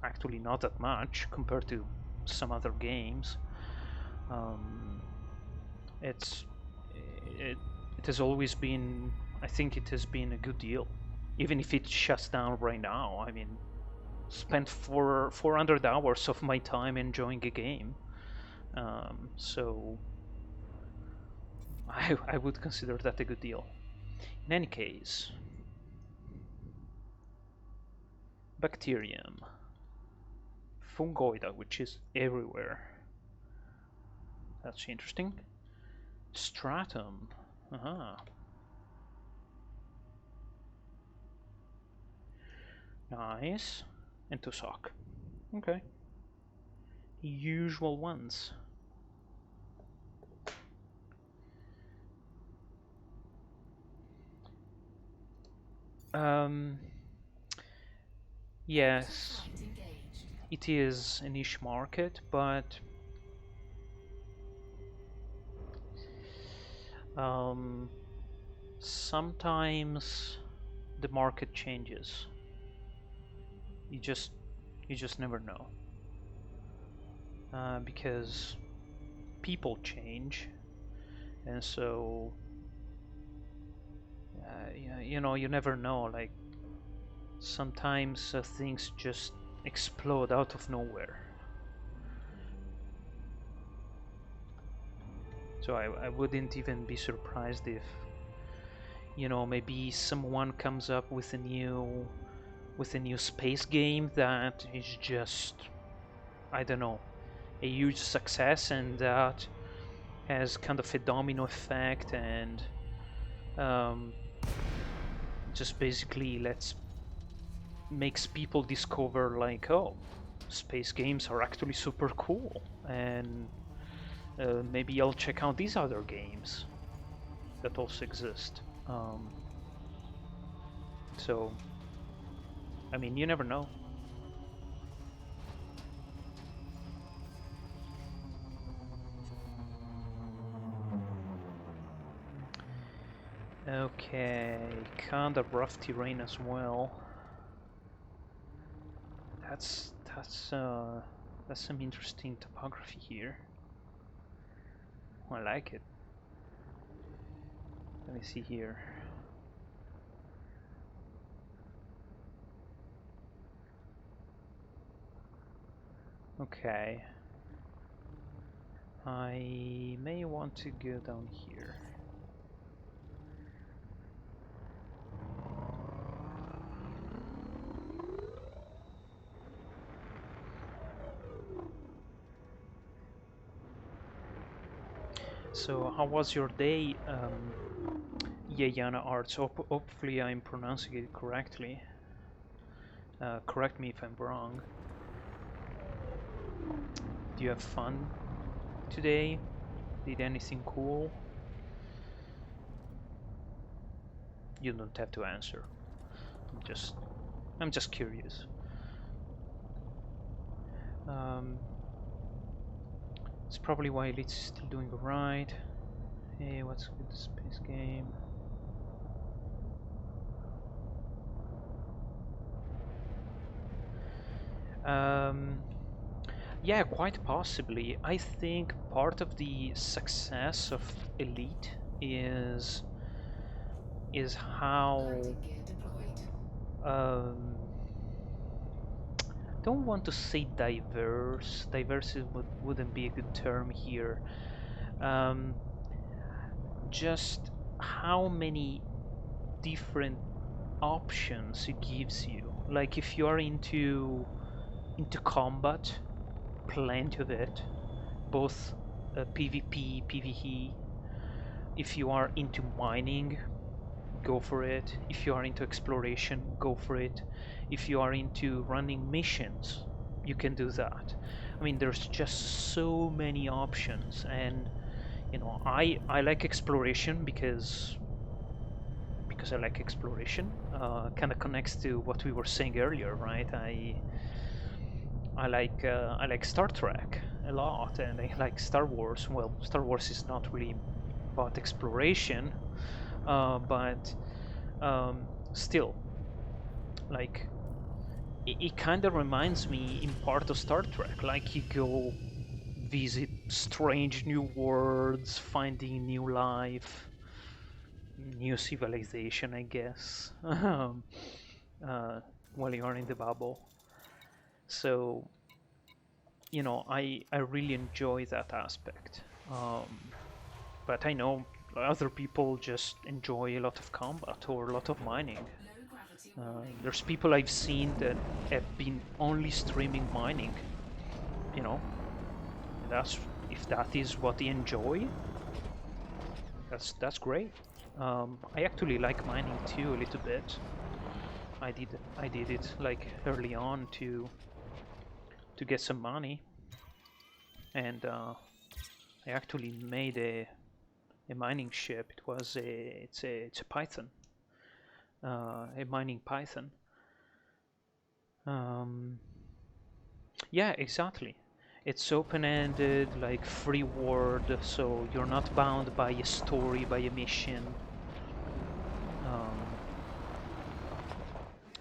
actually not that much compared to some other games, it's it, it has always been, I think it has been a good deal, even if it shuts down right now. I mean, spent 400 hours of my time enjoying a game, so I would consider that a good deal. In any case, bacterium, fungoida, which is everywhere. That's interesting. Stratum. Uh-huh. Nice. And Tusok. Okay. Usual ones. Um, yes, it is a niche market, but sometimes the market changes. You just never know, because people change, and so you know, you never know. Like sometimes things just explode out of nowhere. So I wouldn't even be surprised if, you know, maybe someone comes up with a new space game that is just, I don't know, a huge success, and that has kind of a domino effect, and just basically lets makes people discover like, oh, space games are actually super cool, and maybe I'll check out these other games that also exist. So, I mean, you never know. Okay, kind of rough terrain as well. That's some interesting topography here. I like it. Let me see here. Okay. I may want to go down here. So, how was your day, Yayana Arts? Hopefully I'm pronouncing it correctly. Correct me if I'm wrong. Do you have fun today? Did anything cool? You don't have to answer. I'm just curious. It's probably why it's still doing alright. Hey, what's with the space game? Yeah, quite possibly. I think part of the success of Elite is how Landing gear deployed. don't want to say diverse. Diverse wouldn't be a good term here. Um, just how many different options it gives you. Like if you are into combat, plenty of it, both PvP, PvE. If you are into mining, go for it. If you are into exploration, go for it. If you are into running missions, you can do that. I mean, there's just so many options, and you know, I like exploration because I like exploration. Kind of connects to what we were saying earlier, right? I like Star Trek a lot, and I like Star Wars. Well, Star Wars is not really about exploration, but still, like it kind of reminds me in part of Star Trek. Like you go visit strange new worlds, finding new life, new civilization, I guess, uh, while you are in the bubble. So you know, I really enjoy that aspect. But I know other people just enjoy a lot of combat or a lot of mining. Low gravity warning. There's people I've seen that have been only streaming mining. You know, that's if that is what they enjoy, that's great. I actually like mining too a little bit. I did it like early on to get some money, and I actually made a mining ship. It's a Python, a mining Python. Um, yeah, exactly. It's open-ended, like free world, so you're not bound by a story, by a mission. Um,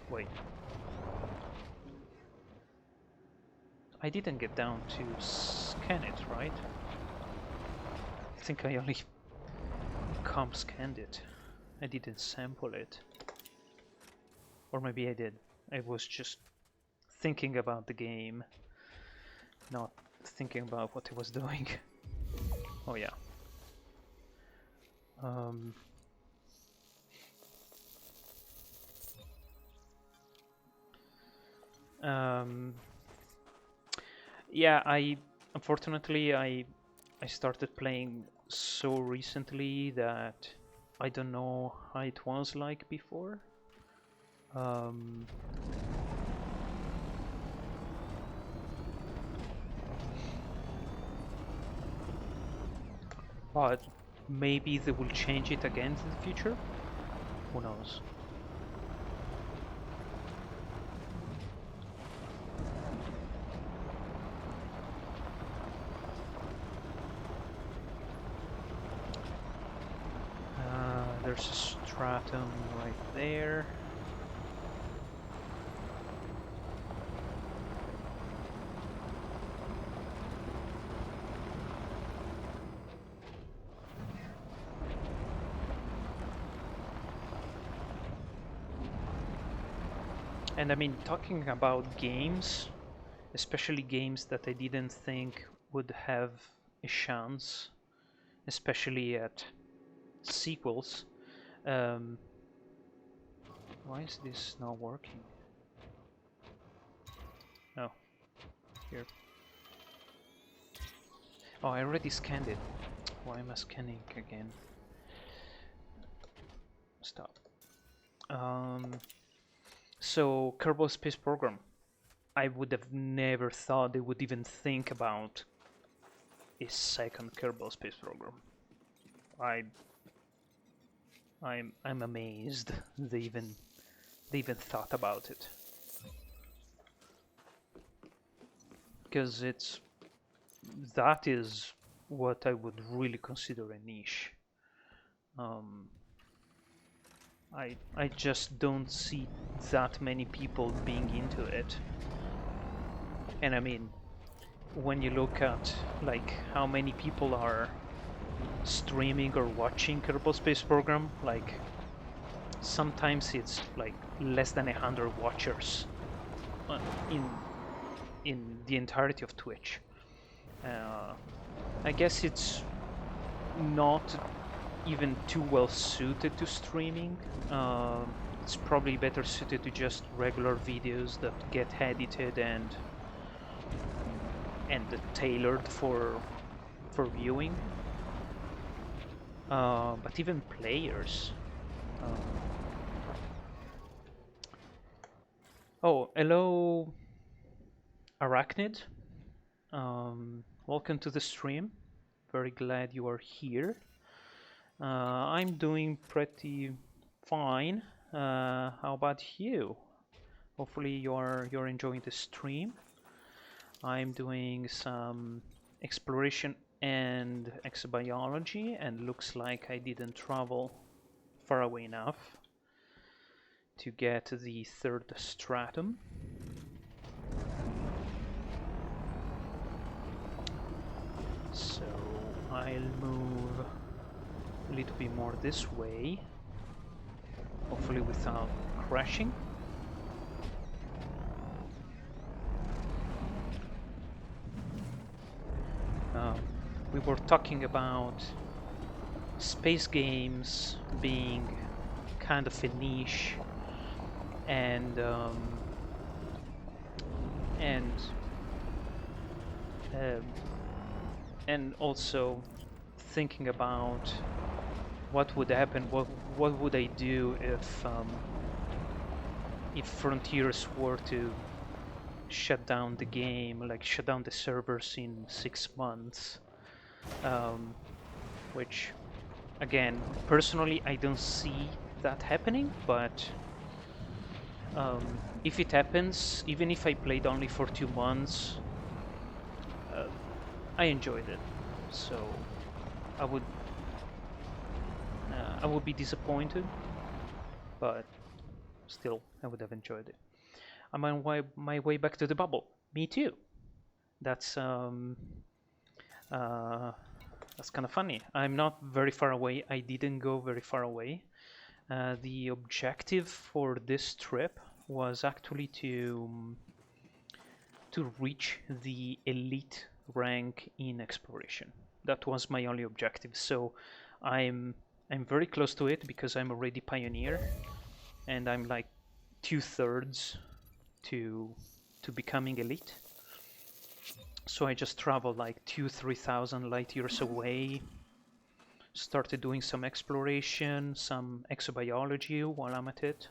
wait, I didn't get down to scan it, right? I think I only comp scanned it. I didn't sample it. Or maybe I did. I was just thinking about the game, not thinking about what it was doing. Oh yeah. Um, um, yeah, I unfortunately I started playing so recently that I don't know how it was like before. Um, but maybe they will change it again in the future. Who knows? There's a stratum right there. And I mean, talking about games, especially games that I didn't think would have a chance, especially at sequels. Um, why is this not working? Oh, here. Oh, I already scanned it. Why am I scanning again? Stop. So, Kerbal Space Program. I would have never thought they would even think about a second Kerbal Space Program. I'm amazed they even thought about it, because that is what I would really consider a niche. I just don't see that many people being into it. And I mean, when you look at like how many people are streaming or watching Kerbal Space Program, like sometimes it's like less than 100 watchers in the entirety of Twitch. I guess it's not even too well suited to streaming. It's probably better suited to just regular videos that get edited and tailored for viewing. But even players. Oh, hello, Arachnid. Welcome to the stream. Very glad you are here. I'm doing pretty fine. How about you? Hopefully you're enjoying the stream. I'm doing some exploration and exobiology, and looks like I didn't travel far away enough to get the third stratum. So I'll move a little bit more this way, hopefully without crashing. We were talking about space games being kind of a niche, and and um, and also thinking about what would happen, what would I do if Frontiers were to shut down the game, like shut down the servers in 6 months, which again, personally I don't see that happening, but if it happens, even if I played only for 2 months, I enjoyed it, so I would be disappointed, but still I would have enjoyed it. I'm on my way back to the bubble. Me too. That's kind of funny. I'm not very far away. I didn't go very far away. The objective for this trip was actually to reach the elite rank in exploration. That was my only objective. So I'm very close to it because I'm already pioneer, and I'm like 2/3 to becoming elite. So I just traveled like 2,000-3,000 light years away, started doing some exploration, some exobiology while I'm at it,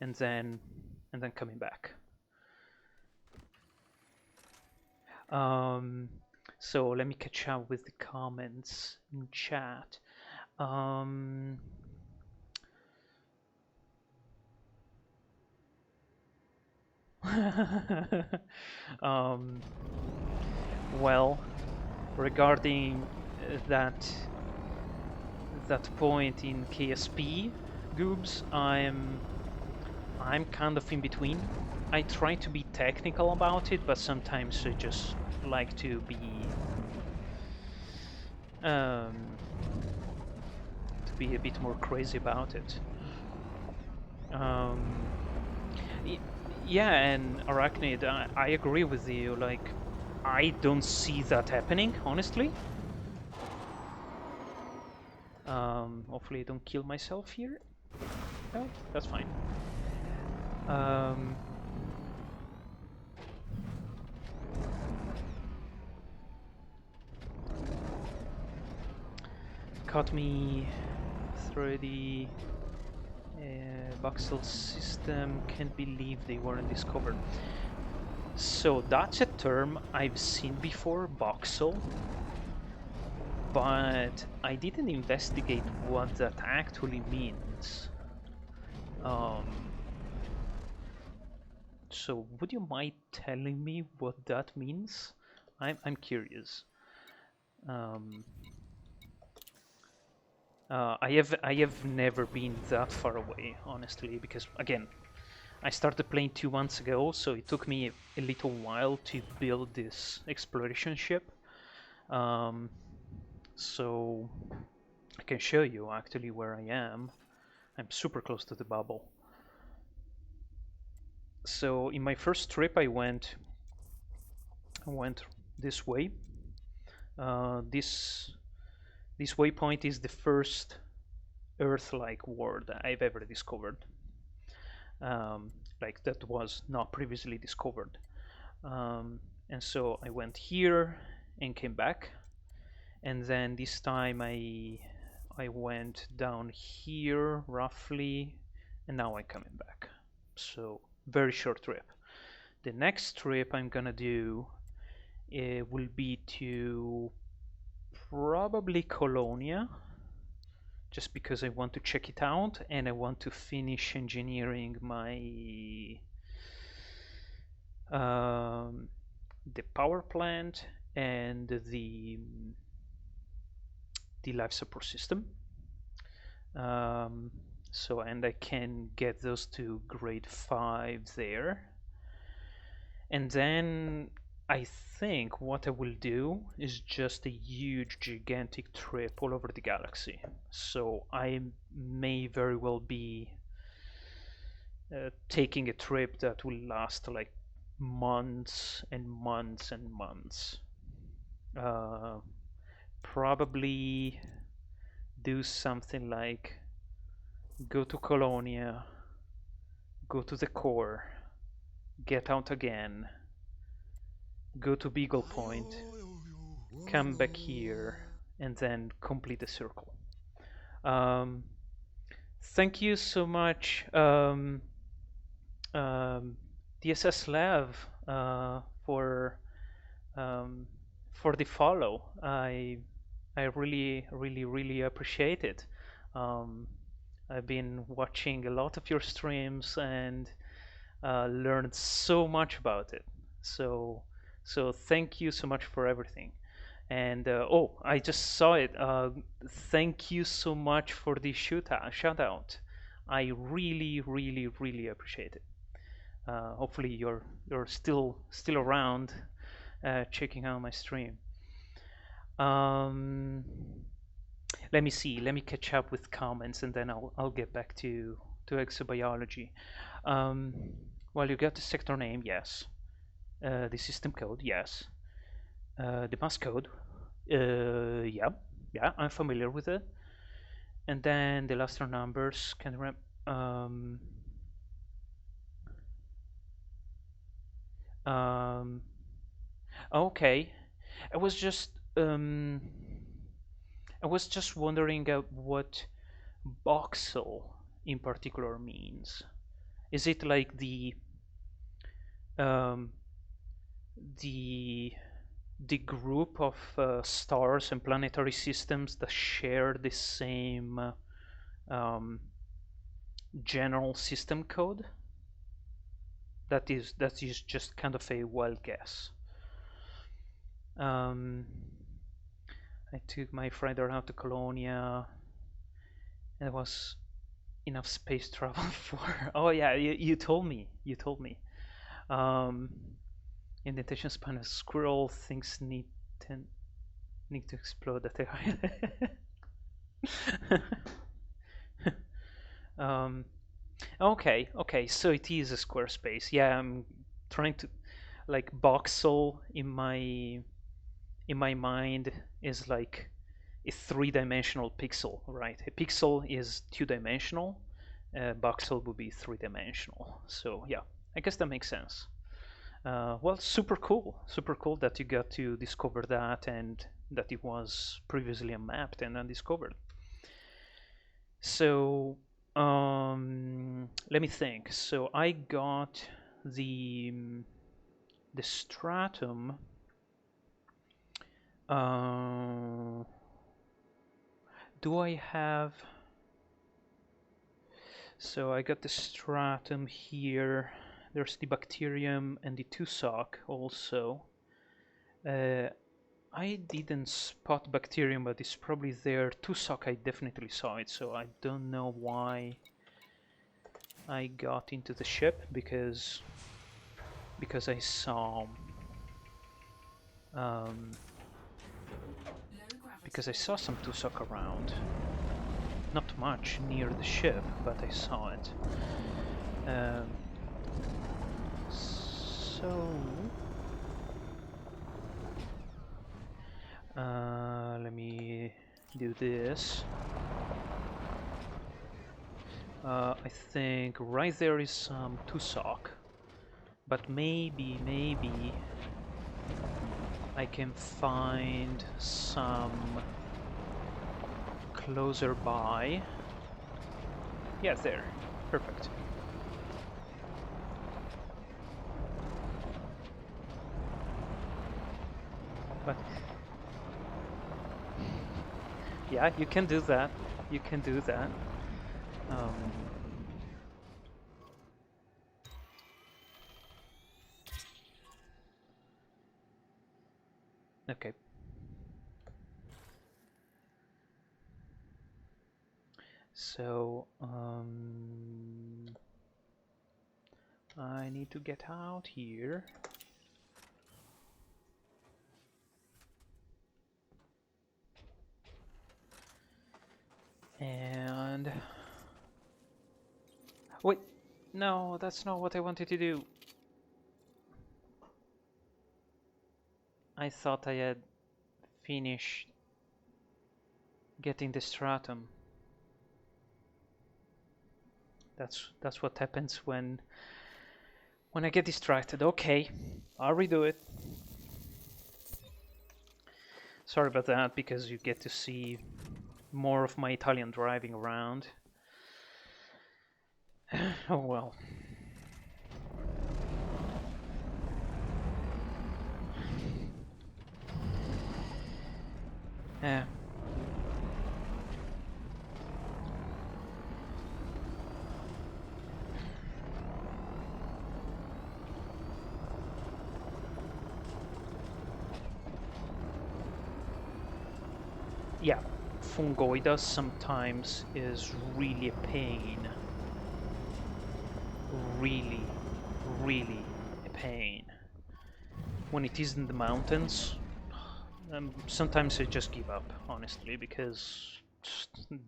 and then coming back. So let me catch up with the comments in chat. Um, um, well, regarding that point in KSP, Goobs, I'm kind of in between. I try to be technical about it, but sometimes I just like um, to be a bit more crazy about it. Um, yeah, and Arachnid, I agree with you. Like, I don't see that happening, honestly. Hopefully, I don't kill myself here. Oh, that's fine. Um, caught me through the voxel system. Can't believe they weren't discovered. So that's a term I've seen before, voxel, but I didn't investigate what that actually means. So would you mind telling me what that means? I'm curious. Um, I have never been that far away, honestly, because again, I started playing 2 months ago, so it took me a little while to build this exploration ship. Um, so I can show you actually where I am. I'm super close to the bubble. So in my first trip, I went this way. This waypoint is the first Earth-like world I've ever discovered. Like that was not previously discovered. Um, and so I went here and came back, and then this time I went down here roughly, and now I'm coming back. So very short trip. The next trip I'm gonna do will be to probably Colonia, just because I want to check it out and I want to finish engineering my um, the power plant and the life support system. Um, so and I can get those to grade 5 there. And then I think what I will do is just a huge, gigantic trip all over the galaxy. So I may very well be taking a trip that will last like months and months and months. Uh, Probably do something like go to Colonia, go to the core, get out again, go to Beagle Point, come back here, and then complete the circle. Um, Thank you so much, um, DSS Lav, um, for the follow. I really, really, really appreciate it. Um, I've been watching a lot of your streams and learned so much about it. So, so thank you so much for everything. And oh, I just saw it. Thank you so much for the shout out. I really, really, really appreciate it. Hopefully you're still around, checking out my stream. Um, Let me see. Let me catch up with comments, and then I'll get back to exobiology. Um, well, you got the sector name, yes. The system code, yes. The mass code, yeah, yeah, I'm familiar with it. And then the luster numbers can um, um, okay. I was just um, I was just wondering what voxel in particular means. Is it like um, the the group of stars and planetary systems that share the same um, general system code. That is just kind of a wild guess. I took my friend around to Colonia. There was enough space travel for. Oh yeah, you told me. You told me. Um, in the attention span of squirrel, things need to explode at a high. um, okay, so it is a square space. Yeah, I'm trying to like voxel in my mind is like a three-dimensional pixel, right? A pixel is two-dimensional. Voxel would be three-dimensional. So yeah, I guess that makes sense. Well, super cool that you got to discover that and that it was previously unmapped and undiscovered. So let me think. So I got the the stratum. Do I have? So I got the stratum here. There's the bacterium and the tussock also. I didn't spot bacterium, but it's probably there. Tussock, I definitely saw it, so I don't know why I got into the ship because I saw because I saw some tussock around. Not much near the ship, but I saw it. So let me do this. I think right there is some tussock, but maybe I can find some closer by. Yeah, there. Perfect. But yeah, you can do that. You can do that. Okay. So I need to get out here. And wait, no, that's not what I wanted to do. I thought I had finished getting the stratum. That's what happens when I get distracted. Okay, I'll redo it. Sorry about that, because you get to see more of my Italian driving around. Oh well. Yeah. Yeah, fungoidas sometimes is really a pain. Really, really a pain. When it is in the mountains, sometimes I just give up, honestly, because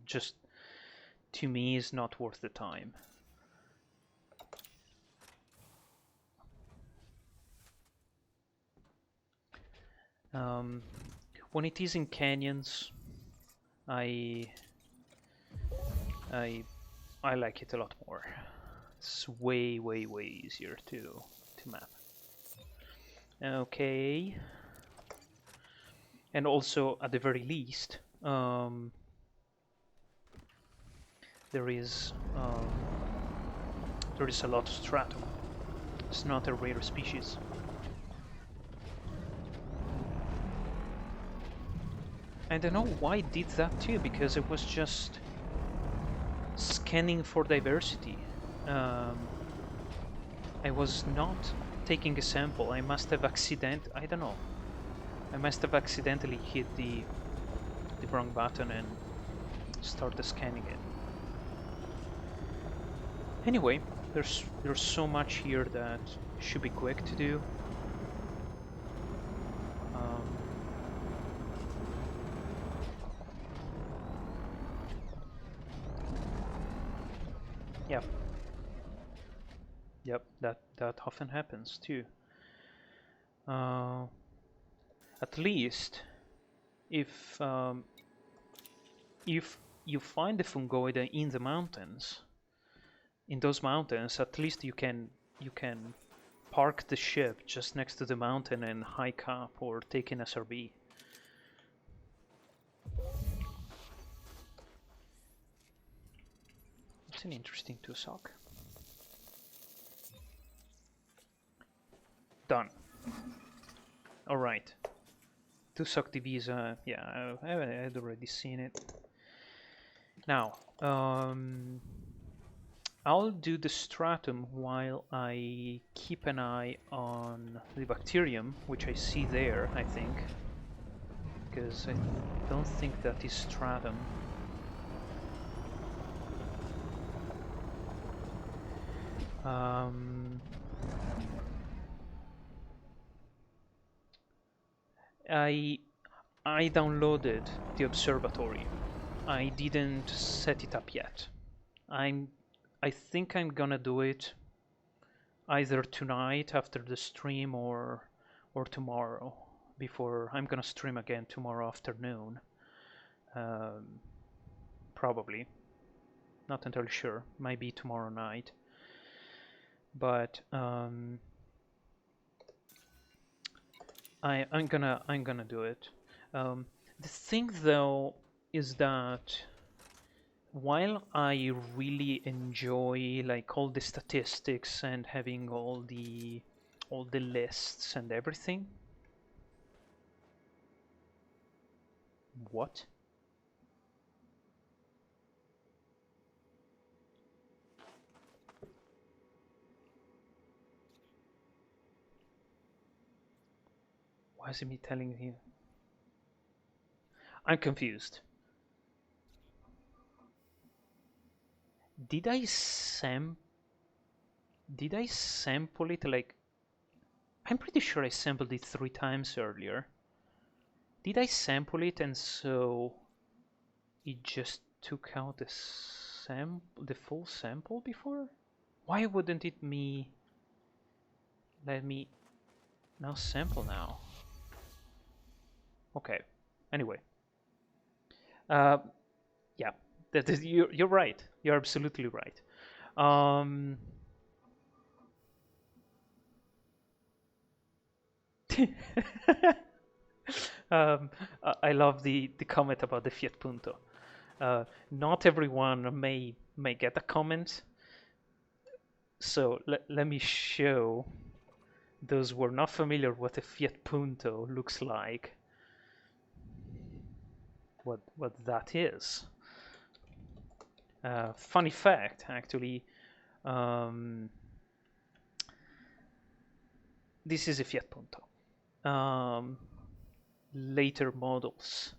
just to me is not worth the time. When it is in canyons, I like it a lot more. It's way easier to map. Okay. And also, at the very least, there is a lot of stratum. It's not a rare species. I don't know why it did that too, because it was just scanning for diversity. I was not taking a sample. I must have I don't know. I must have accidentally hit the wrong button and started scanning it. Anyway, there's so much here that should be quick to do. Um, yeah, yep, that often happens too. Uh, at least if you find the fungoid in the mountains, in those mountains, at least you can park the ship just next to the mountain and hike up or take an SRB. It's an interesting Tusok. Done. Alright. Tusok Divisa, yeah, I had already seen it. Now, I'll do the stratum while I keep an eye on the bacterium, which I see there, I think. Because I don't think that is stratum. I downloaded the observatory. I didn't set it up yet. I think I'm gonna do it either tonight after the stream or tomorrow. Before I'm gonna stream again tomorrow afternoon. Probably. Not entirely sure. Might be tomorrow night. But I'm gonna do it. The thing though is that while I really enjoy like all the statistics and having all the lists and everything. What? Why is it me telling you? I'm confused. Did I sample it like... I'm pretty sure I sampled it 3 times earlier. Did I sample it and so it just took out the full sample before? Why wouldn't it let me now sample now? Okay. Anyway. Yeah, that is, you're right. You're absolutely right. I love the comment about the Fiat Punto. Not everyone may get a comment, so let me show those who are not familiar what a Fiat Punto looks like. What that is. Funny fact, actually. This is a Fiat Punto. Later models.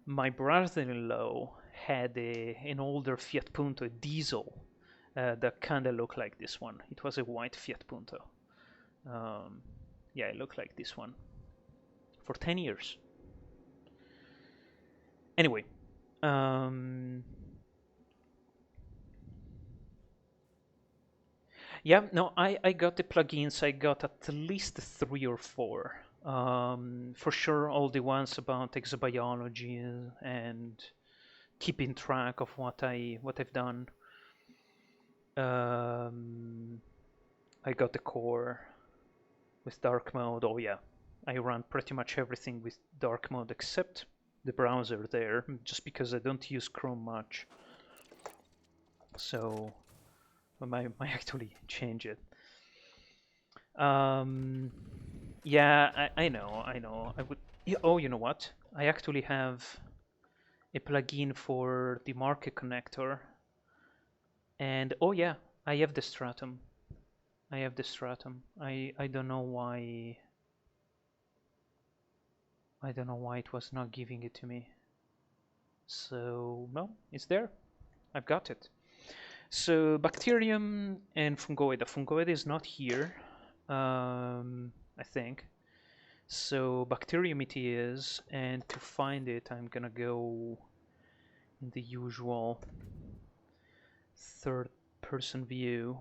My brother-in-law had an older Fiat Punto, a diesel, that kind of looked like this one. It was a white Fiat Punto. Yeah, it looked like this one for 10 years. Anyway, yeah, no, I got the plugins. I got at least 3 or 4. For sure, all the ones about exobiology and keeping track of what I've done. I got the core with dark mode. Oh yeah, I run pretty much everything with dark mode except the browser there, just because I don't use Chrome much. So I might actually change it. Yeah, I know. I would. Oh, you know what? I actually have a plugin for the market connector. And oh yeah, I have the stratum. I have the stratum. I don't know why. I don't know why it was not giving it to me. So no, it's there. I've got it. So bacterium and fungoid. The fungoid is not here, I think. So bacterium it is, and to find it, I'm gonna go in the usual third-person view.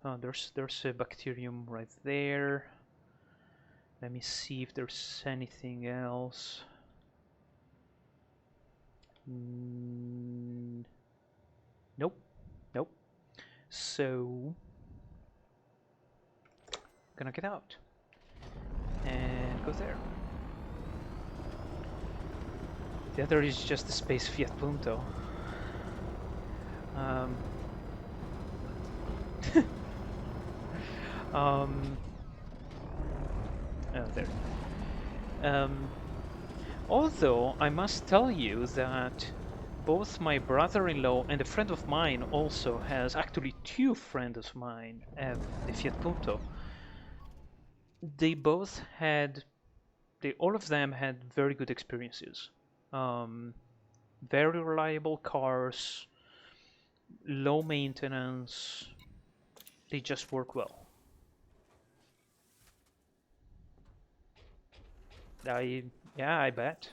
Oh, there's a bacterium right there. Let me see if there's anything else. Nope, nope. So, gonna get out and go there. The other is just the space Fiat Punto. Oh, there. Although I must tell you that both my brother-in-law and a friend of mine also has, actually two friends of mine have the Fiat Punto. They both had, all of them had very good experiences. Very reliable cars, low maintenance. They just work well. Yeah, I bet.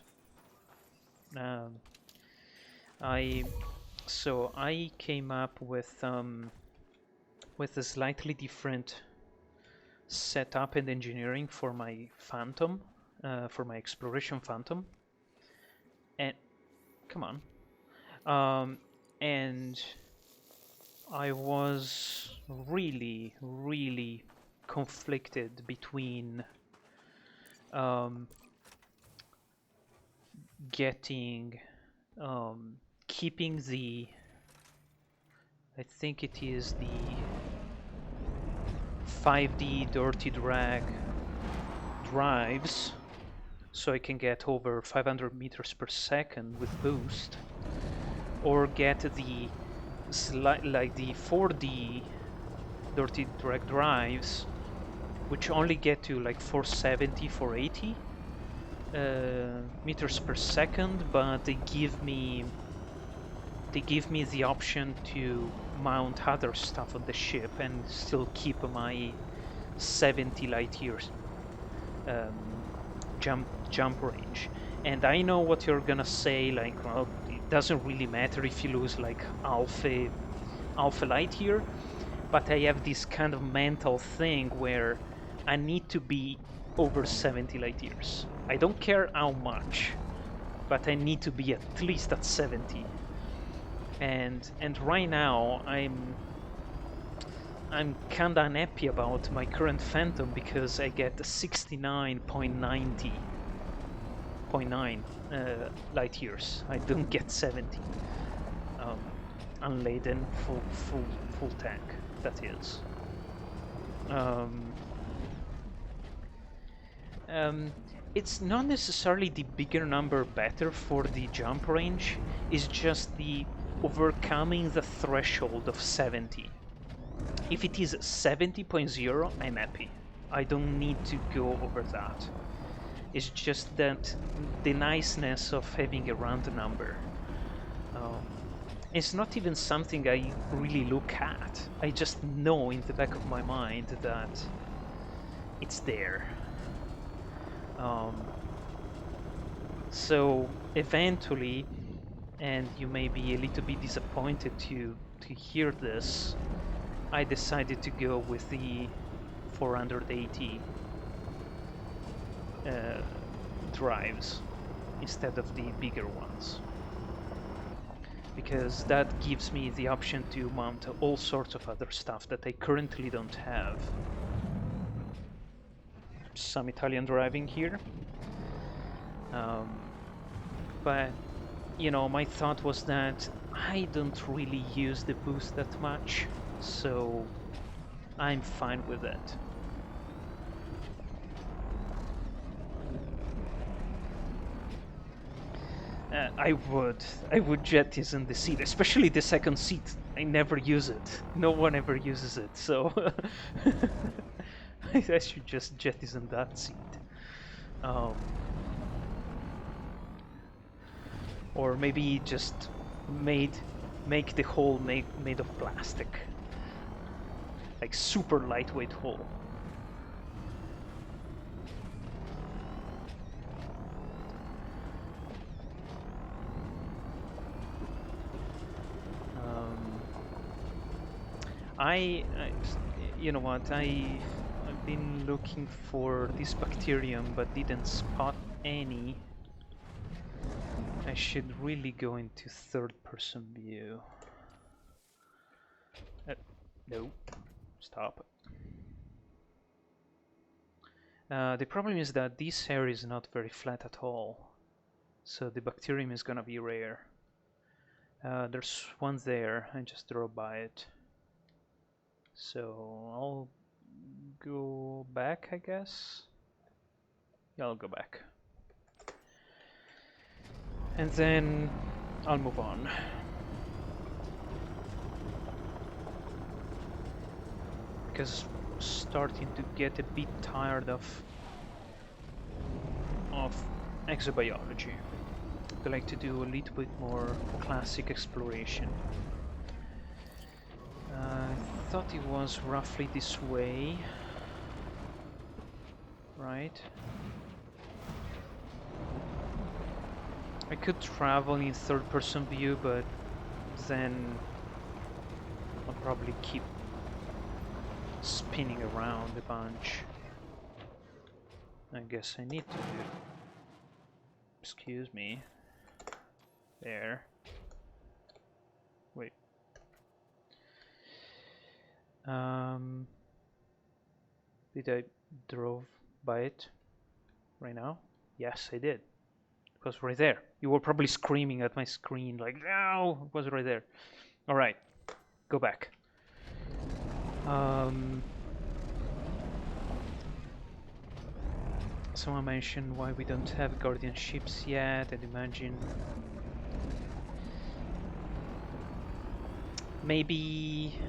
So I came up with a slightly different setup and engineering for my Phantom, for my Exploration Phantom. And come on, and I was really, really conflicted between keeping the, I think it is the 5D dirty drag drives, so I can get over 500 meters per second with boost, or get the like the 4D dirty drag drives, which only get to like 470, 480 meters per second, but they give me the option to mount other stuff on the ship and still keep my 70 light years jump range. And I know what you're gonna say, like, well, it doesn't really matter if you lose like alpha light year, but I have this kind of mental thing where I need to be over 70 light years. I don't care how much, but I need to be at least at 70. And right now I'm kinda unhappy about my current Phantom because I get 69.90.9 light years. I don't get 70 unladen full tank. That is. It's not necessarily the bigger number better for the jump range. It's just the overcoming the threshold of 70. If it is 70.0, I'm happy. I don't need to go over that. It's just that the niceness of having a round number. It's not even something I really look at. I just know in the back of my mind that it's there. So eventually, and you may be a little bit disappointed to hear this, I decided to go with the 480 drives instead of the bigger ones, because that gives me the option to mount all sorts of other stuff that I currently don't have. Some Italian driving here, but you know, my thought was that I don't really use the boost that much, so I'm fine with it. I would jettison the seat, especially the second seat. I never use it. No one ever uses it, so I should just jettison that seat. Or maybe just make the hull made of plastic, like super lightweight hull. You know what, I've been looking for this bacterium but didn't spot any. I should really go into third-person view. No, stop. The problem is that this area is not very flat at all, so the bacterium is gonna be rare. There's one there, I just drove by it. So I'll go back, I guess. Yeah, I'll go back. And then I'll move on. Because I'm starting to get a bit tired of exobiology. I like to do a little bit more classic exploration. I thought it was roughly this way, right? I could travel in third-person view, but then I'll probably keep spinning around a bunch. I guess I need to do... Excuse me. There. Wait. Did I drove by it right now? Yes, I did. It was right there. You were probably screaming at my screen like, no, it was right there. All right, go back. Someone mentioned why we don't have guardian ships yet. I'd imagine maybe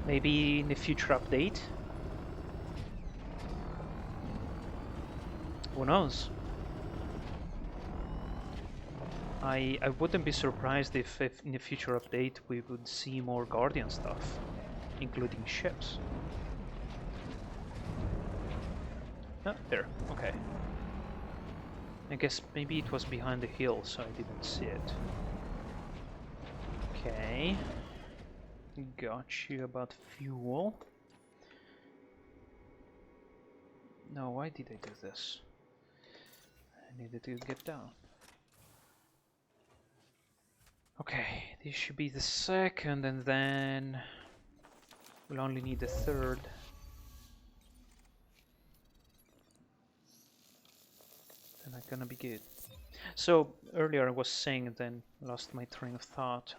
in the future update. Who knows? I wouldn't be surprised if in the future update we would see more Guardian stuff, including ships. Ah, there, okay. I guess maybe it was behind the hill, so I didn't see it. Okay. Got you about fuel. No, why did I do this? I needed to get down. Okay, this should be the second, and then we'll only need the third. Then I'm gonna be good. So earlier I was saying, and then lost my train of thought.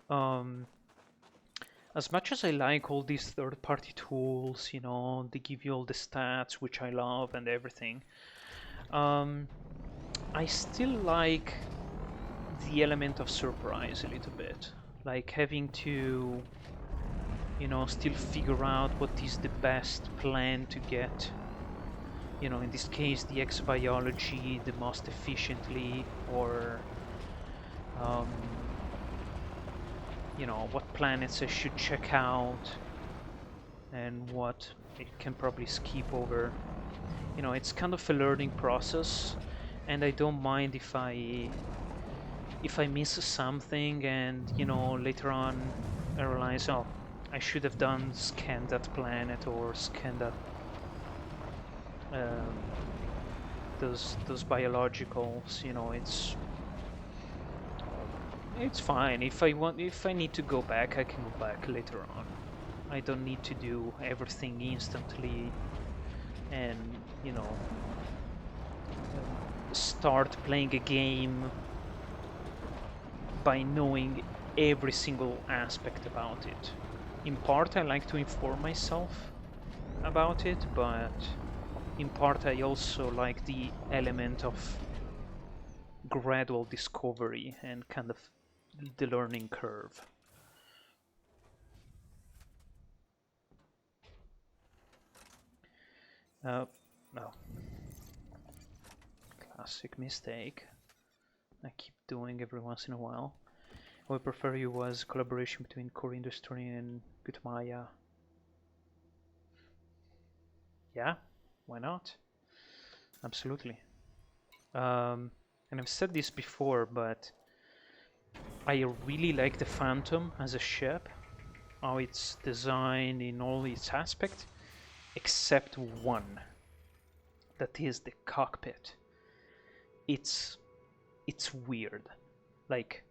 As much as I like all these third-party tools, you know, they give you all the stats, which I love, and everything. I still like the element of surprise a little bit, like having to, you know, still figure out what is the best plan to get, you know, in this case the Exobiology the most efficiently, or you know, what planets I should check out and what I can probably skip over. You know, it's kind of a learning process, and I don't mind if I miss something, and you know, later on I realize, oh, I should have scanned that planet or scanned that those biologicals. You know, it's fine. If I need to go back, I can go back later on. I don't need to do everything instantly, and you know, start playing a game by knowing every single aspect about it. In part I like to inform myself about it, but in part I also like the element of gradual discovery and kind of the learning curve. No. Classic mistake I keep doing every once in a while. I would prefer you was collaboration between core industry and Gutmaya. Yeah, why not? Absolutely. And I've said this before, but I really like the Phantom as a ship, how it's designed in all its aspects, except one. That is the cockpit. It's weird. Like,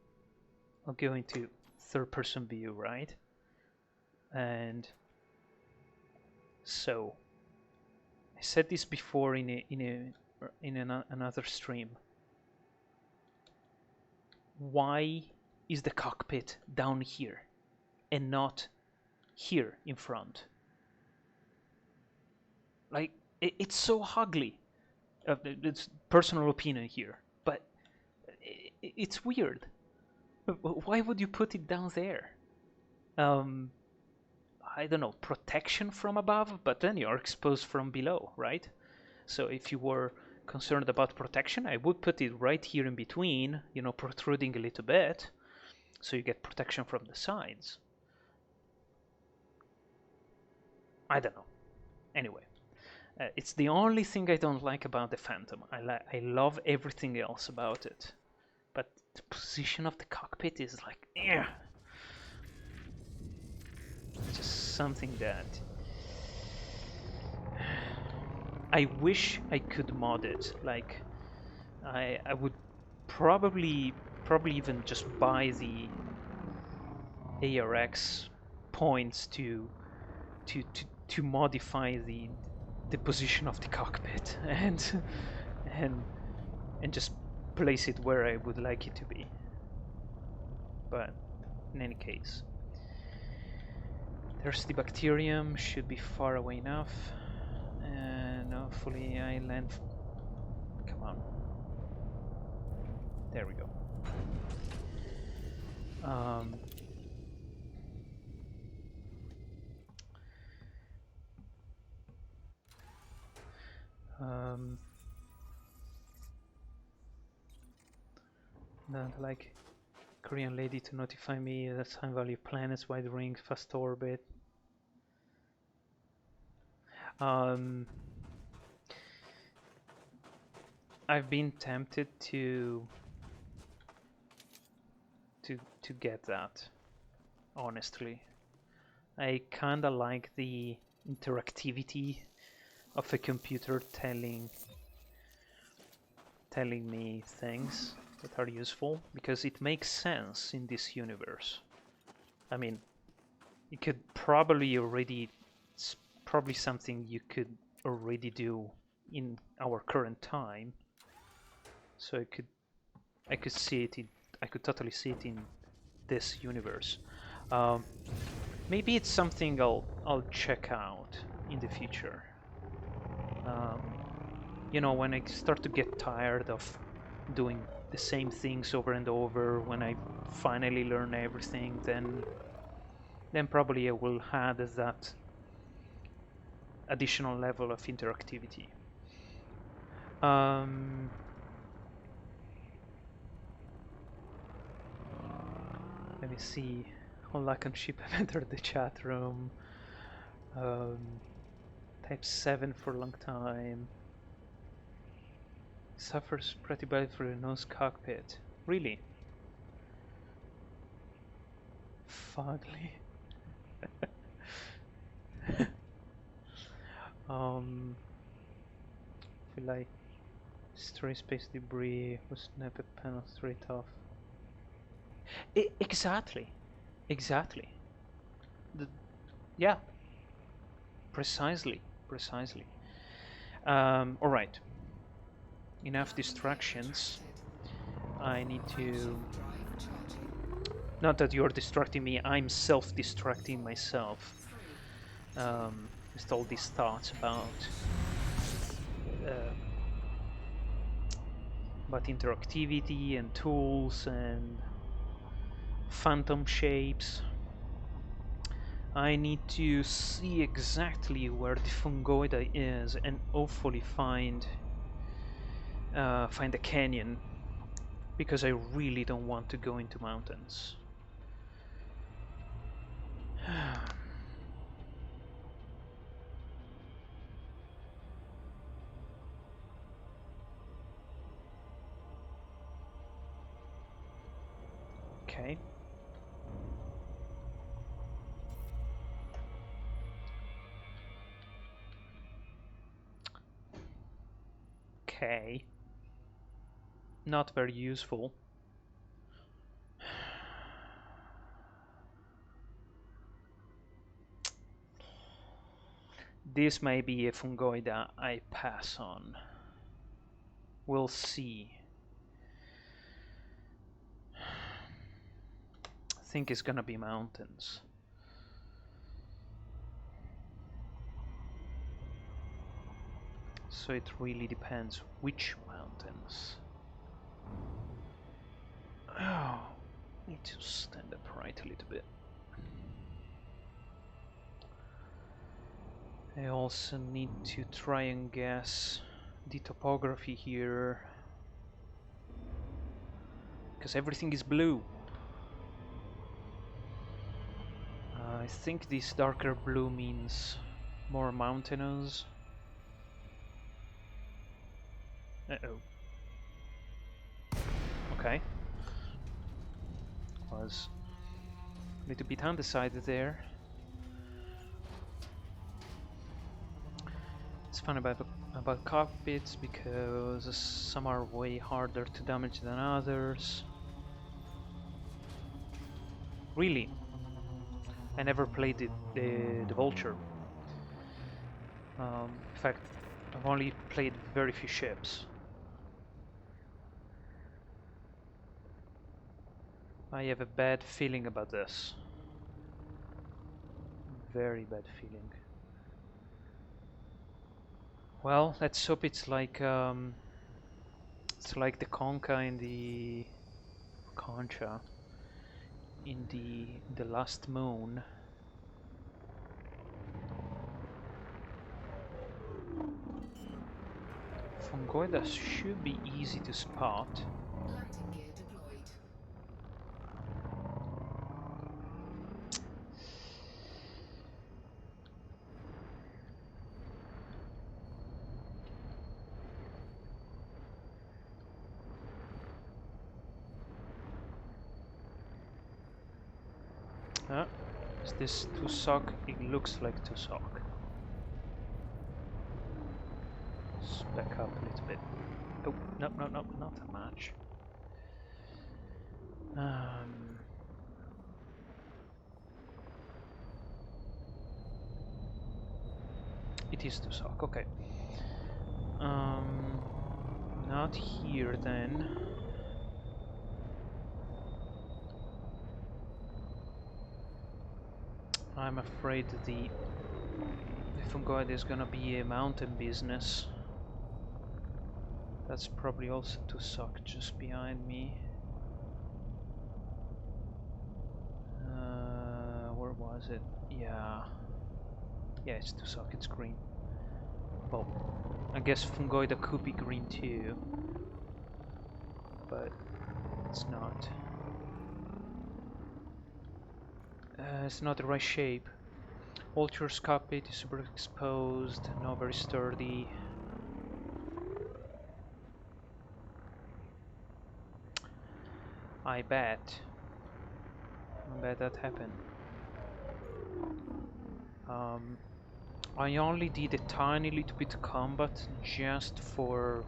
I'll go into third-person view, right? And so I said this before in another stream. Why is the cockpit down here and not here in front? Like, it's so ugly. It's personal opinion here, but it's weird. Why would you put it down there? I don't know, protection from above, but then you're exposed from below, right? So if you were concerned about protection, I would put it right here in between, you know, protruding a little bit, so you get protection from the sides. I don't know. Anyway, it's the only thing I don't like about the Phantom. I love everything else about it, but the position of the cockpit is like, yeah, just something that I wish I could mod it. Like, I would probably even just buy the ARX points to modify the position of the cockpit and just place it where I would like it to be. But in any case, there's the bacterium, should be far away enough, and hopefully I land. Come on. There we go. Not like Korean lady to notify me that time value planets, wide ring, fast orbit. I've been tempted to get that, honestly. I kinda like the interactivity of a computer telling me things that are useful, because it makes sense in this universe. I mean, it could probably already, it's probably something you could already do in our current time. So I could see it. I could totally see it in this universe. Maybe it's something I'll check out in the future. You know, when I start to get tired of doing the same things over and over, when I finally learn everything, then probably I will add that additional level of interactivity. Let me see. Lacan ship have entered the chat room. Type 7 for a long time. Suffers pretty bad for the nose cockpit. Really? Fugly. Feel like stray space debris was snap a panel straight off. Exactly. Yeah. Precisely. Alright. Enough distractions. I need to... Not that you're distracting me, I'm self-distracting myself. Just all these thoughts about But interactivity and tools and phantom shapes. I need to see exactly where the fungoida is and hopefully find a canyon, because I really don't want to go into mountains. Okay. Okay. Not very useful. This may be a fungoida I pass on. We'll see. I think it's gonna be mountains. So it really depends which mountains. Oh, need to stand upright a little bit. I also need to try and guess the topography here, because everything is blue. I think this darker blue means more mountainous. Uh-oh. Okay. Was a little bit undecided there. It's fun about cockpits because some are way harder to damage than others. Really, I never played the Vulture. In fact, I've only played very few ships. I have a bad feeling about this. Very bad feeling. Well, let's hope it's like the Concha in the Concha in the last moon. Fungoidas should be easy to spot. Landing gear deployed. Is this Tusok? It looks like Tusok. Back up a little bit. Oh, no, not that much. It is Tusok, okay. Not here then. I'm afraid the fungoid is gonna be a mountain business. That's probably also Tusok just behind me. Where was it? Yeah, it's Tusok, it's green. Well, I guess fungoida could be green too, but it's not. It's not the right shape. Vulture's cockpit is super exposed, not very sturdy. I bet that happened. I only did a tiny little bit of combat just for,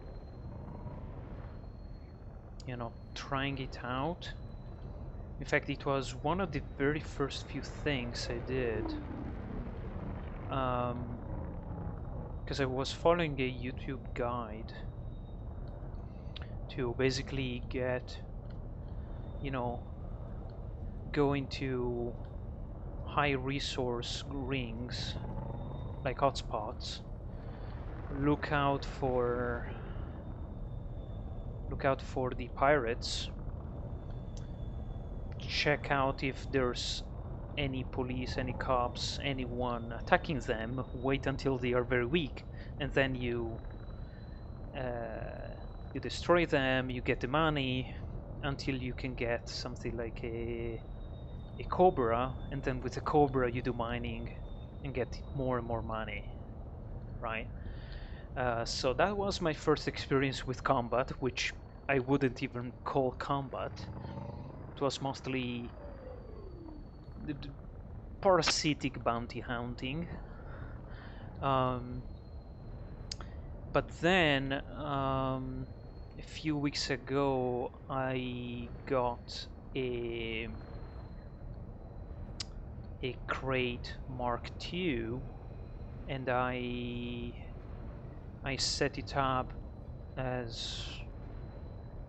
you know, trying it out. In fact, it was one of the very first few things I did. Because I was following a YouTube guide to basically get, you know, go into high resource rings like hotspots, look look out for the pirates, check out if there's any police, any cops, anyone attacking them, wait until they are very weak, and then you destroy them, you get the money until you can get something like a cobra, and then with the cobra you do mining and get more and more money, right? So that was my first experience with combat, which I wouldn't even call combat. It was mostly parasitic bounty hunting. But then a few weeks ago I got a crate Mark II, and I set it up as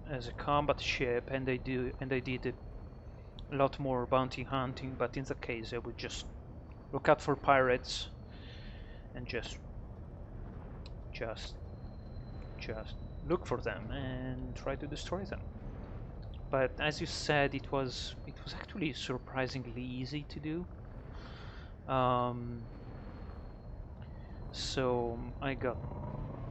a combat ship, and I did a lot more bounty hunting. But in that case, I would just look out for pirates and just look for them and try to destroy them. But as you said, it was actually surprisingly easy to do. So I got,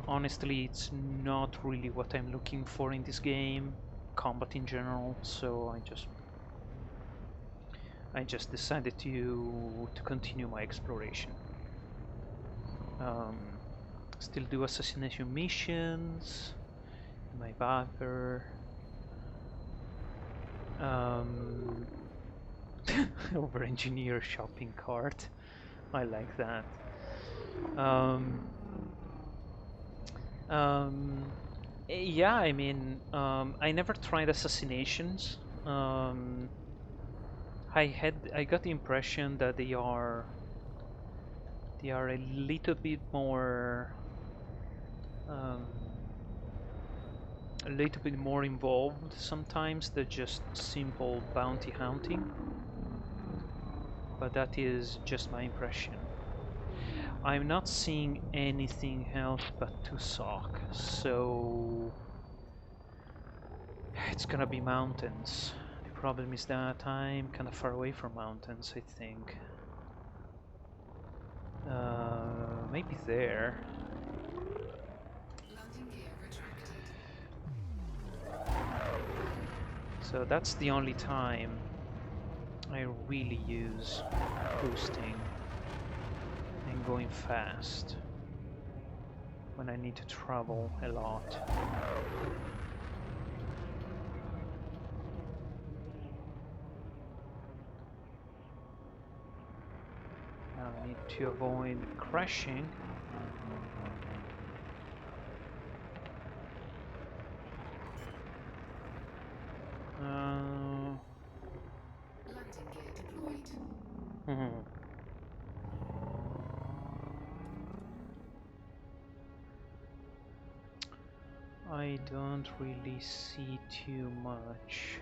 honestly, it's not really what I'm looking for in this game, combat in general. So I just decided to continue my exploration. Still do assassination missions, my bagger. Over engineer shopping cart. I like that. Yeah, I mean, I never tried assassinations. I got the impression that they are a little bit more involved sometimes than just simple bounty hunting. But that is just my impression. I'm not seeing anything else but Tusok, so it's gonna be mountains. The problem is that I'm kind of far away from mountains, I think. Maybe there. Landing gear retracted. So that's the only time I really use boosting and going fast, when I need to travel a lot. Now I need to avoid crashing. Landing gear deployed. I don't really see too much.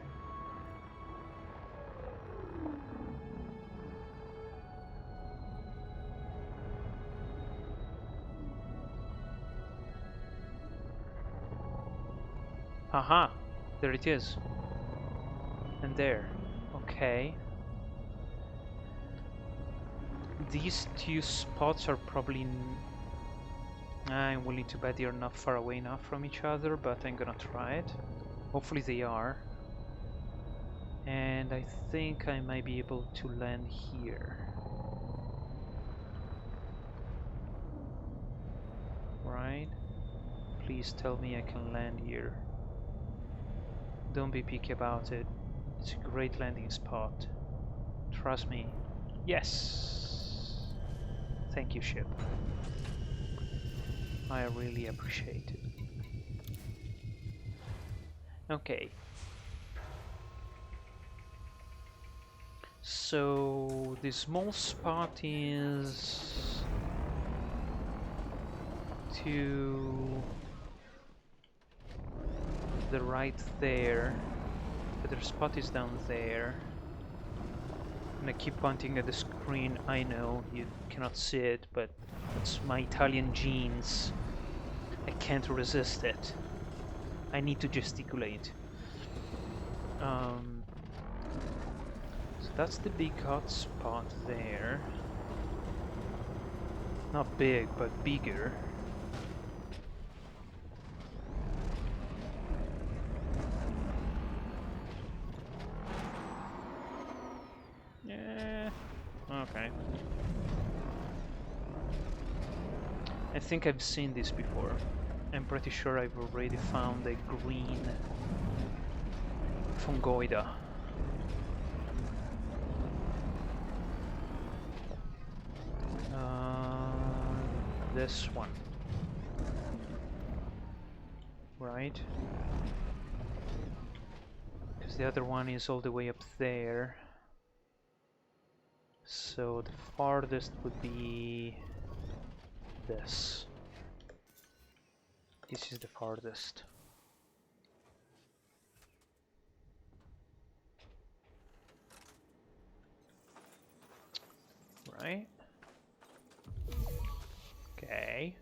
Haha, there it is. And there. Okay. These two spots are probably... I'm willing to bet they're not far away enough from each other, but I'm gonna try it. Hopefully they are. And I think I might be able to land here. Right? Please tell me I can land here. Don't be picky about it. It's a great landing spot. Trust me. Yes! Thank you, ship. I really appreciate it. Okay. So the small spot is to the right there. The other spot is down there. And I keep pointing at the screen. I know you cannot see it, but it's my Italian genes. I can't resist it. I need to gesticulate. So that's the big hot spot there. Not big, but bigger. Yeah. Okay. I think I've seen this before. I'm pretty sure I've already found a green fungoida. This one. Right? Because the other one is all the way up there. So the farthest would be this. This is the farthest. Right? Okay.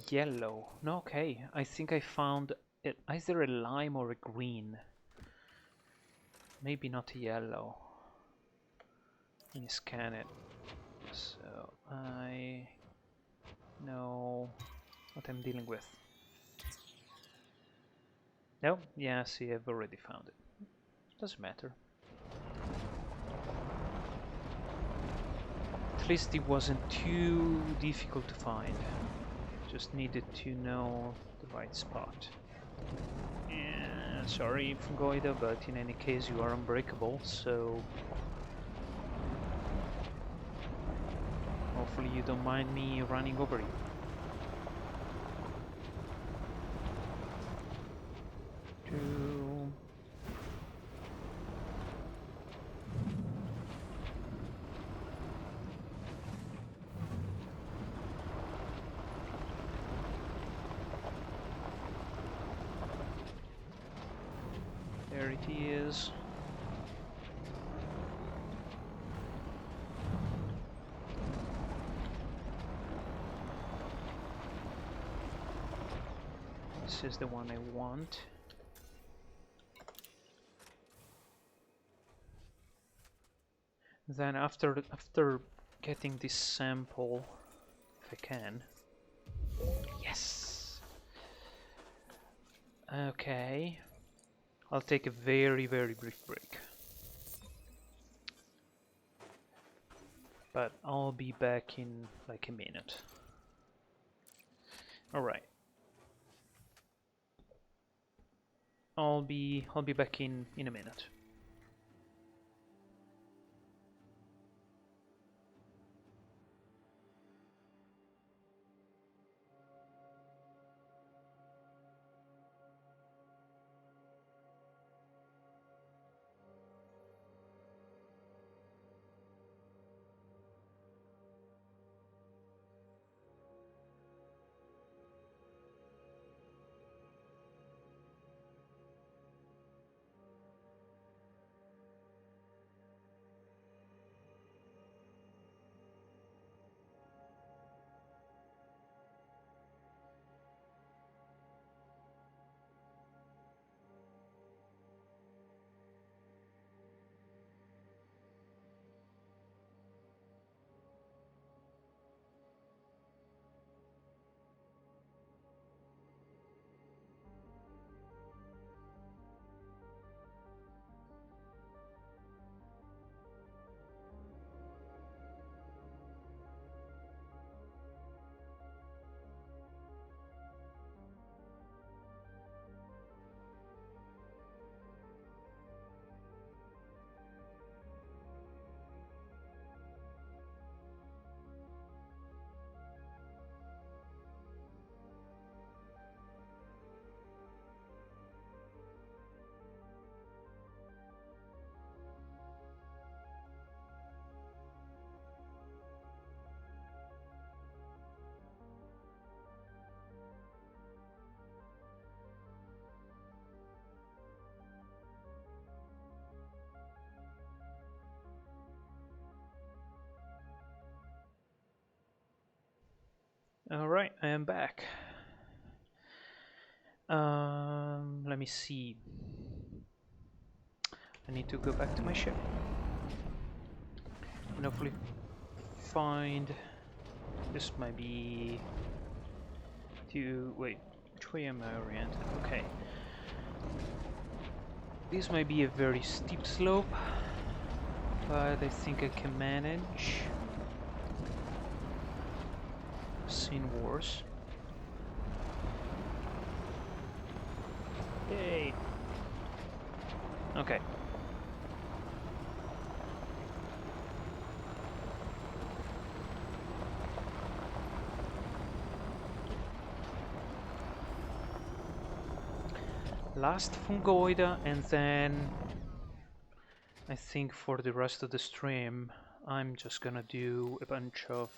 Yellow. No, okay. I think I found it, either a lime or a green. Maybe not a yellow. Let me scan it. So I know what I'm dealing with. No, yeah, see, I've already found it. Doesn't matter. At least it wasn't too difficult to find. Just needed to know the right spot. Yeah, sorry, Fungoida, but in any case you are unbreakable, so hopefully you don't mind me running over you. Two. There it is. This is the one I want. Then after getting this sample, if I can. Yes. Okay. I'll take a very brief break. But I'll be back in like a minute. All right. I'll be back in a minute. Alright, I am back. Let me see. I need to go back to my ship and hopefully find. This might be to wait. Which way am I oriented? Okay. This might be a very steep slope, but I think I can manage. Seen worse. Yay! Okay. Last fungoida, and then I think for the rest of the stream I'm just gonna do a bunch of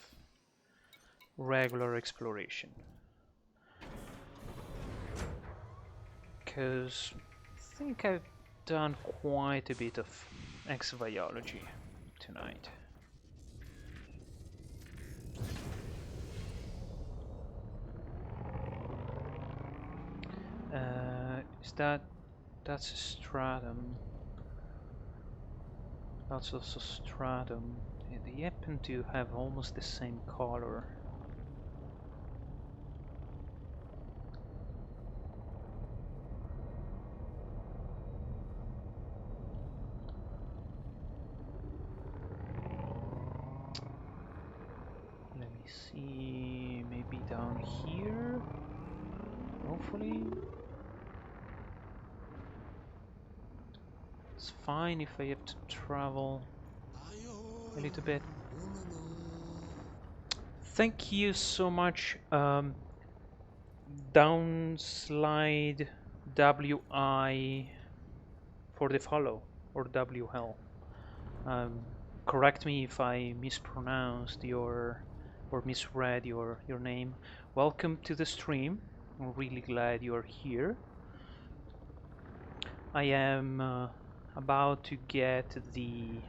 regular exploration, because I think I've done quite a bit of exobiology tonight. Is that's a stratum? That's also stratum. They happen to have almost the same color. Let me see, maybe down here, hopefully. It's fine if I have to travel a little bit. Thank you so much, downslide WI for the follow, or WL. Correct me if I mispronounced your or misread your name. Welcome to the stream. I'm really glad you're here. I am about to get the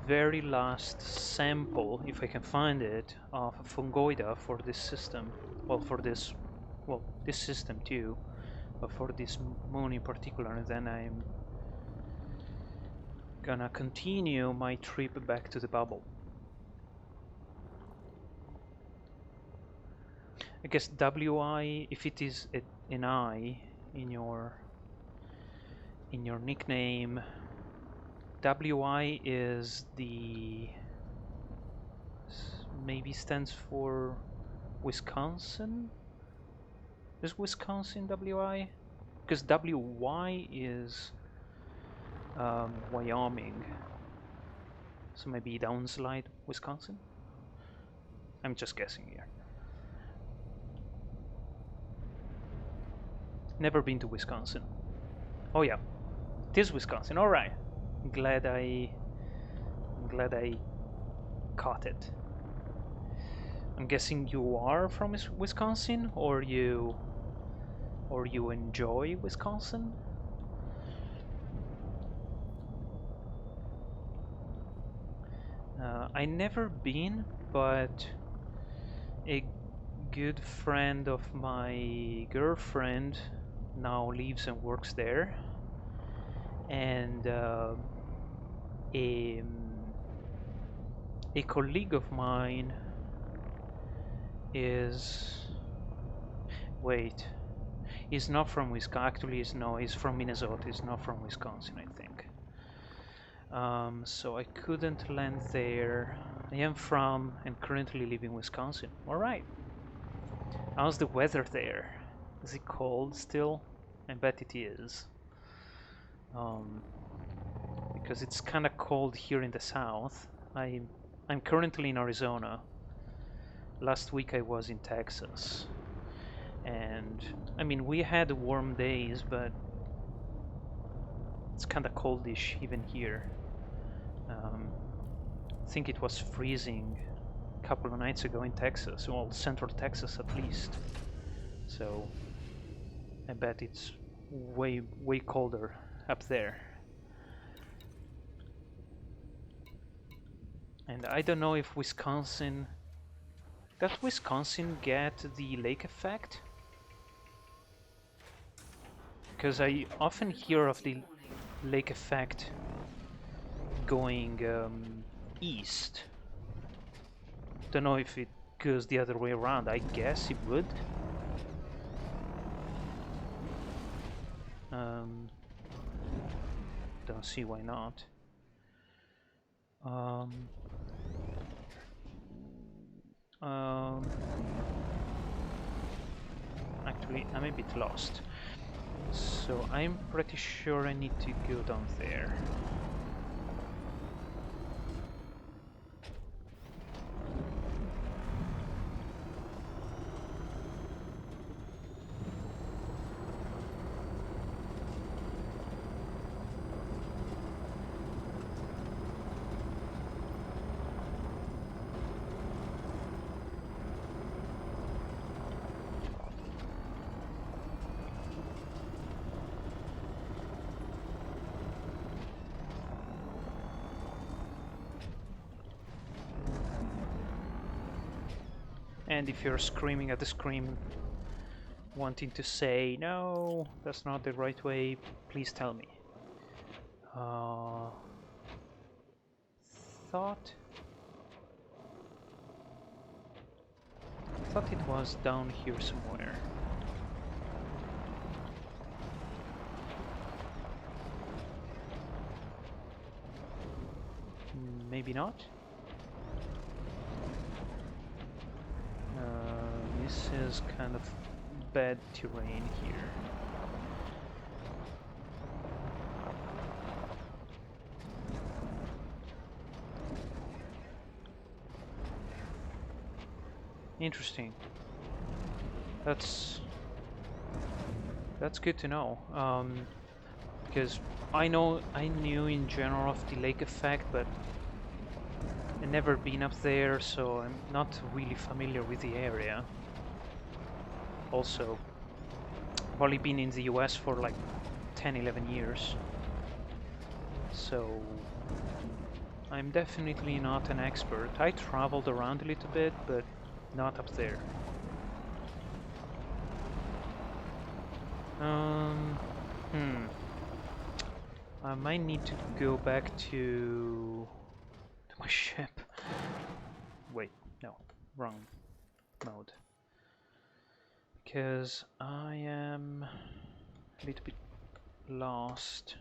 very last sample, if I can find it, of fungoida for this system. Well, for this, well, this system too, but for this moon in particular. And then I'm gonna continue my trip back to the bubble. I guess WI, if it is an I in your nickname, WI is the maybe stands for Wisconsin. Is Wisconsin WI? Because WY is Wyoming, so maybe downslide Wisconsin. I'm just guessing here. Never been to Wisconsin. Oh yeah, it is Wisconsin. All right. I'm glad I caught it. I'm guessing you are from Wisconsin, or you enjoy Wisconsin. I never been, but a good friend of my girlfriend now lives and works there, and a colleague of mine is he's not from Wisconsin. Actually, he's from Minnesota. He's not from Wisconsin, I think. So I couldn't land there. I am from and currently live in Wisconsin. All right. How's the weather there? Is it cold still? I bet it is. Because it's kind of cold here in the south. I'm currently in Arizona. Last week I was in Texas. And I mean, we had warm days, but it's kind of coldish even here. I think it was freezing a couple of nights ago in Texas, well, central Texas at least. So I bet it's way colder up there. And I don't know if Wisconsin Does Wisconsin get the lake effect? Because I often hear of the lake effect going east. Don't know if it goes the other way around. I guess it would. Don't see why not. Actually, I'm a bit lost. So I'm pretty sure I need to go down there. And if you're screaming at the screen, wanting to say, no, that's not the right way, please tell me. Thought it was down here somewhere. Maybe not. This is kind of bad terrain here. Interesting. That's good to know. Because I knew in general of the lake effect, but I've never been up there, so I'm not really familiar with the area. Also, I've only been in the US for like 10-11 years, so I'm definitely not an expert. I traveled around a little bit, but not up there. I might need to go back to my ship. Wait, no, wrong mode. Because I am a little bit lost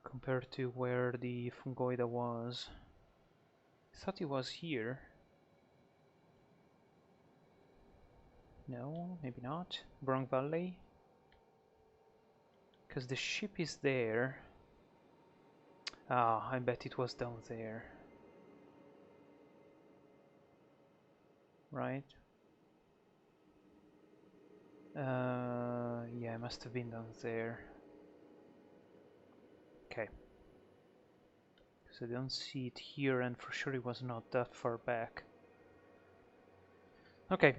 compared to where the fungoida was. I thought it was here. No, maybe not. Bronx Valley? Because the ship is there. Ah, I bet it was down there. Right? Yeah, it must have been down there. Okay. Because I don't see it here, and for sure it was not that far back. Okay.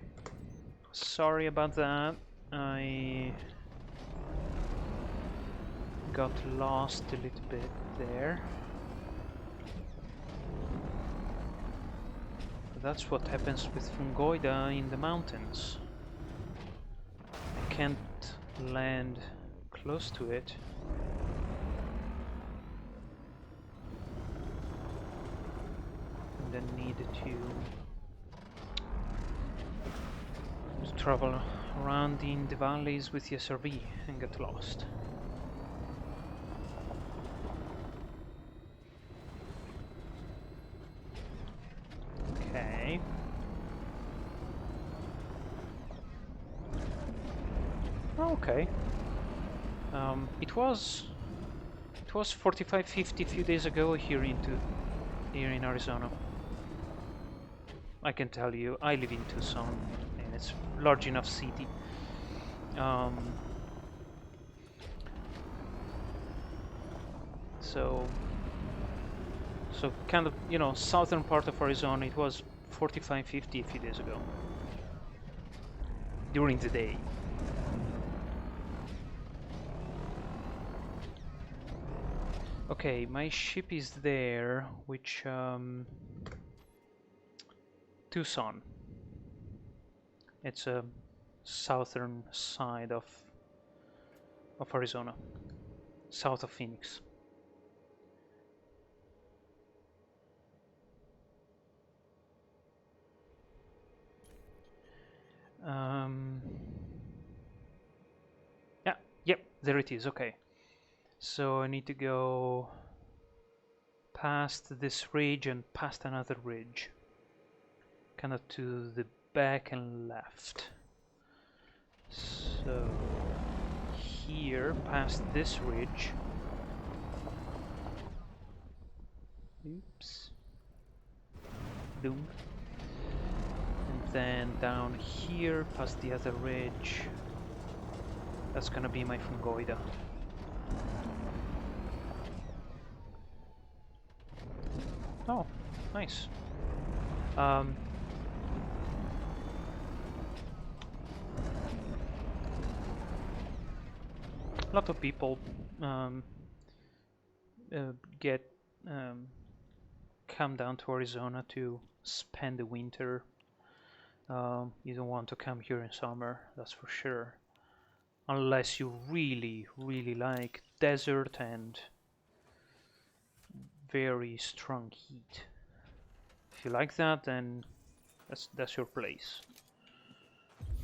Sorry about that. I got lost a little bit there. But that's what happens with fungoida in the mountains. I can't land close to it. And then need to travel around in the valleys with the SRV and get lost. Okay. Okay. It was 45-50 a few days ago here in Arizona. I can tell you, I live in Tucson, and it's a large enough city. So kind of, you know, southern part of Arizona, it was 45-50 a few days ago during the day. Okay, my ship is there, which Tucson. It's a southern side of Arizona, south of Phoenix. Yeah, yep, there it is. Okay, so I need to go past this ridge and past another ridge, kind of to the back and left. So here, past this ridge. Oops. Boom. And then down here, past the other ridge. That's gonna be my fungoida. Oh, nice. A lot of people get come down to Arizona to spend the winter. You don't want to come here in summer, that's for sure. Unless you really, really like desert and very strong heat. If you like that, then that's your place.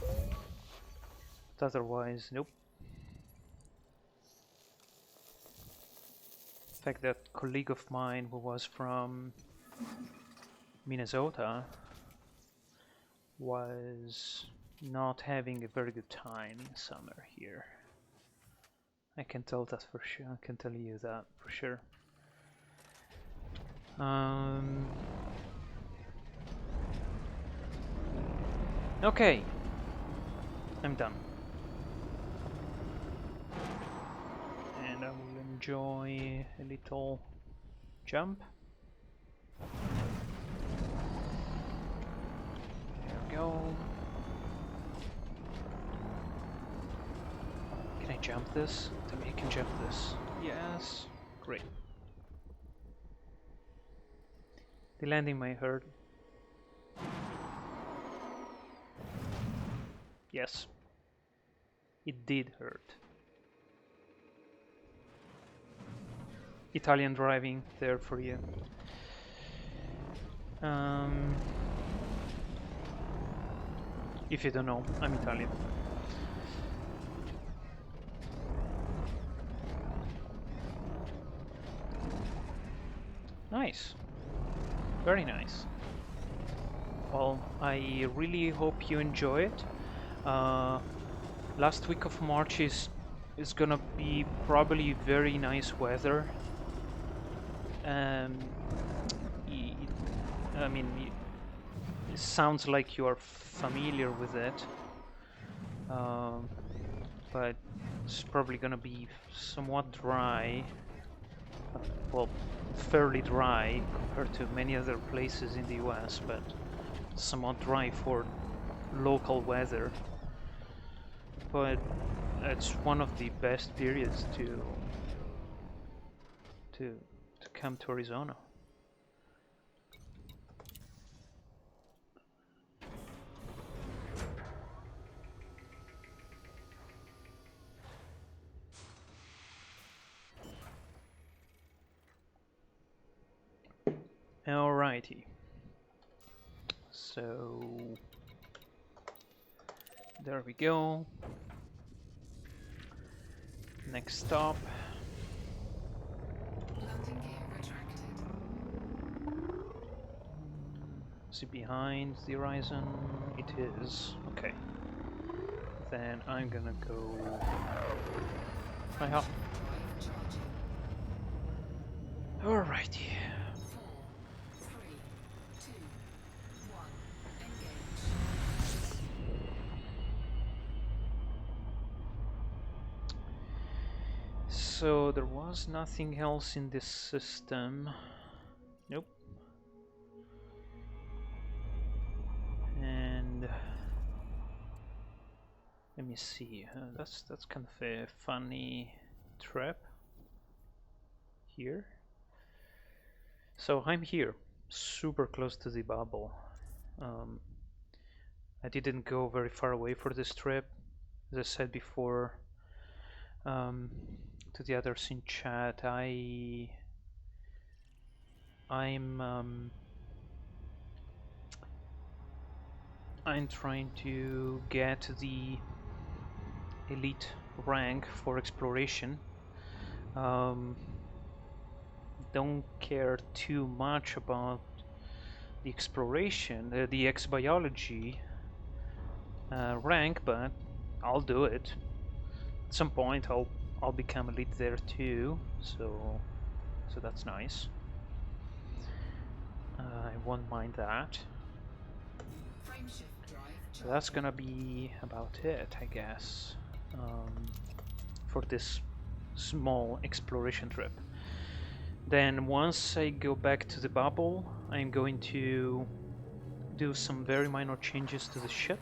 But otherwise, nope. In fact, that colleague of mine who was from Minnesota was not having a very good time in summer here. I can tell that for sure. I can tell you that for sure. Okay, I'm done. And I will enjoy a little jump. There we go. Can I jump this? Tell me I can jump this. Yes. Great. The landing might hurt. Yes. It did hurt. Italian driving there for you. If you don't know, I'm Italian. Nice. Very nice. Well, I really hope you enjoy it. Last week of March is gonna be probably very nice weather. I mean, it sounds like you are familiar with it, but it's probably gonna be somewhat dry. Well, fairly dry compared to many other places in the US, but somewhat dry for local weather. But it's one of the best periods to come to Arizona. Alrighty. So there we go. Next stop. Landing gear retracted. Is it behind the horizon? It is. Okay. Then I'm gonna go. Hi-ha. Alrighty. 4, 3, 2, 1. Engage. So there was nothing else in this system. Nope. And let me see. That's kind of a funny trap here. So I'm here, super close to the bubble. Um, I didn't go very far away for this trip. As I said before, um, to the others in chat, I'm trying to get the elite rank for exploration. Don't care too much about the exploration, the Exobiology rank, but I'll do it. At some point, I'll become elite there too. So that's nice. I won't mind that. So that's gonna be about it, I guess, for this small exploration trip. Then once I go back to the bubble, I'm going to do some very minor changes to the ship,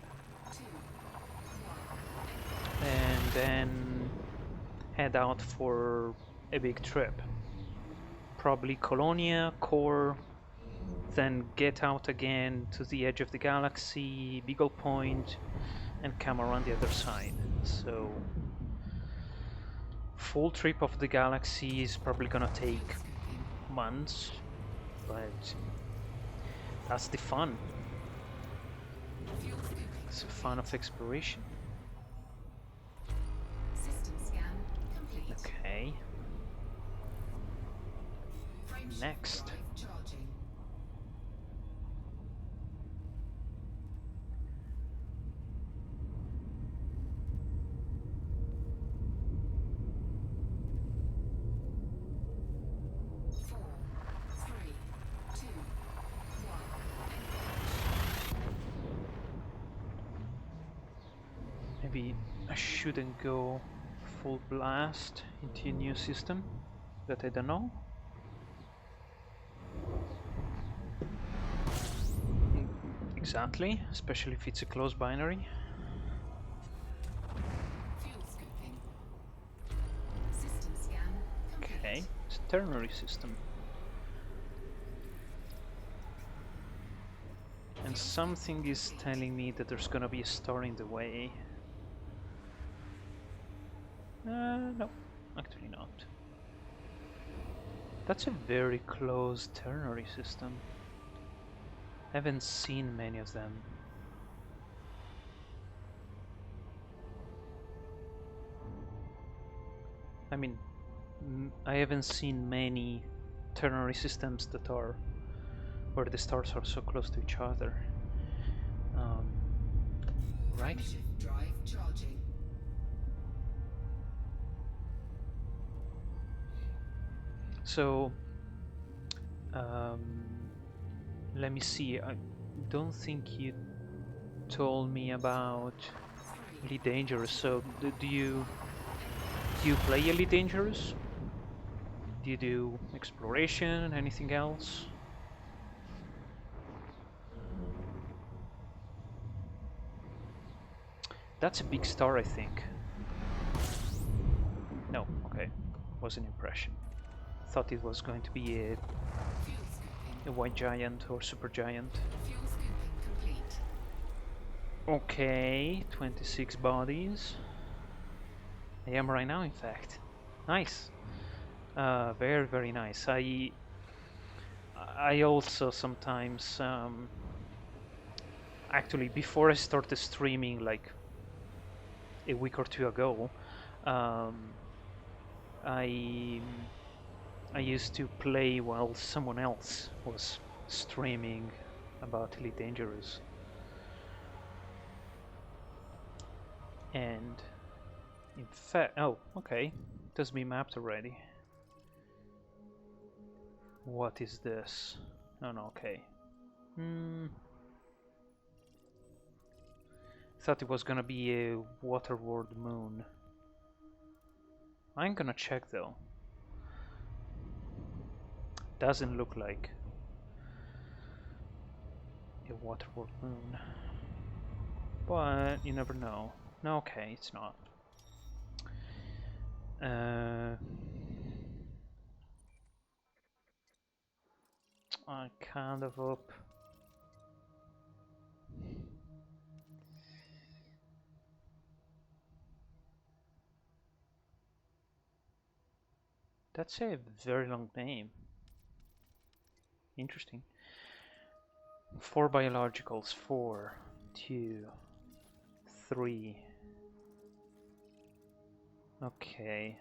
and then head out for a big trip. Probably Colonia, Core, then get out again to the edge of the galaxy, Beagle Point, and come around the other side. So full trip of the galaxy is probably gonna take months, but that's the fun. It's the fun of exploration. System scan complete. Okay. Next. Drive charging. Maybe I shouldn't go full blast into a new system that I don't know. Exactly, especially if it's a closed binary. Fuel scooping. System scan complete. Okay, it's a ternary system. And something is telling me that there's gonna be a star in the way. No, actually not. That's a very close ternary system. I haven't seen many of them. I mean, I haven't seen many ternary systems that are where the stars are so close to each other. Right? Frameshift drive charging. So, let me see. I don't think you told me about Elite Dangerous. So, do you play Elite Dangerous? Do you do exploration? Anything else? That's a big star, I think. No, okay. Was an impression. Thought it was going to be a white giant or supergiant. Fuel scooping complete. Okay, 26 bodies. I am right now, in fact. Nice. Very, very nice. I also sometimes, actually, before I started streaming, like a week or two ago, I used to play while someone else was streaming about Elite Dangerous. And in fact, oh, okay, it has been mapped already. What is this? Oh no, okay. Thought it was gonna be a water-world moon. I'm gonna check though. Doesn't look like a water-world moon. But you never know. No, okay, it's not. I kind of hope That's a very long name. Interesting. 4 biologicals. 4, 2, 3. Okay.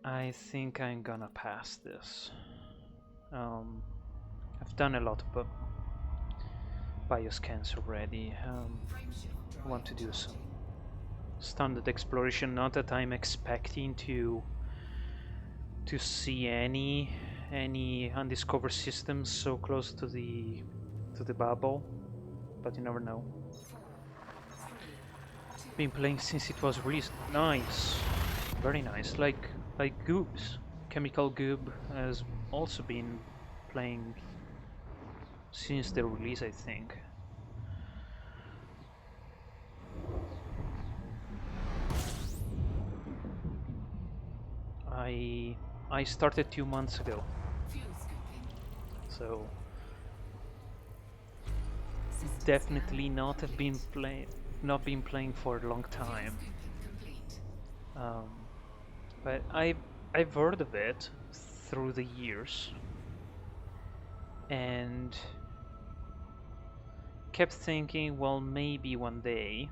I think I'm gonna pass this. I've done a lot of bioscans already. I want to do some standard exploration. Not that I'm expecting to see any undiscovered systems so close to the bubble, but you never know. Been playing since it was released. Nice, very nice. Like Goobs, Chemical Goob has also been playing since the release, I think. I started 2 months ago, so definitely not been playing for a long time. But I've heard of it through the years and kept thinking, well, maybe one day.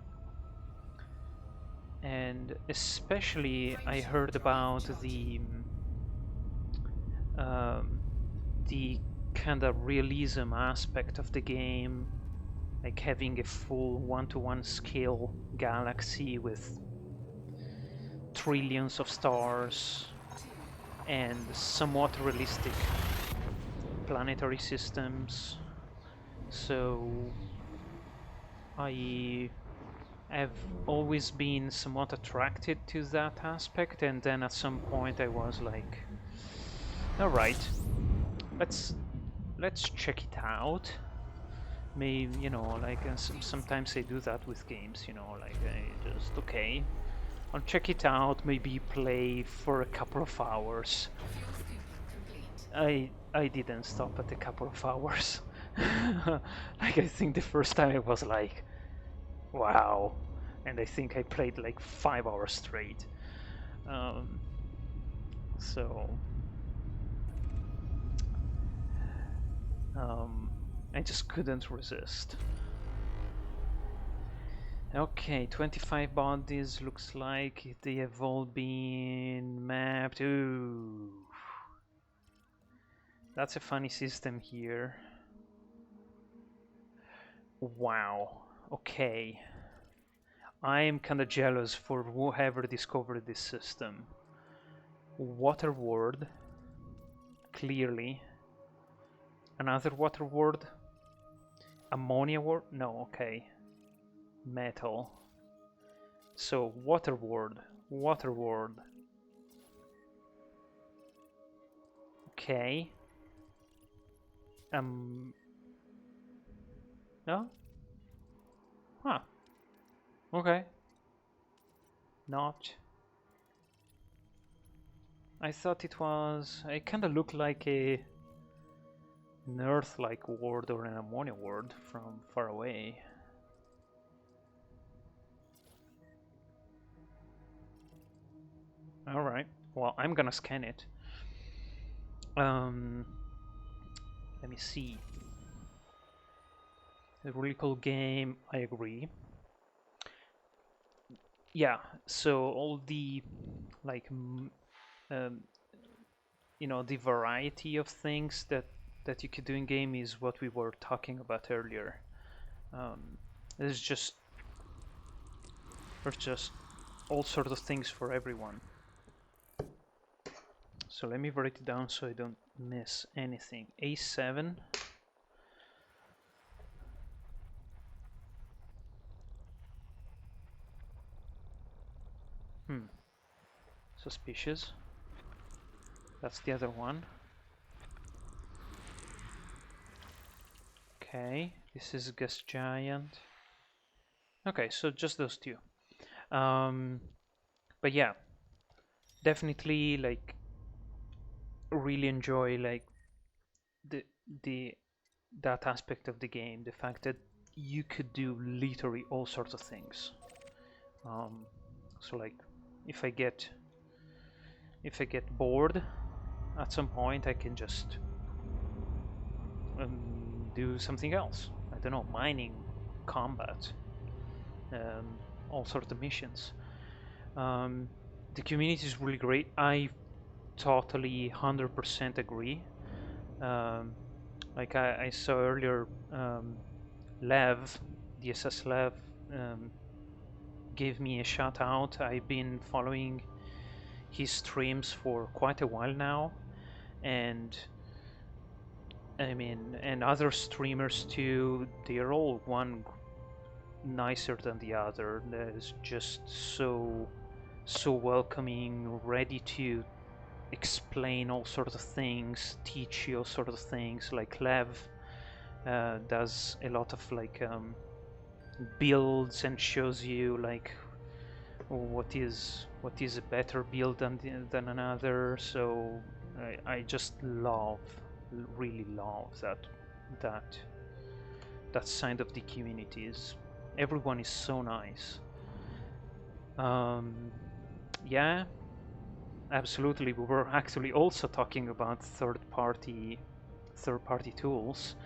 And especially I heard about the kind of realism aspect of the game, like having a full one-to-one scale galaxy with trillions of stars and somewhat realistic planetary systems. So I have always been somewhat attracted to that aspect, and then at some point I was like, all right, let's check it out. Maybe, you know, like sometimes I do that with games, you know, like I just, okay, I'll check it out, maybe play for a couple of hours. I didn't stop at a couple of hours. Like, I think the first time I was like, wow, and I think I played like 5 hours straight. So I just couldn't resist. Okay, 25 bodies, looks like they have all been mapped. Ooh, that's a funny system here. Wow, okay. I'm kinda jealous for whoever discovered this system. Water world, clearly. Another water world. Ammonia world? No, okay. Metal. So, water world. Water world. Okay. No? Huh. Okay. Not. I thought it was... It kinda looked like an Earth-like world or an ammonia world from far away. Alright. Well, I'm gonna scan it. Let me see. A really cool game, I agree. Yeah, so all the like you know, the variety of things that you could do in game is what we were talking about earlier. There's just all sorts of things for everyone. So let me write it down so I don't miss anything. A7. Suspicious. That's the other one. Okay, this is gas giant. Okay, so just those two. But yeah, definitely like really enjoy like the that aspect of the game, the fact that you could do literally all sorts of things. So like if I get bored at some point, I can just do something else. I don't know, mining, combat, all sorts of missions. The community is really great. I totally 100% agree. Like I saw earlier, Lev, DSS Lev, gave me a shout out. I've been following his streams for quite a while now, and I mean, and other streamers too. They're all one nicer than the other. There's just so welcoming, ready to explain all sorts of things, teach you all sorts of things. Like Lev does a lot of like builds and shows you like what is a better build than another. So I just really love that side of the communities. Everyone is so nice. Yeah, absolutely. We were actually also talking about third-party tools.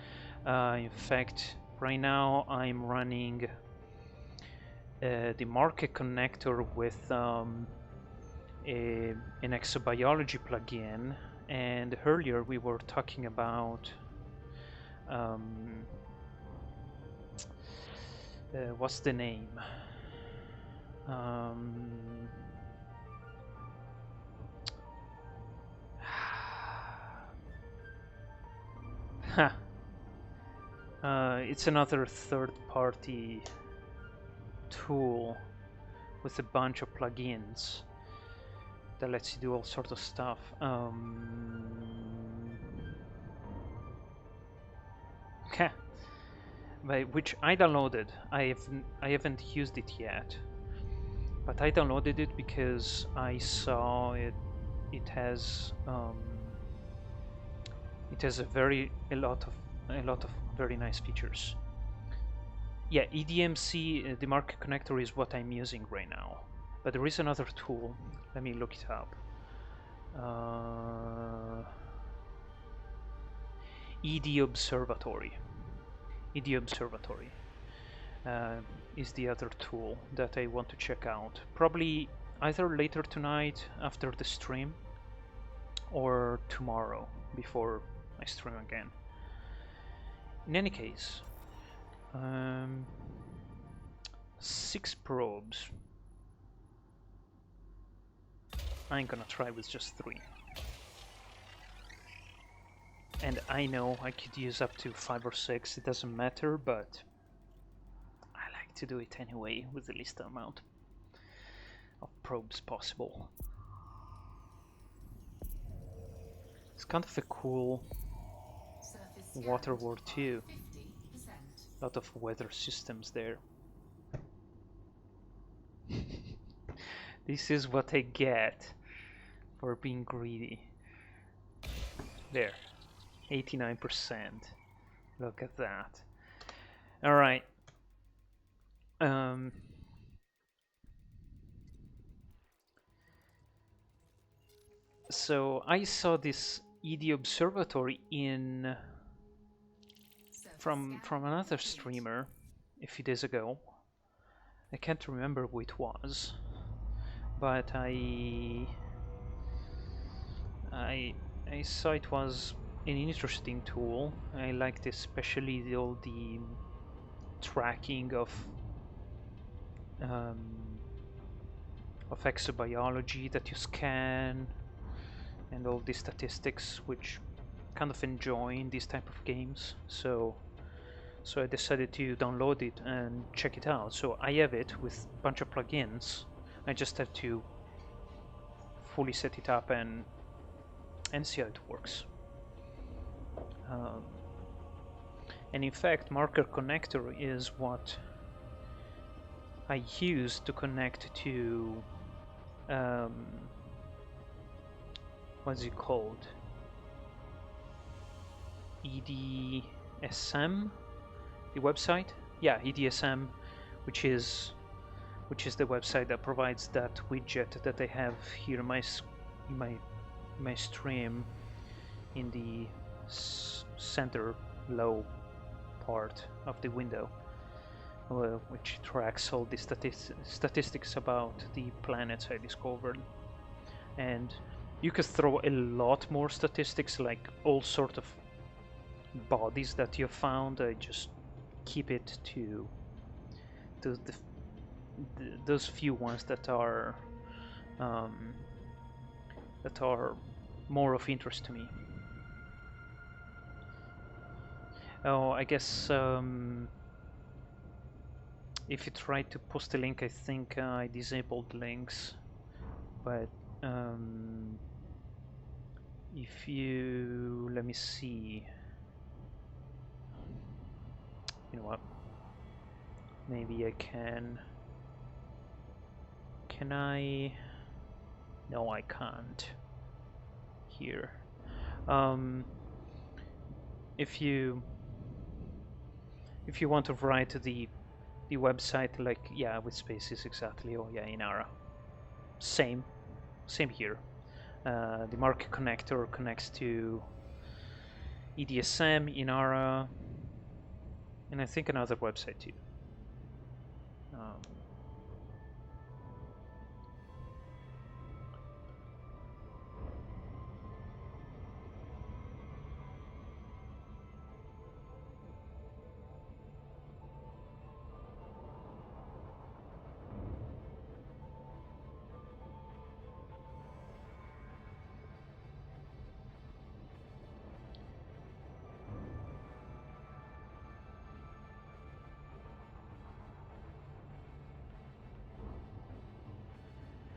In fact, right now I'm running the market connector with an Exobiology plugin, and earlier we were talking about what's the name? It's another third-party tool with a bunch of plugins that lets you do all sorts of stuff. Okay, which I downloaded. I haven't used it yet, but I downloaded it because I saw it. It has a lot of very nice features. Yeah, EDMC, the market connector, is what I'm using right now. But there is another tool. Let me look it up. Observatory. Observatory is the other tool that I want to check out. Probably either later tonight after the stream or tomorrow before I stream again. In any case, 6 probes. I ain't gonna try with just 3. And I know I could use up to 5 or 6, it doesn't matter, but I like to do it anyway with the least amount of probes possible. It's kind of a cool water world too. A lot of weather systems there. This is what I get for being greedy. There, 89%. Look at that. All right. So I saw this ED Observatory from another streamer a few days ago. I can't remember who it was, but I saw it was an interesting tool. I liked especially all the tracking of exobiology that you scan and all the statistics, which kind of enjoy in these type of games. So I decided to download it and check it out. So I have it with a bunch of plugins. I just have to fully set it up and see how it works. And in fact, Marker Connector is what I use to connect to what's it called? EDSM, the website? Yeah, EDSM, which is which is the website that provides that widget that I have here in my stream in the center low part of the window, which tracks all the statistics about the planets I discovered. And you could throw a lot more statistics, like all sort of bodies that you found. I just keep it to those few ones that are more of interest to me. Oh, I guess if you try to post a link, I think I disabled links, but if you, let me see, you know what, maybe I can I, no I can't here. If you want to write the website, like, yeah, with spaces, exactly. Oh yeah, Inara, same here. The market connector connects to EDSM, Inara, and I think another website too.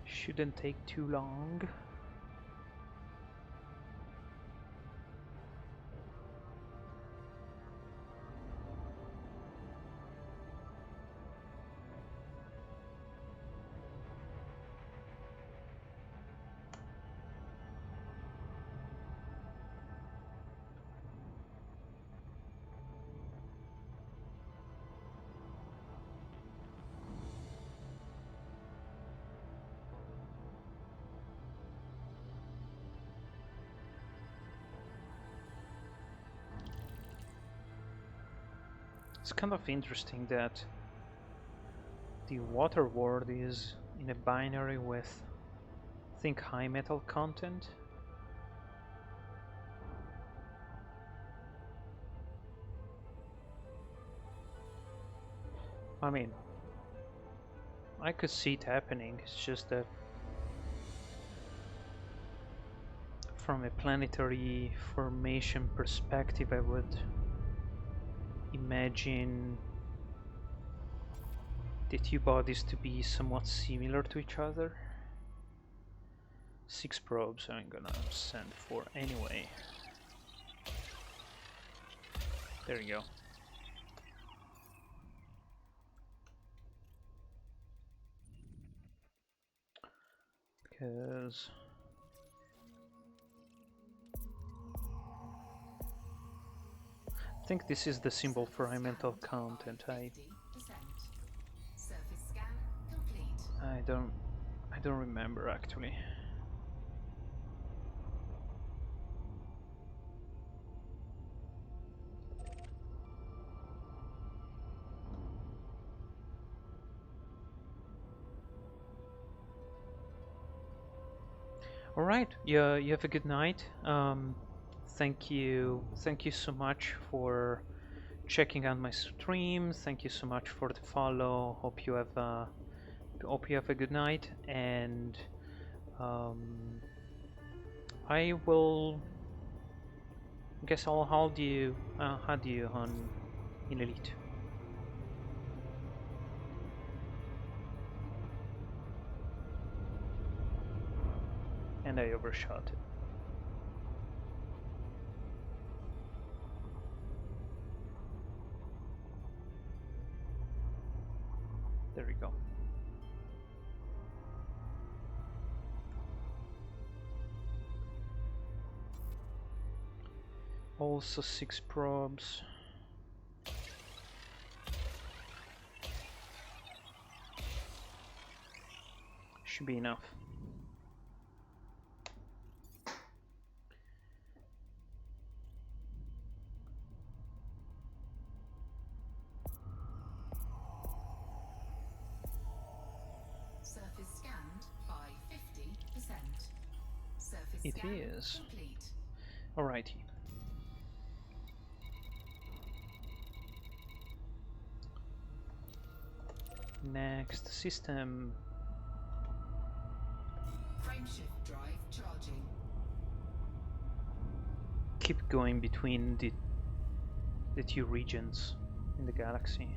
Shouldn't take too long. It's kind of interesting that the water world is in a binary with, I think, high metal content. I mean, I could see it happening, it's just that from a planetary formation perspective, I would imagine the two bodies to be somewhat similar to each other. 6 probes I'm gonna send for anyway. There you go. Because I think this is the symbol for high metal content. I don't remember actually. All right, yeah, you have a good night. Thank you so much for checking out my stream. Thank you so much for the follow. Hope you have a good night, and I will guess I'll hold you on in Elite. And I overshot it. There we go. Also 6 probes. Should be enough. Surface scanned by 50%. Surface It scan is. complete. Alrighty. Next system. Frameshift drive charging. Keep going between the two regions in the galaxy.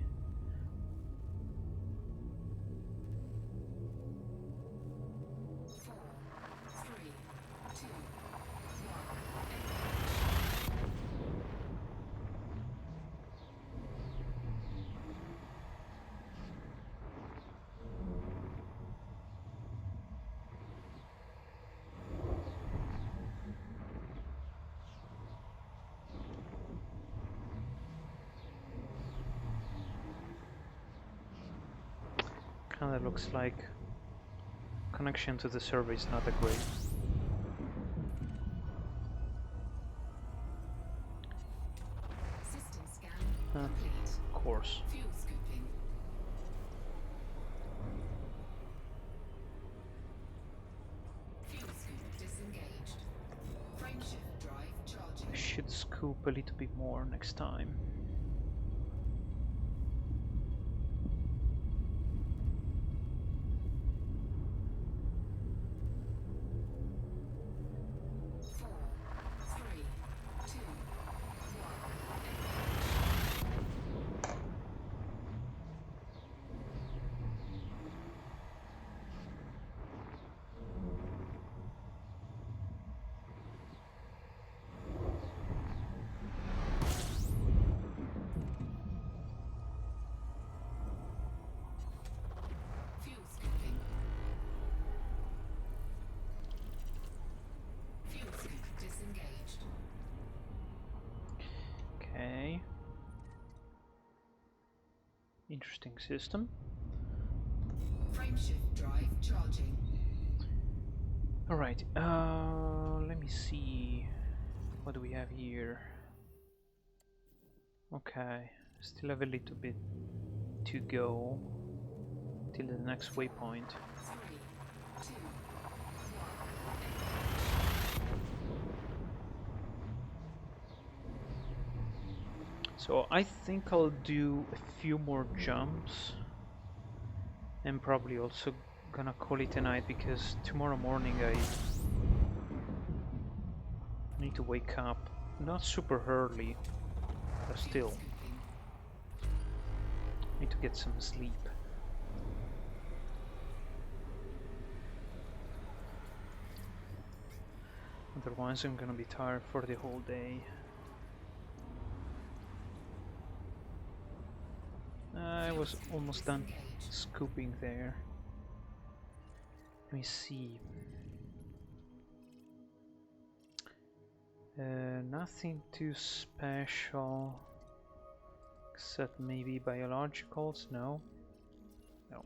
Kinda looks like connection to the server is not that great. System scan complete. Of course. Fuel scooping. Fuel scoop disengaged. Frameshift drive charging. I should scoop a little bit more next time. Fuel scooping. Fuel scoop disengaged. Okay. Interesting system. Frameshift drive charging. Alright, let me see. What do we have here? Okay, still have a little bit to go till the next waypoint. 3, 2, 1. So I think I'll do a few more jumps and probably also gonna call it a night because tomorrow morning I need to wake up not super early, but still need to get some sleep. Otherwise I'm gonna be tired for the whole day. I was almost done scooping there. Let me see. Nothing too special, except maybe biologicals. No. No.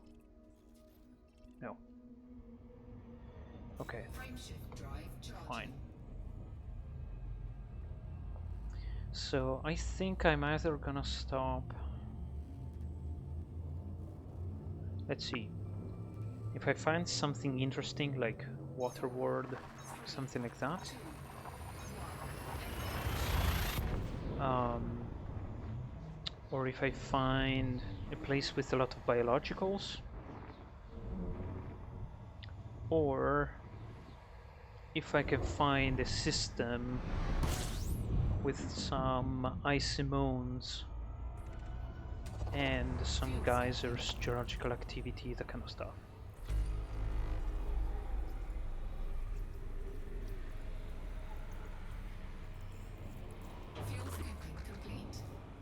No. Okay. Fine. So I think I'm either gonna stop. Let's see. If I find something interesting like water world, something like that. Or if I find a place with a lot of biologicals, or if I can find a system with some icy moons and some geysers, geological activity, that kind of stuff.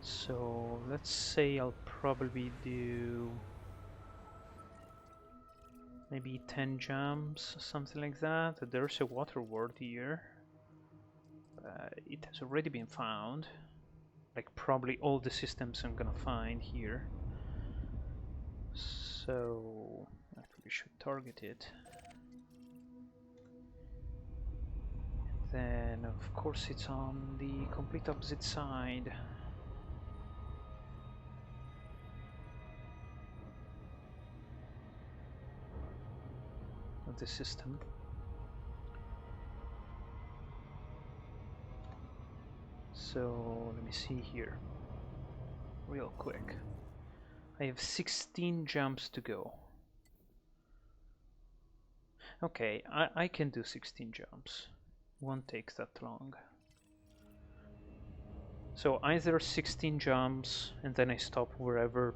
So let's say I'll probably do maybe 10 jumps, something like that. There's a water world here. It has already been found. Like probably all the systems I'm gonna find here. So actually we should target it. Then, of course, it's on the complete opposite side. Of the system. So, let me see here. Real quick. I have 16 jumps to go. Okay, I can do 16 jumps. Won't take that long. So either 16 jumps and then I stop wherever,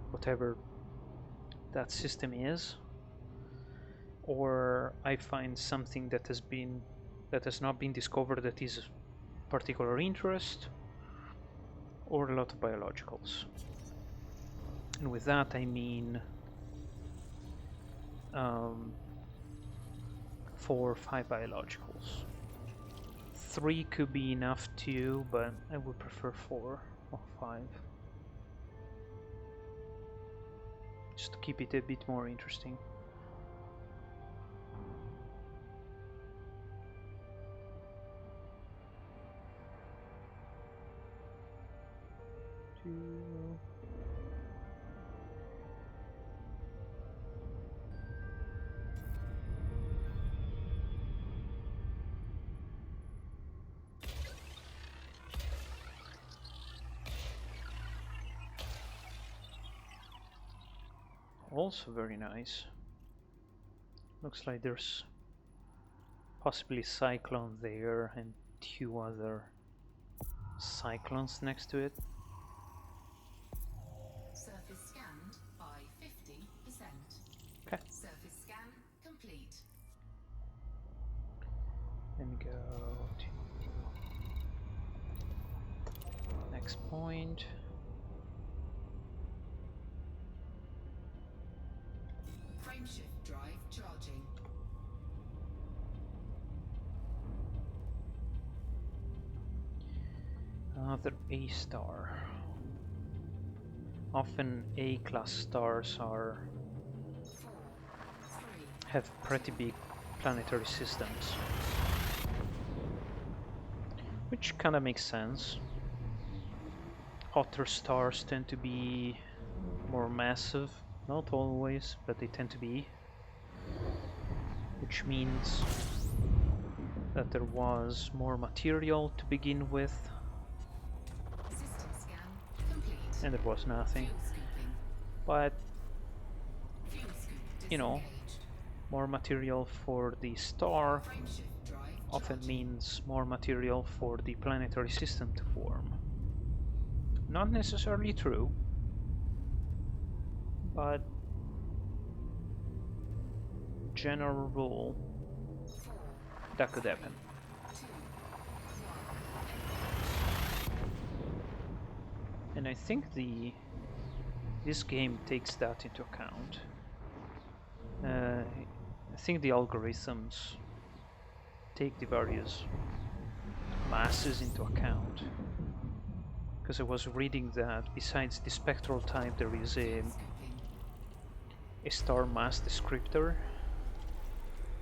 whatever that system is, or I find something that has not been discovered that is of particular interest, or a lot of biologicals. And with that I mean 4 or 5 biologicals. 3 could be enough too, but I would prefer 4 or 5. Just to keep it a bit more interesting. Also very nice. Looks like there's possibly cyclone there and 2 other cyclones next to it. Surface scanned by 50%. Okay. Surface scan complete. And go to next point. Frameshift drive charging. Another A star. Often A-class stars have pretty big planetary systems, which kind of makes sense. Hotter stars tend to be more massive, not always, but they tend to be, which means that there was more material to begin with, System scan complete. and there was nothing. Fuel scooping. But, Fuel scoop you know, disengaged. more material for the star Frameshift drive often charging. means more material for the planetary system to form. Not necessarily true, but general rule, 4, that could happen. 2, And I think this game takes that into account. I think the algorithms take the various masses into account. Because I was reading that besides the spectral type there is a star mass descriptor,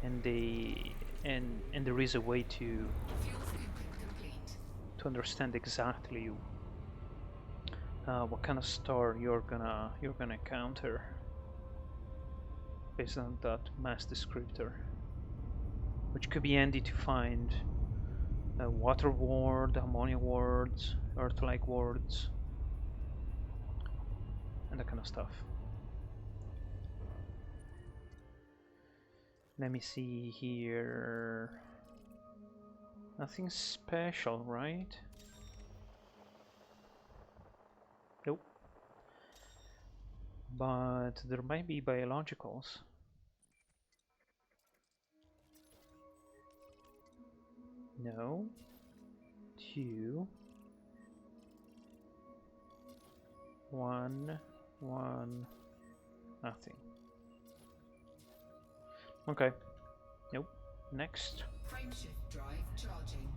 and there is a way to understand exactly what kind of star you're gonna encounter based on that mass descriptor, which could be handy to find water ward, ammonia wards, Earth-like wards, and that kind of stuff. Let me see here. Nothing special, right? Nope. But there might be biologicals. No. 2. 1. 1. Nothing. Okay. Nope. Next. Frameshift drive charging.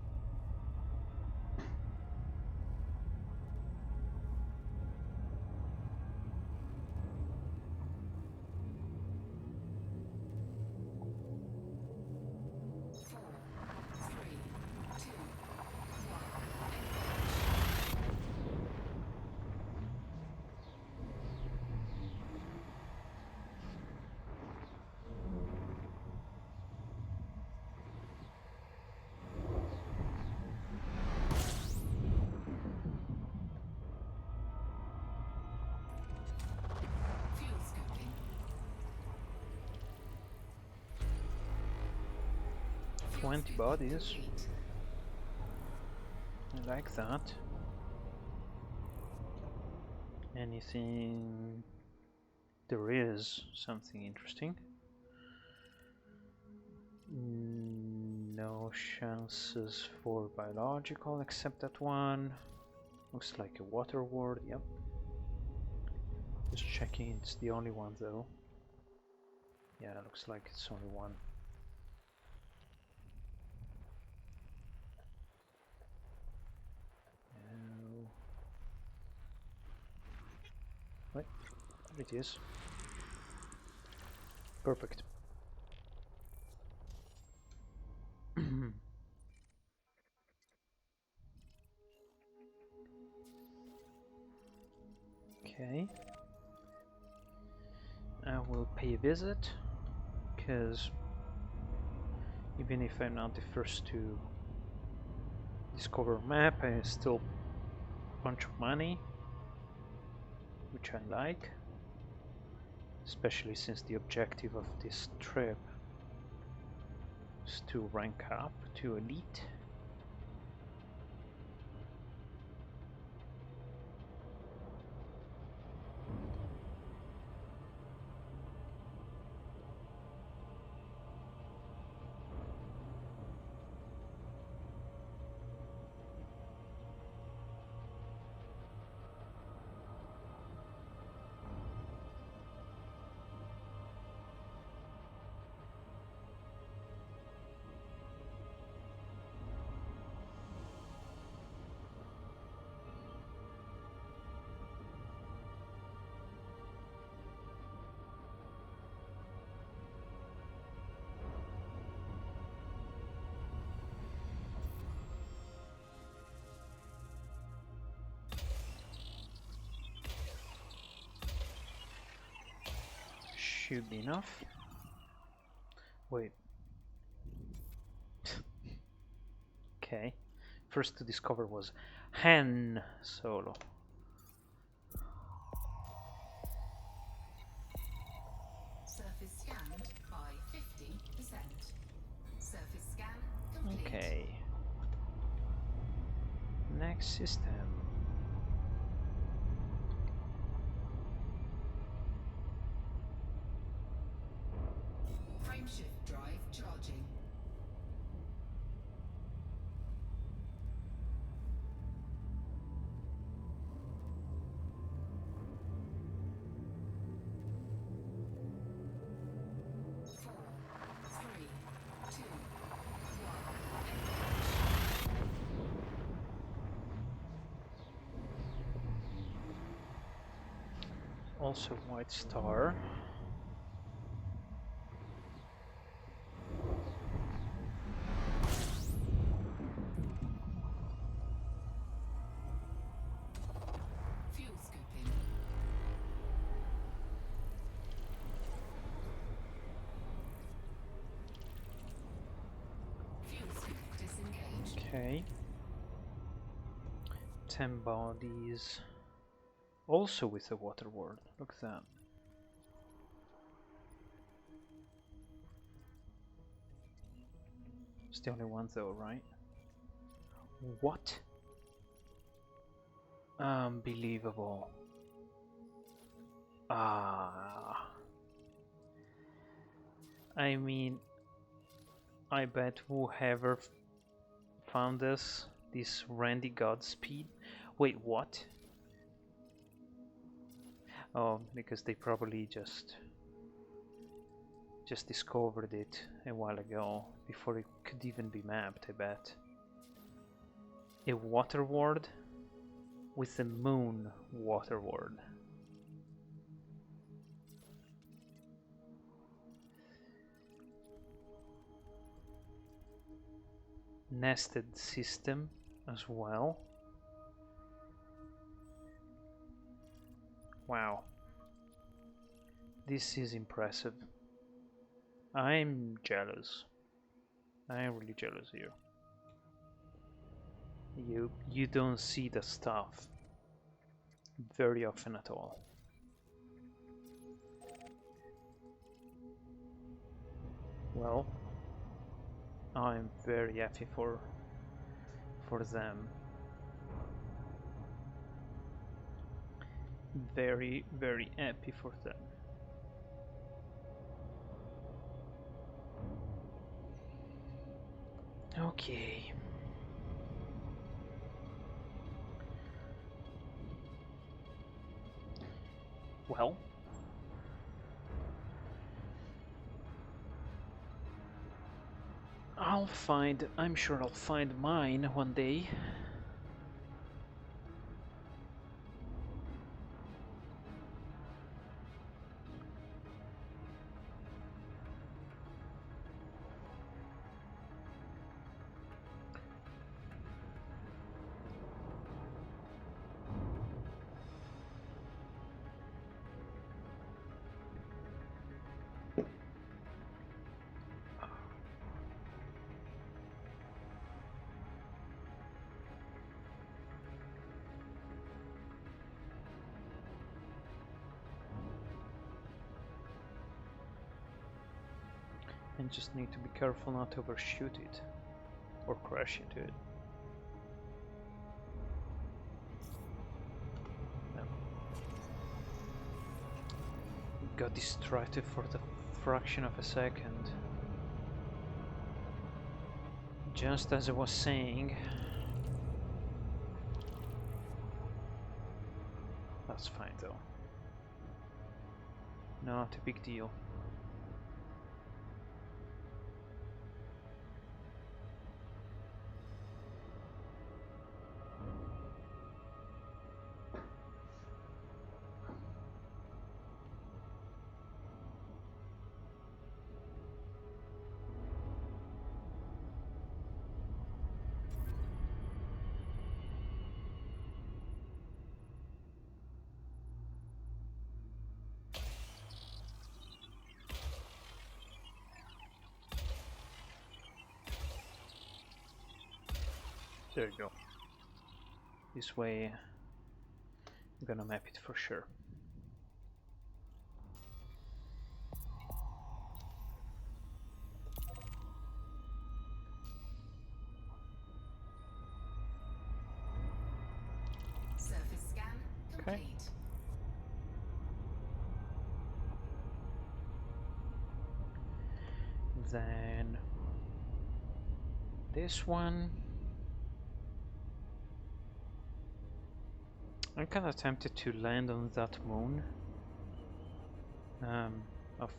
20 bodies. I like that. Anything? There is something interesting. No chances for biological except that one. Looks like a water ward, yep. Just checking, it's the only one though. Yeah, looks like it's only one. Right, there it is. Perfect. Okay. I will pay a visit, because even if I'm not the first to discover a map, I still a bunch of money, which I like, especially since the objective of this trip is to rank up to elite. Should be enough. Wait. Okay. First to discover was Han Solo. Surface scanned by 50%. Surface scan complete. Okay. Next system. Frameshift drive charging. Also white star. Fuel scooping. Fuel scoop disengaged. Okay. 10 bodies. Also with a water ward. Look at that. It's the only one though, right? What? Unbelievable. Ah. I mean, I bet whoever found this Randy Godspeed. Wait, what? Oh, because they probably just discovered it a while ago, before it could even be mapped, I bet. A water ward with a moon water ward. Nested system as well. Wow. This is impressive. I'm jealous. I'm really jealous here. You don't see the stuff very often at all. Well, I'm very happy for them. Very, very happy for them. Okay. Well, I'm sure I'll find mine one day. And just need to be careful not to overshoot it or crash into it. No. Got distracted for the fraction of a second. Just as I was saying. That's fine though. Not a big deal. There you go. This way I'm gonna map it for sure. Surface scan complete. Okay. Then this one. I'm kind of tempted to land on that moon of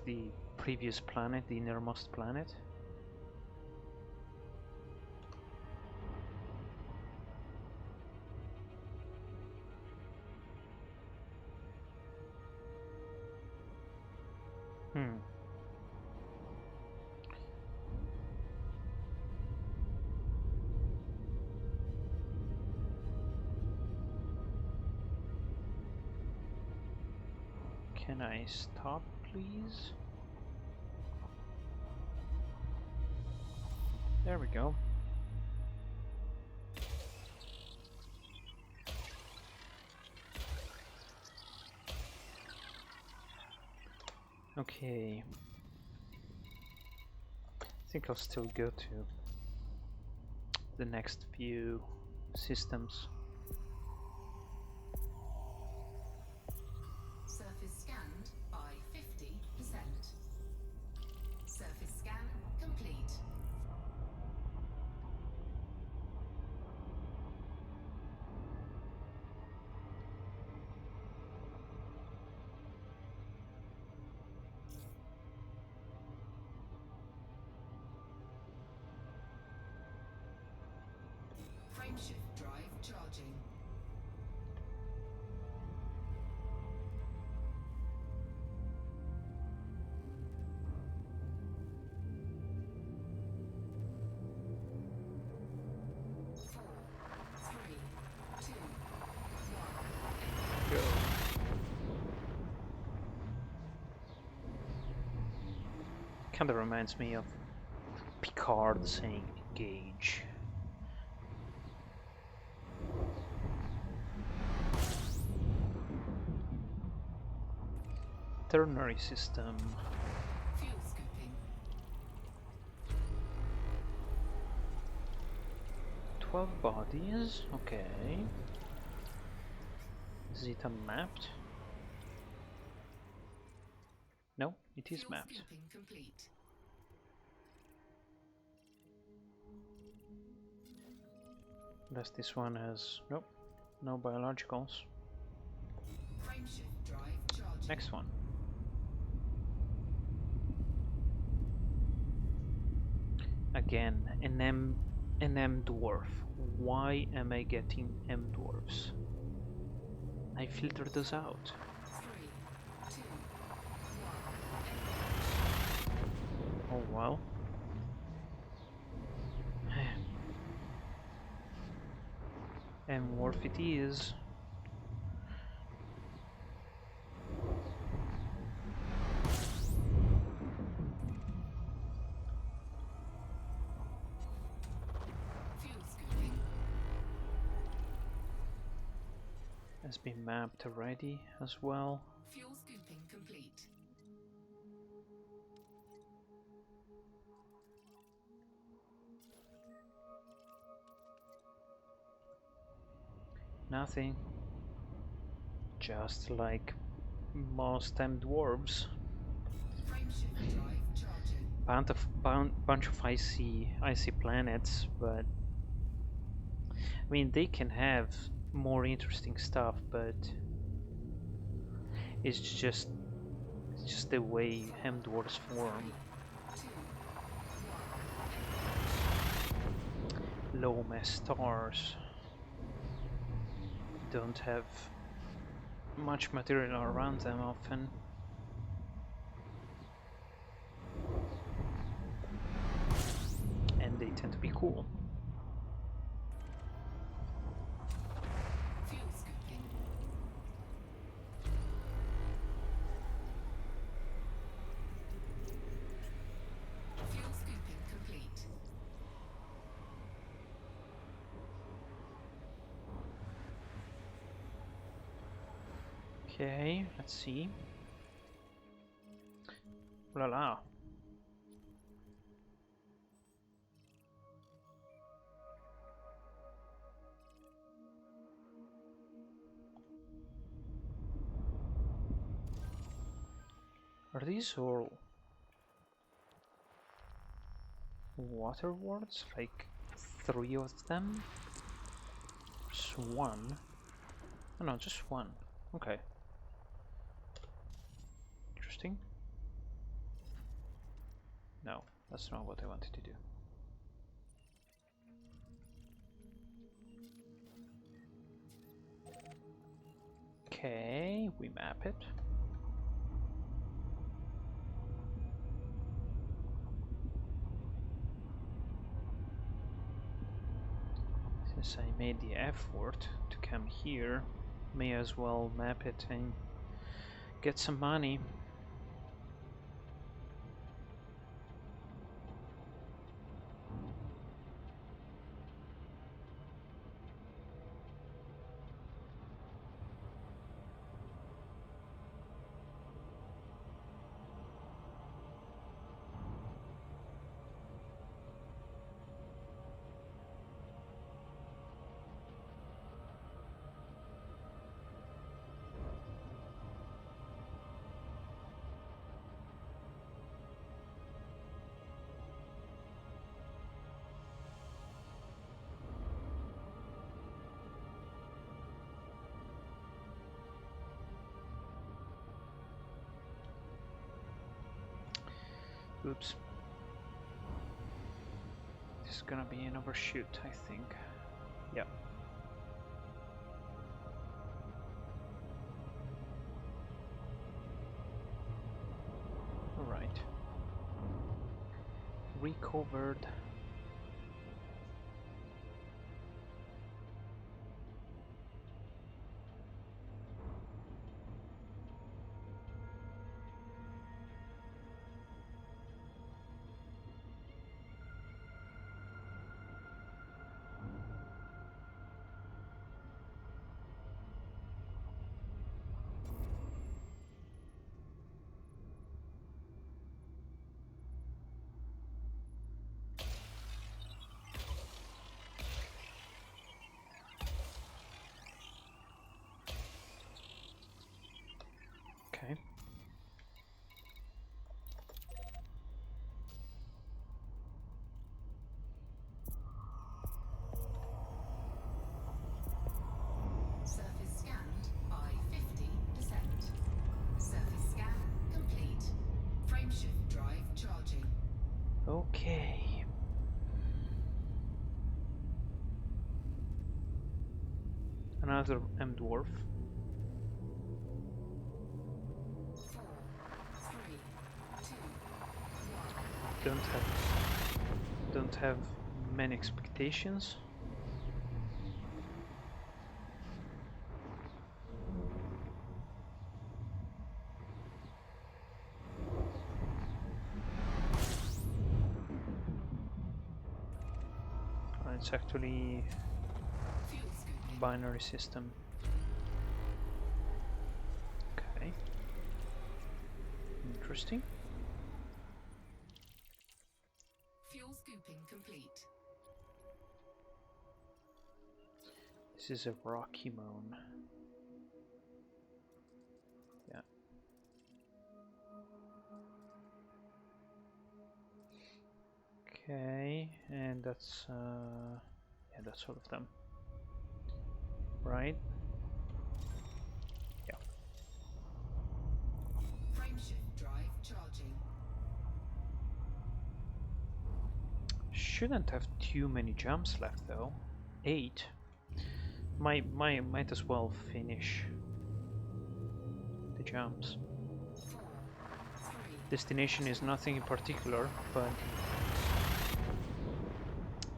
the previous planet, the innermost planet. Can I stop, please? There we go. Okay. I think I'll still go to the next few systems. Surface scanned by 50%. Surface scan complete. Frameshift drive charging. Kind of reminds me of Picard saying engage. Ternary system. Fuel scooping 12 bodies, okay. Is it unmapped? No, it is Fuel mapped. scooping complete. Unless this one has... nope, no biologicals. Frameshift drive charging. Next one. Again, an M dwarf. Why am I getting M dwarfs? I filtered those out. 3, 2, 1. Oh well. M dwarf it is. Fuel scooping. Has been mapped already as well. Fuel scooping complete. Nothing. Just like most M dwarves. Frameshift drive charging. Bunch of icy planets, but I mean they can have more interesting stuff, but it's just the way M dwarves form. 3, 2, 1. Low mass stars don't have much material around them often. And they tend to be cool. Fuel scooping. Fuel scooping complete. Okay, let's see. La la. Are these all water wards? Like 3 of them? Just one? Oh, no, just one. Okay. Interesting. No, that's not what I wanted to do. Okay, we map it. Since I made the effort to come here, may as well map it and get some money. Oops. This is gonna be an overshoot, I think. Yeah. Alright. Recovered. Another M dwarf. 4, 3, 2, 1. Don't have many expectations. It's actually Fuel scooping. binary system. Okay. Interesting. Fuel scooping complete. This is a rocky moon. Yeah. Okay, and that's yeah, that's all of them. Right? Yeah. Frameshift drive charging. Shouldn't have too many jumps left though. 8. Might as well finish the jumps. 4, 3, Destination is nothing in particular, but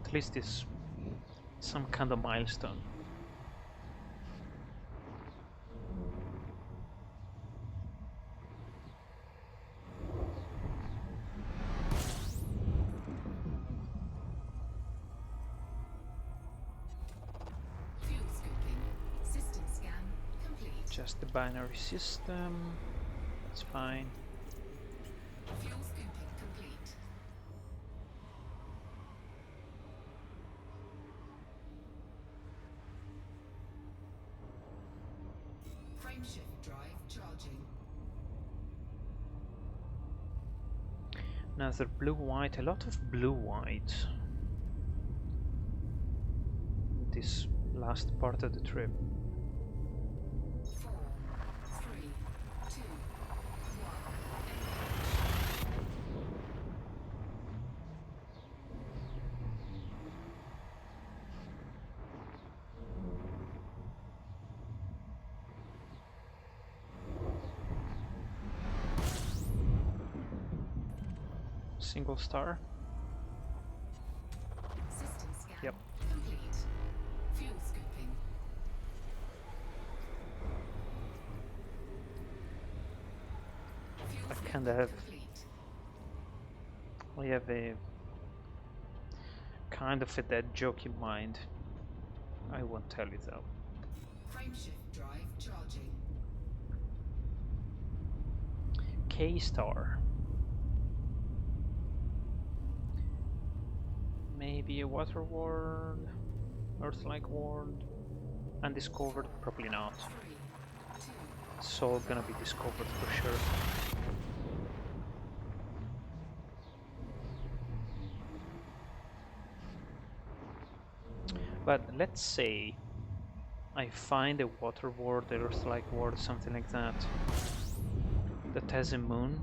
at least it's some kind of milestone. fuel scooping. System scan complete. Just the binary system. That's fine. Fuel scooping complete. Frameshift drive charging. Another blue-white, a lot of blue-white. This last part of the trip. 4, 3, 2, 1. Single star. System scan Yep. complete. Fuel scooping. Fuel I scooping kinda have complete. I have a kind of a dead joke in mind. I won't tell you though. Frameshift drive charging. K star. Maybe a water world, Earth-like world. Undiscovered? Probably not. 3, 2, It's all gonna be discovered for sure. But let's say I find a water world, Earth-like world, something like that, that has a moon.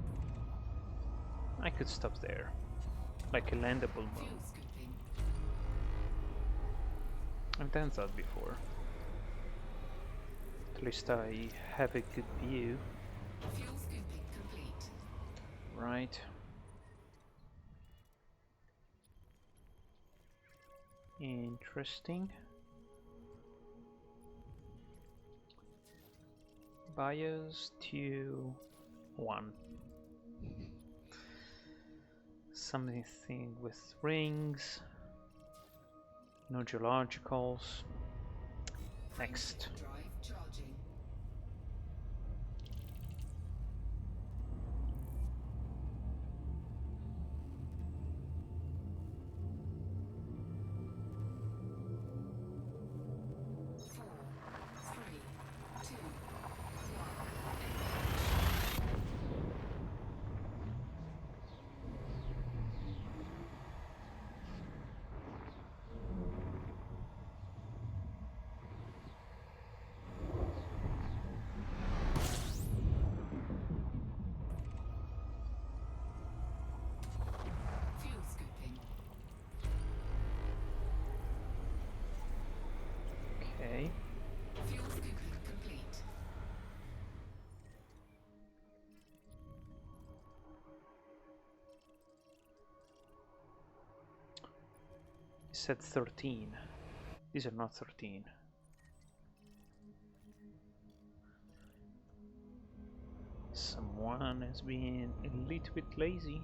I could stop there, like a landable fuel moon. scooping. I've done that before. At least I have a good view, Fuel scooping complete. right? Interesting. Bios to 1. Something with rings. No geologicals. Next. Frameshift drive charging. Four, three, two, fuel scooping. Okay. said 13. These are not 13. Someone has been a little bit lazy.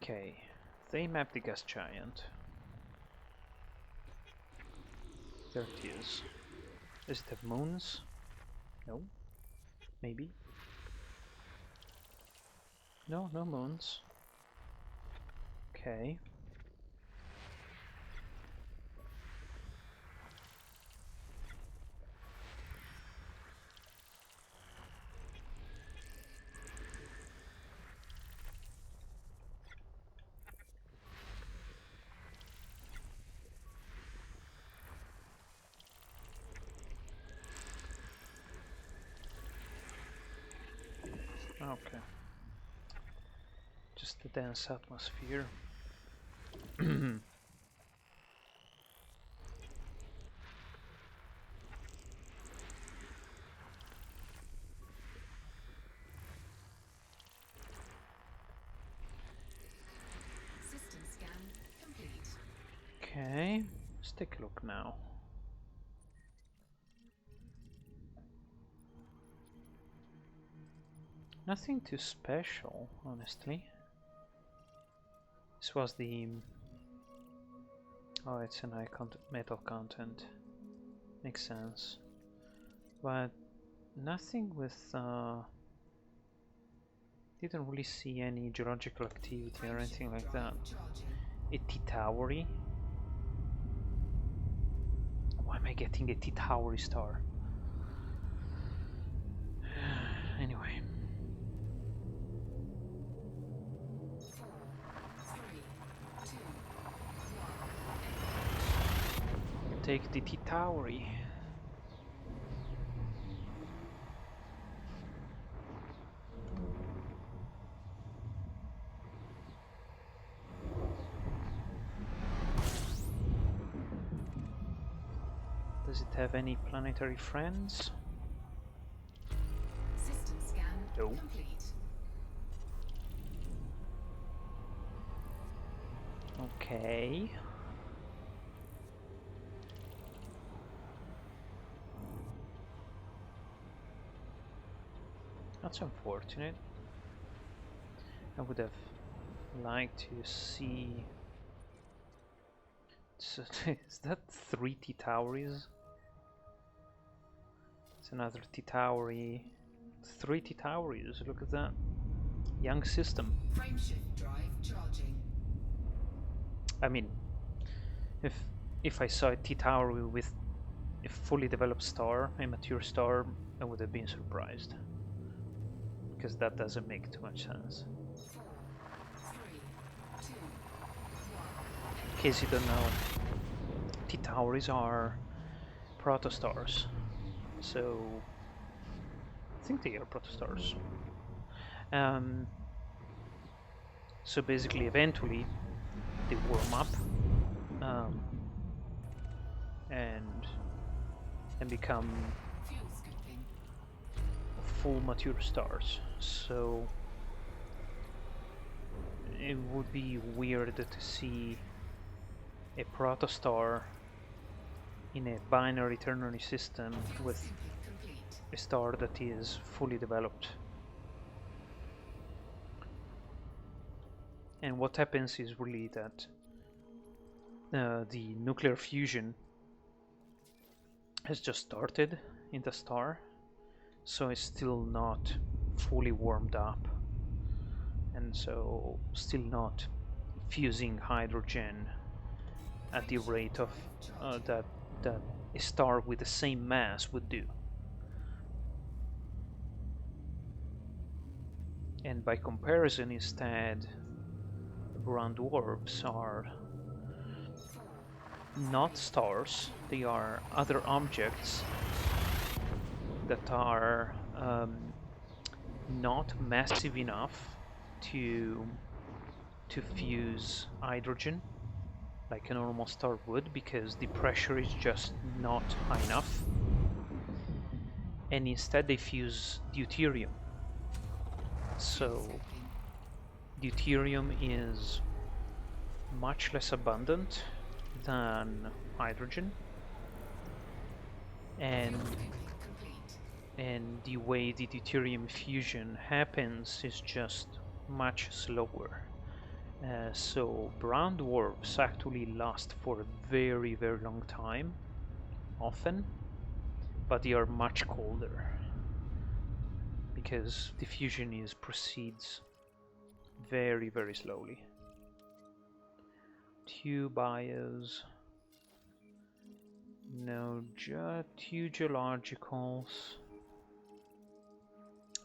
Okay, they mapped the gas giant. There it is. Does it have moons? No. Maybe. No, no moons. Okay. Okay. Just the dense atmosphere. System scan complete. Okay, let's take a look now. Nothing too special, honestly. This was the... Oh, it's an high metal content. Makes sense. But nothing with... Didn't really see any geological activity or anything like that. A T-Towery? Why am I getting a T-Towery star? Anyway. 4, 3, 2, 1. Take the T-Towery. Does it have any planetary friends? System scan No. complete. Okay. That's unfortunate. I would have liked to see... So, is that 3 T-Toweries? It's another T-Towery. 3 T-Toweries, look at that. Young system. Frameshift drive charging. I mean, if I saw a T-Towery with a fully developed star, a mature star, I would have been surprised. Because that doesn't make too much sense. 4, 3, 2, 1. In case you don't know, T-Toweries are protostars. So, I think they are protostars. So basically, eventually, they warm up and become Fuel scooping. full mature stars. So it would be weird to see a protostar in a binary ternary system Fuel with scooping complete. a star that is fully developed. And what happens is really that the nuclear fusion has just started in the star, so it's still not fully warmed up, and so still not fusing hydrogen at the rate of that a star with the same mass would do. And by comparison, instead, brown dwarfs are not stars, they are other objects that are not massive enough to fuse hydrogen like a normal star would, because the pressure is just not high enough, and instead they fuse deuterium. So deuterium is much less abundant than hydrogen, and the way the deuterium fusion happens is just much slower. So brown dwarfs actually last for a very, very long time, often, but they are much colder because the fusion proceeds very, very slowly. Two bios, no, two geologicals.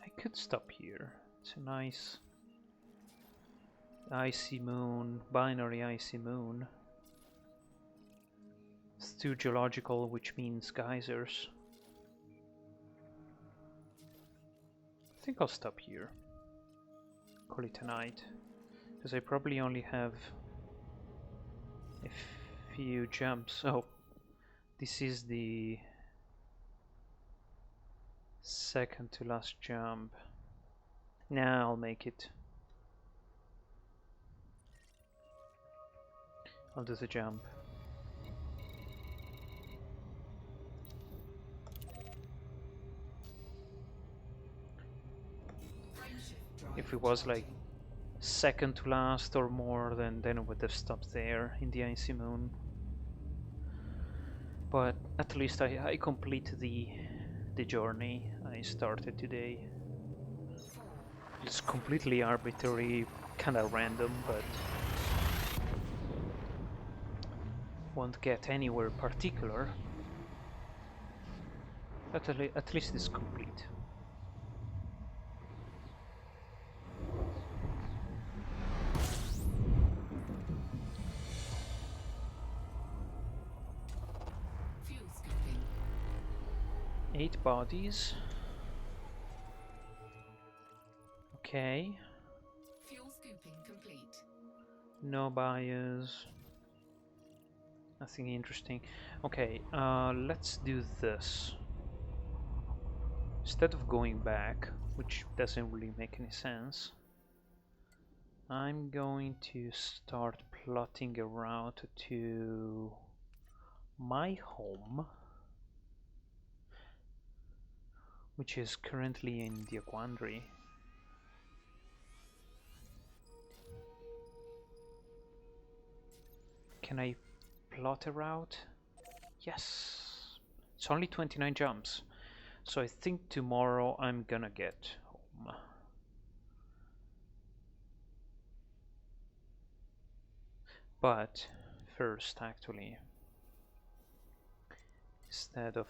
I could stop here. It's a nice icy moon, binary icy moon. It's two geological, which means geysers. I think I'll stop here. Call it a night, because I probably only have a few jumps. Oh, this is the second to last jump. Nah, I'll make it. I'll do the jump. If it was like second to last or more, then I would have stopped there in the icy moon. But at least I completed the journey I started today. It's completely arbitrary, kinda random, but won't get anywhere particular. But at least it's complete. Fuel scooping. 8 bodies. Okay. Fuel scooping complete. No bios. Nothing interesting. Okay, let's do this. Instead of going back, which doesn't really make any sense, I'm going to start plotting a route to my home, which is currently in the Quandary. Can I plot a route? Yes! It's only 29 jumps, so I think tomorrow I'm gonna get home. But first, actually, instead of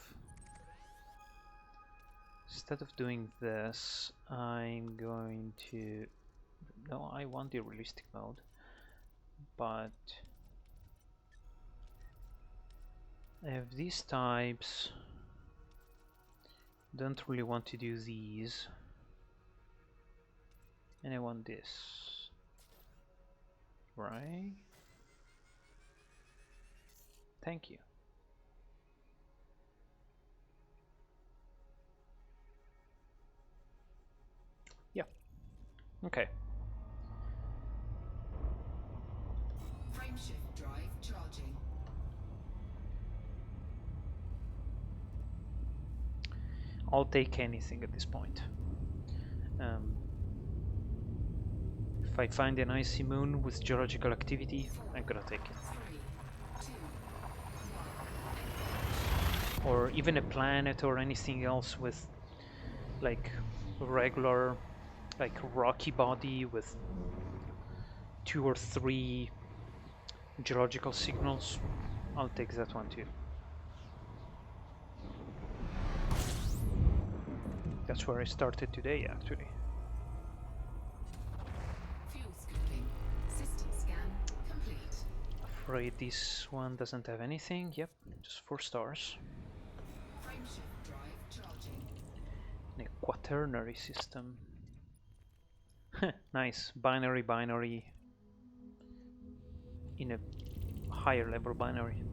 doing this, I'm going to... No, I want the realistic mode, but I have these types. Don't really want to do these, and I want this, right? Thank you. Yeah. Okay. Frameshift drive charging. I'll take anything at this point. If I find an icy moon with geological activity, I'm gonna take it. 3, 2, 1. Or even a planet or anything else with like regular, like rocky body with 2 or 3 geological signals. I'll take that one too. That's where I started today, actually. Fuel scooping. System scan complete. Afraid this one doesn't have anything. Yep, just 4 stars. Frameshift drive charging. An quaternary system. Nice. Binary in a higher level binary.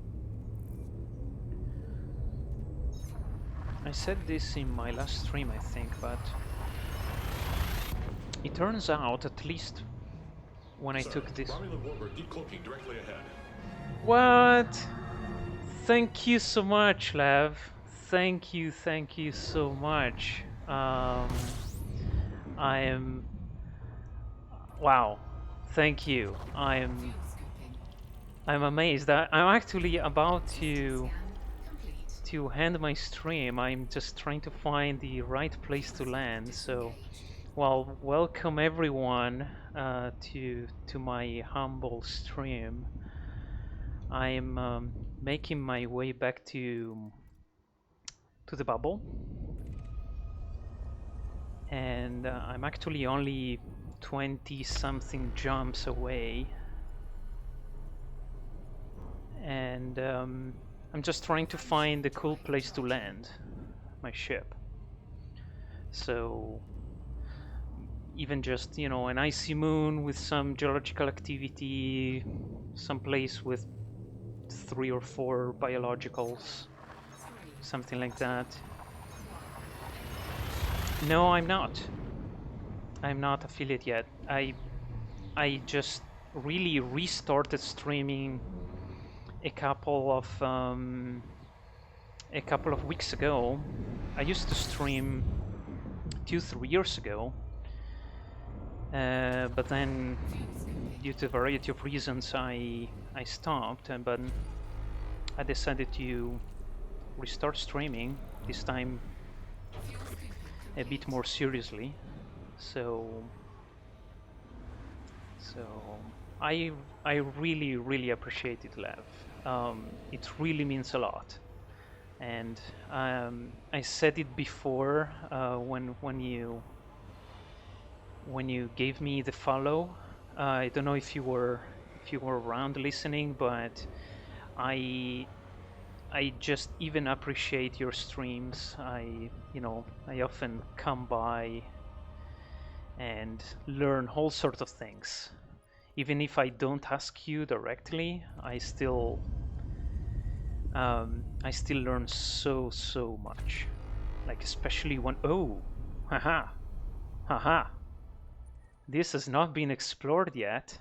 I said this in my last stream, I think, but it turns out, at least when I Sir, took this... Romulan warbird decloaking directly ahead. What? Thank you so much, Lev. Thank you so much. I am... Wow. Thank you. Fuel scooping. I'm amazed. I'm actually about System scan complete. to end my stream. I'm just trying to find the right place to land. So, Disengage. well, welcome everyone to my humble stream. I'm making my way back to the bubble, and I'm actually only 20 something jumps away, and I'm just trying to find a cool place to land my ship. So even just, you know, an icy moon with some geological activity, some place with 3 or 4 biologicals, something like that. No, I'm not. I'm not affiliate yet. I just really restarted streaming a couple of weeks ago. I used to stream 2-3 years ago, but then due to a variety of reasons I stopped, but I decided to restart streaming, this time a bit more seriously. So I really appreciate it, Lev. It really means a lot. And I said it before when you gave me the follow. I don't know if you were around listening, but I just even appreciate your streams. I often come by and learn all sorts of things. Even if I don't ask you directly, I still learn so much. Like especially when haha, this has not been explored yet.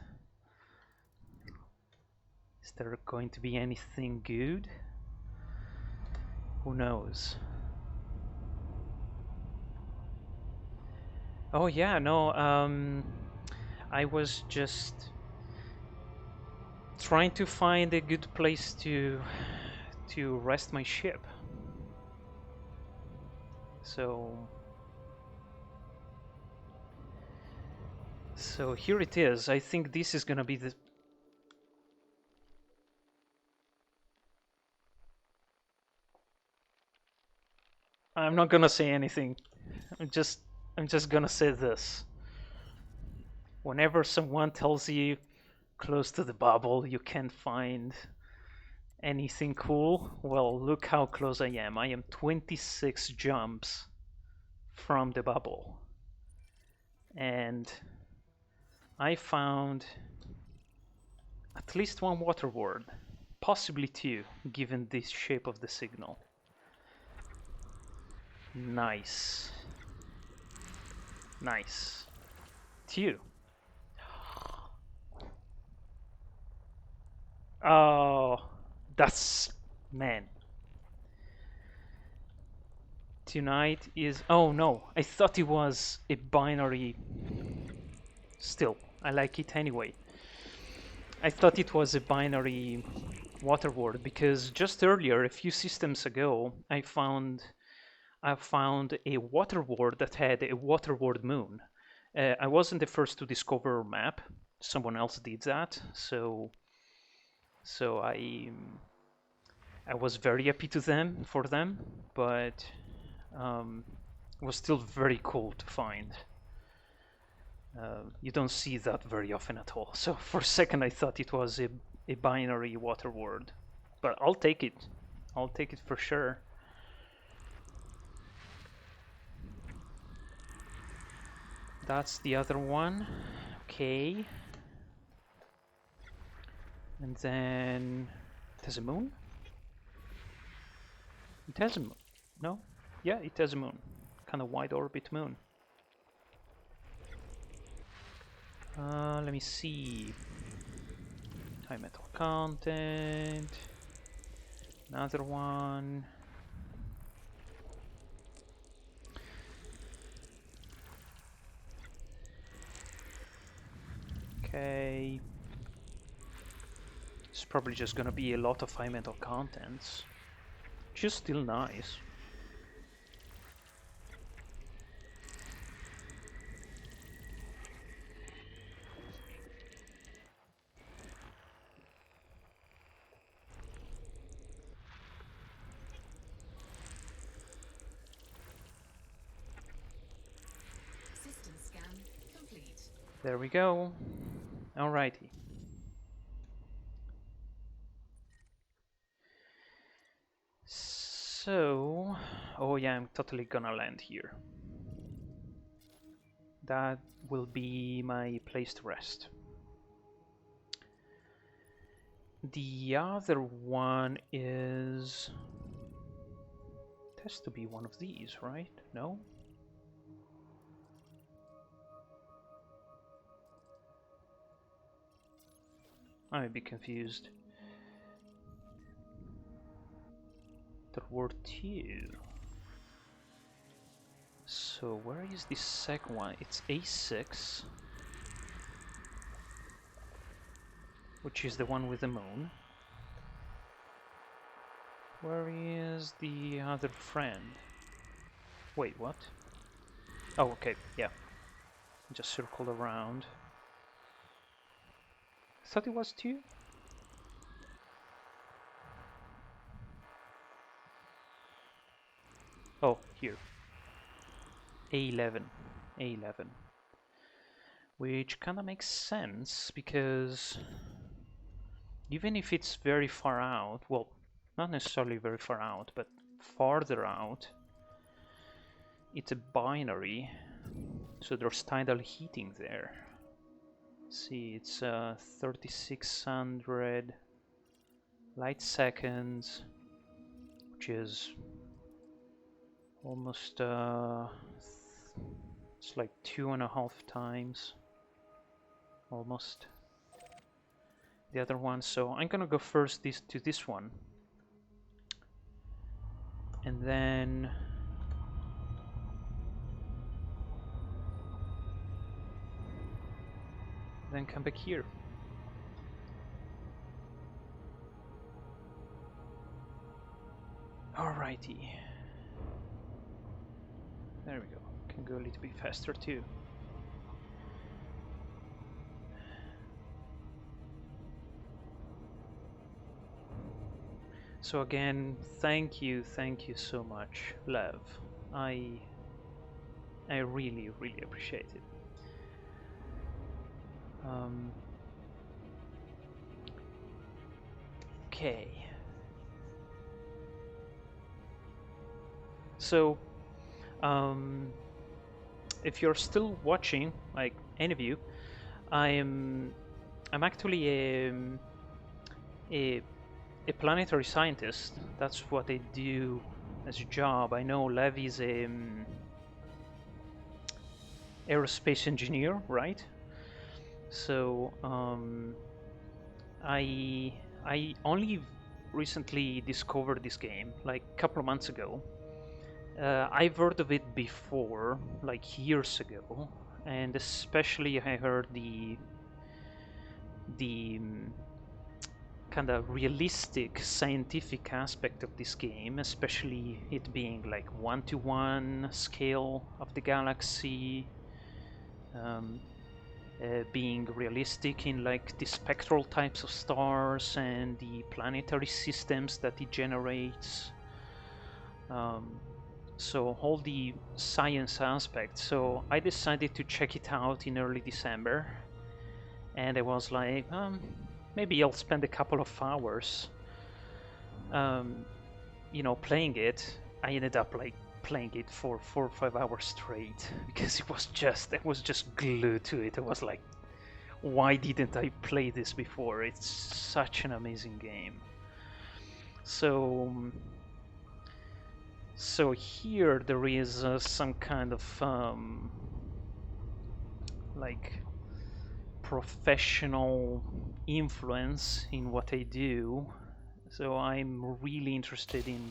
Is there going to be anything good? Who knows? Oh yeah, no, I was just trying to find a good place to rest my ship. So here it is. I think this is gonna be the... I'm not gonna say anything. I'm just gonna say this. Whenever someone tells you close to the bubble you can't find anything cool, well, look how close I am. I am 26 jumps from the bubble. And I found at least one water word, possibly 2, given the shape of the signal. Nice. Nice. 2. Oh, that's... man. Tonight is... oh no, I thought it was a binary. Still, I like it anyway. I thought it was a binary water word because just earlier, a few systems ago, I found a water word that had a water word moon. I wasn't the first to discover a map. Someone else did that, so I was very happy for them, but it was still very cool to find. You don't see that very often at all. So for a second I thought it was a binary water word, but I'll take it. I'll take it for sure. That's the other one. Okay. And then it has a moon? It has a moon. No? Yeah, it has a moon. Kind of wide orbit moon. Let me see. High metal content. Another one. Okay. It's probably just gonna be a lot of high metal contents. Which is still nice. System scan complete. There we go. Alrighty. So, oh yeah, I'm totally gonna land here. That will be my place to rest. The other one is... It has to be one of these, right? No? I may be confused. There were two. So where is the second one? It's A6, which is the one with the moon. Where is the other friend? Wait, what? Oh, okay, yeah. Just circle around. I thought it was two? Oh, here. A11. A11. Which kinda makes sense, because even if it's very far out, well, not necessarily very far out, but farther out, it's a binary, so there's tidal heating there. See, it's 3600 light seconds, which is almost it's like 2.5 times almost the other one. So I'm gonna go first to this one, and then come back here. Alrighty. There we go. Can go a little bit faster too. So again, thank you so much, Lev. I really appreciate it. Okay. So, if you're still watching, like any of you, I'm actually a planetary scientist. That's what I do as a job. I know Lev is a aerospace engineer, right? So I only recently discovered this game, like a couple of months ago. I've heard of it before, like years ago, and especially I heard the kind of realistic scientific aspect of this game, especially it being like 1-to-1 scale of the galaxy, being realistic in like the spectral types of stars and the planetary systems that it generates. So all the science aspects. So I decided to check it out in early December, and I was like, maybe I'll spend a couple of hours, playing it. I ended up like playing it for 4 or 5 hours straight because I was just glued to it. I was like, why didn't I play this before? It's such an amazing game. So here there is some kind of like professional influence in what I do. So I'm really interested in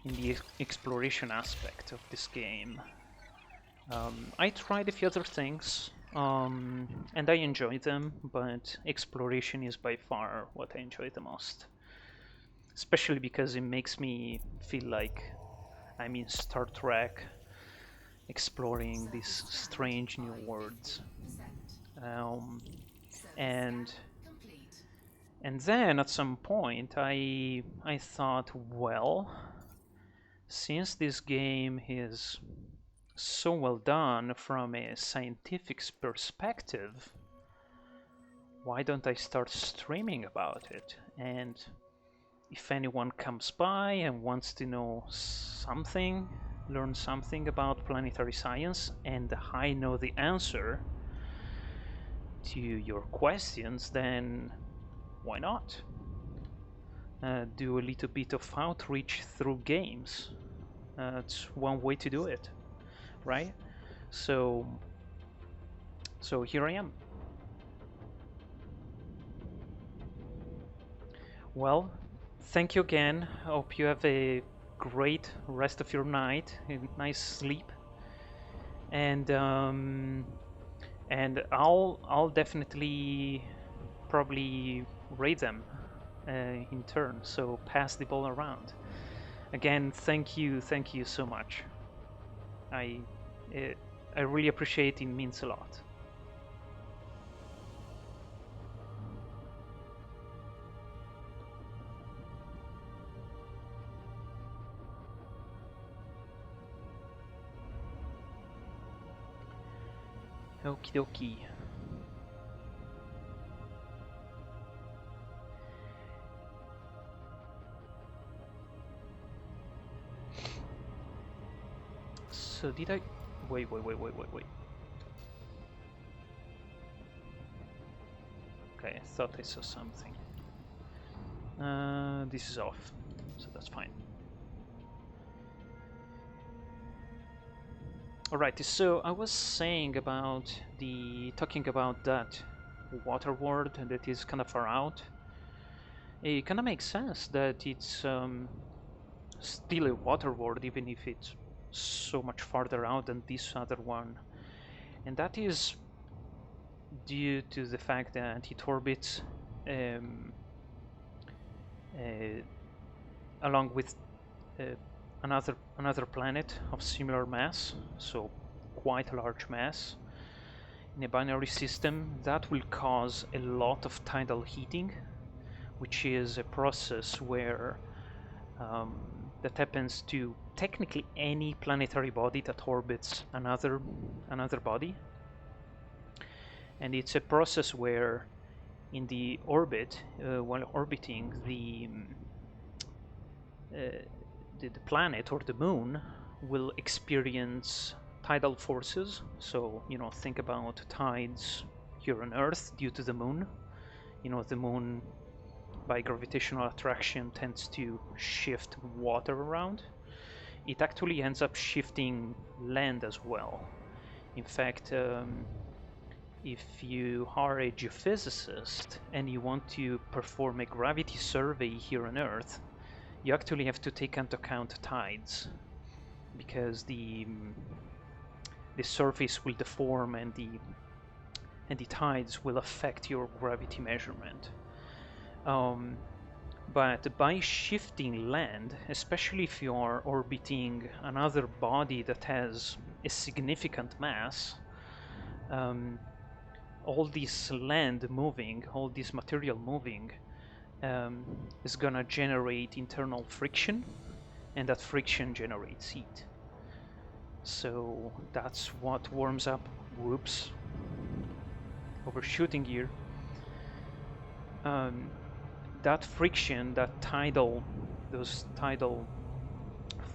the exploration aspect of this game. I tried a few other things, and I enjoy them, but exploration is by far what I enjoy the most. Especially because it makes me feel like I'm in Star Trek, exploring these Surface scanned strange new by worlds. 50%. Um, Surface and scan complete. and then at some point I thought, well, since this game is so well done from a scientific perspective, why don't I start streaming about it? And if anyone comes by and wants to know something, learn something about planetary science, and I know the answer to your questions, then why not? Do a little bit of outreach through games. It's one way to do it, right? So, so here I am. Well, thank you again. Hope you have a great rest of your night, a nice sleep, and I'll definitely probably rate them in turn. So pass the ball around. Again, thank you so much. I uh, I really appreciate it. It means a lot. Okie dokie. So did I? Wait. Okay, I thought I saw something. This is off, so that's fine. Alright, so I was saying about talking about that water world that is kind of far out. It kind of makes sense that it's still a water world, even if it's so much farther out than this other one. And that is due to the fact that it orbits um, uh, along with uh, another planet of similar mass, so quite a large mass. In a binary system, that will cause a lot of tidal heating, which is a process where that happens to technically any planetary body that orbits another body, and it's a process where in the orbit, while orbiting the planet or the moon will experience tidal forces. So, think about tides here on Earth due to the moon. The moon, by gravitational attraction, tends to shift water around. It actually ends up shifting land as well. In fact, if you are a geophysicist and you want to perform a gravity survey here on Earth, you actually have to take into account tides, because the surface will deform and the tides will affect your gravity measurement. But by shifting land, especially if you are orbiting another body that has a significant mass, all this land moving, all this material moving, is gonna generate internal friction, and that friction generates heat. So that's what warms up. Whoops, overshooting here. That friction, those tidal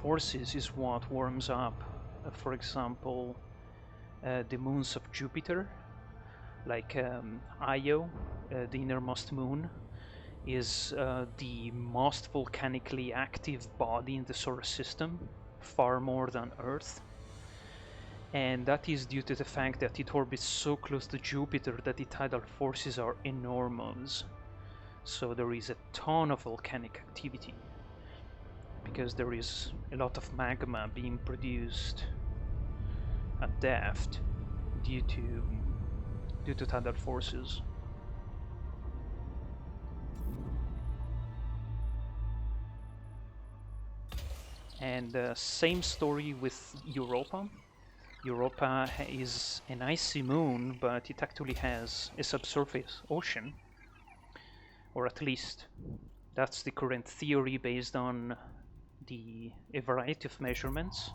forces is what warms up, for example, the moons of Jupiter, like Io, the innermost moon, is the most volcanically active body in the solar system, far more than Earth. And that is due to the fact that it orbits so close to Jupiter that the tidal forces are enormous. So there is a ton of volcanic activity, because there is a lot of magma being produced at depth due to tidal forces. And same story with Europa. Europa is an icy moon, but it actually has a subsurface ocean, or at least that's the current theory based on a variety of measurements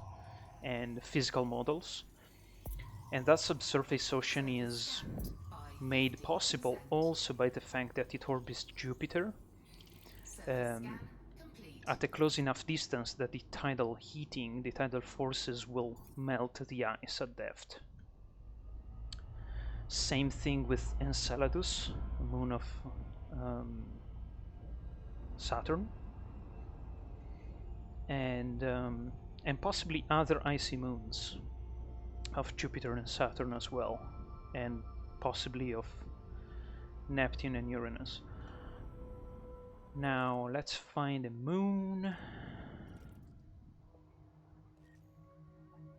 and physical models. And that subsurface ocean is made possible also by the fact that it orbits Jupiter at a close enough distance that the tidal heating, the tidal forces will melt the ice at depth. Same thing with Enceladus, a moon of Saturn, and possibly other icy moons of Jupiter and Saturn as well, and possibly of Neptune and Uranus. Now let's find a moon,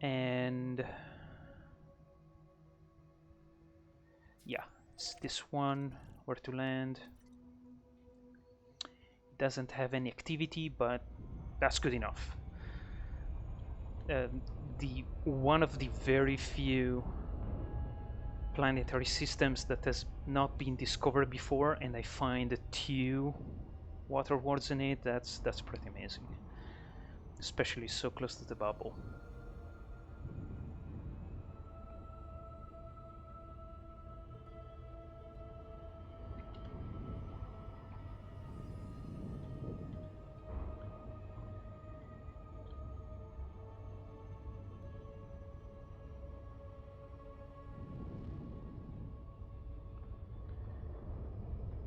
and yeah, it's this one, where to land. It doesn't have any activity, but that's good enough. One of the very few planetary systems that has not been discovered before, and I find 2 water worlds in it. That's pretty amazing, especially so close to the bubble.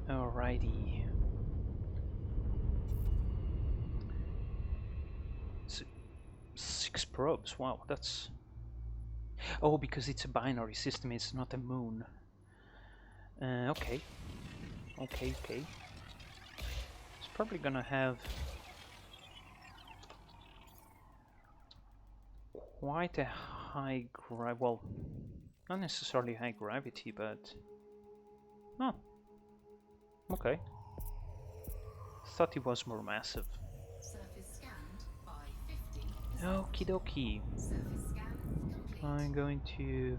Alrighty. 6 probes, wow, that's... Oh, because it's a binary system, it's not a moon. Okay. It's probably gonna have quite a high gravity, well, not necessarily high gravity, but... Oh. Okay. Thought it was more massive. Surface scanned by 50. Okie dokie. Surface scan complete. I'm going to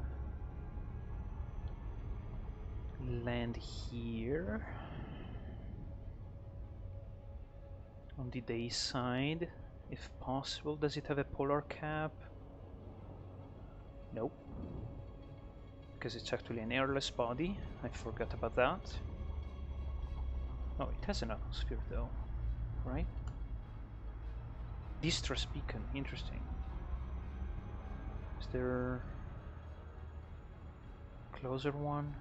land here on the day side, if possible. Does it have a polar cap? Nope, because it's actually an airless body. I forgot about that. Oh, it has an atmosphere though, right? Distress beacon, interesting. Is there a closer one?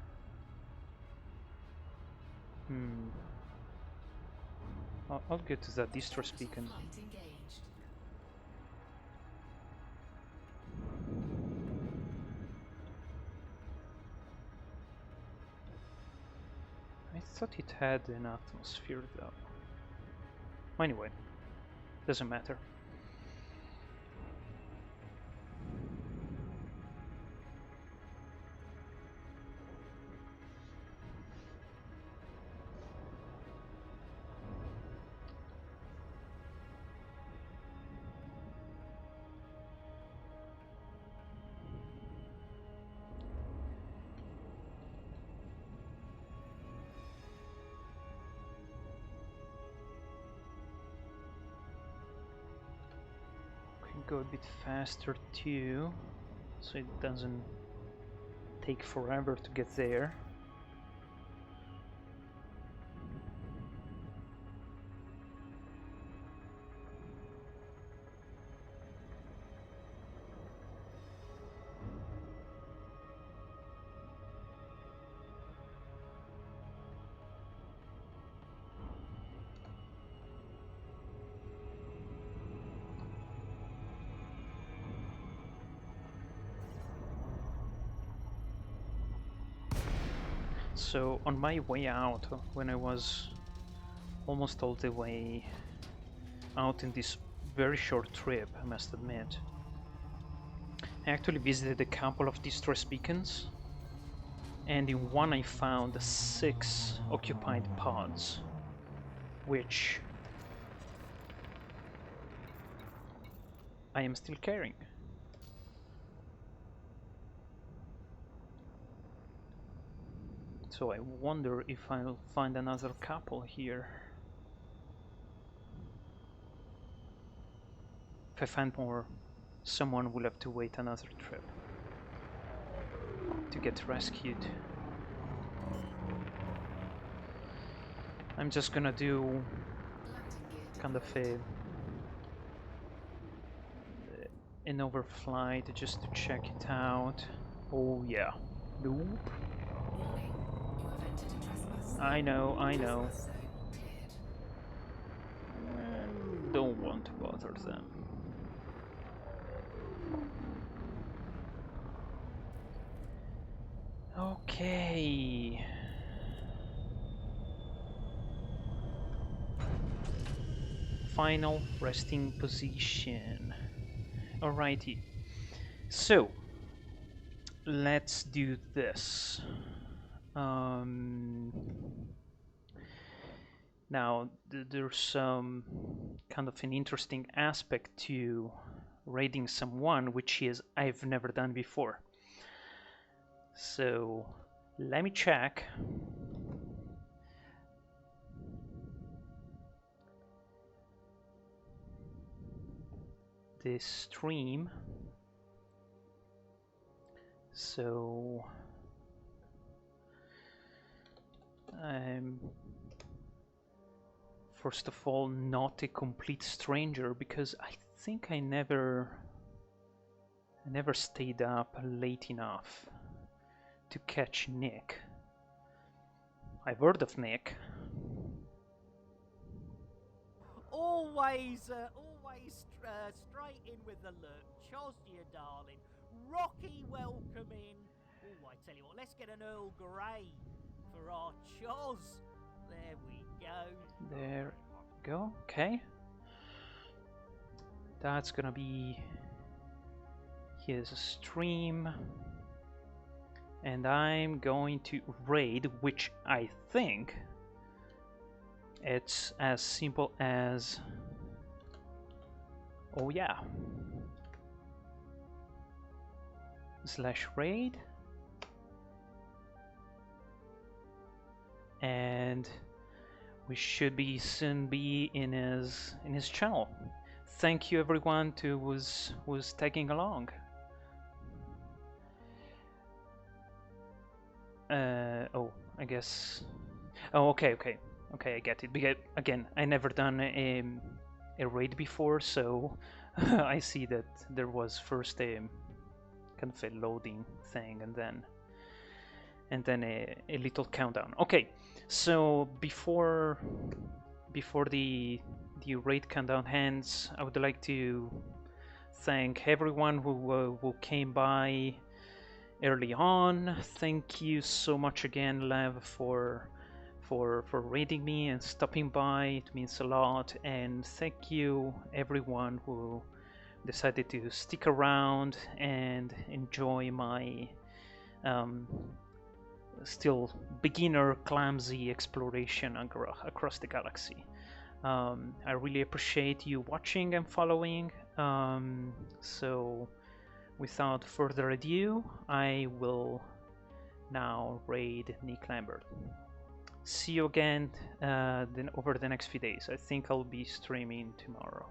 I'll get to that distress beacon. Flight engaged. I thought it had an atmosphere though. Anyway, doesn't matter. Go a bit faster too, so it doesn't take forever to get there. So on my way out, when I was almost all the way out in this very short trip, I must admit, I actually visited a couple of distress beacons, and in one I found 6 occupied pods, which I am still carrying. So I wonder if I'll find another couple here. If I find more, someone will have to wait another trip to get rescued. I'm just gonna do kind of an overflight just to check it out. Oh yeah. Nope. Warning, you have entered a trespass zone. I know. Trespass zone cleared. Don't want to bother them. Okay. Final resting position. Alrighty. So let's do this. Now there's some kind of an interesting aspect to raiding someone, which is I've never done before. So let me check. This stream. So I'm first of all not a complete stranger, because I think I never stayed up late enough to catch Nick. I've heard of Nick. Always straight in with the look. Chos, you darling. Rocky welcoming. Oh, I tell you what, let's get an Earl Grey for our Chos. There we go. There we go. Okay. That's gonna be his stream. And I'm going to raid, which I think it's as simple as, oh yeah, /raid, and we should be soon be in his channel. Thank you everyone who was tagging along. Oh, I guess. Oh, okay, I get it. Because again, I never done a raid before, so I see that there was first a kind of a loading thing, and then a little countdown. Okay, so before the raid countdown ends, I would like to thank everyone who came by early on. Thank you so much again, Lev, for raiding me and stopping by. It means a lot. And thank you everyone who decided to stick around and enjoy my still beginner clumsy exploration across the galaxy. I really appreciate you watching and following. So without further ado, I will now raid Nick Lambert. See you again then over the next few days. I think I'll be streaming tomorrow.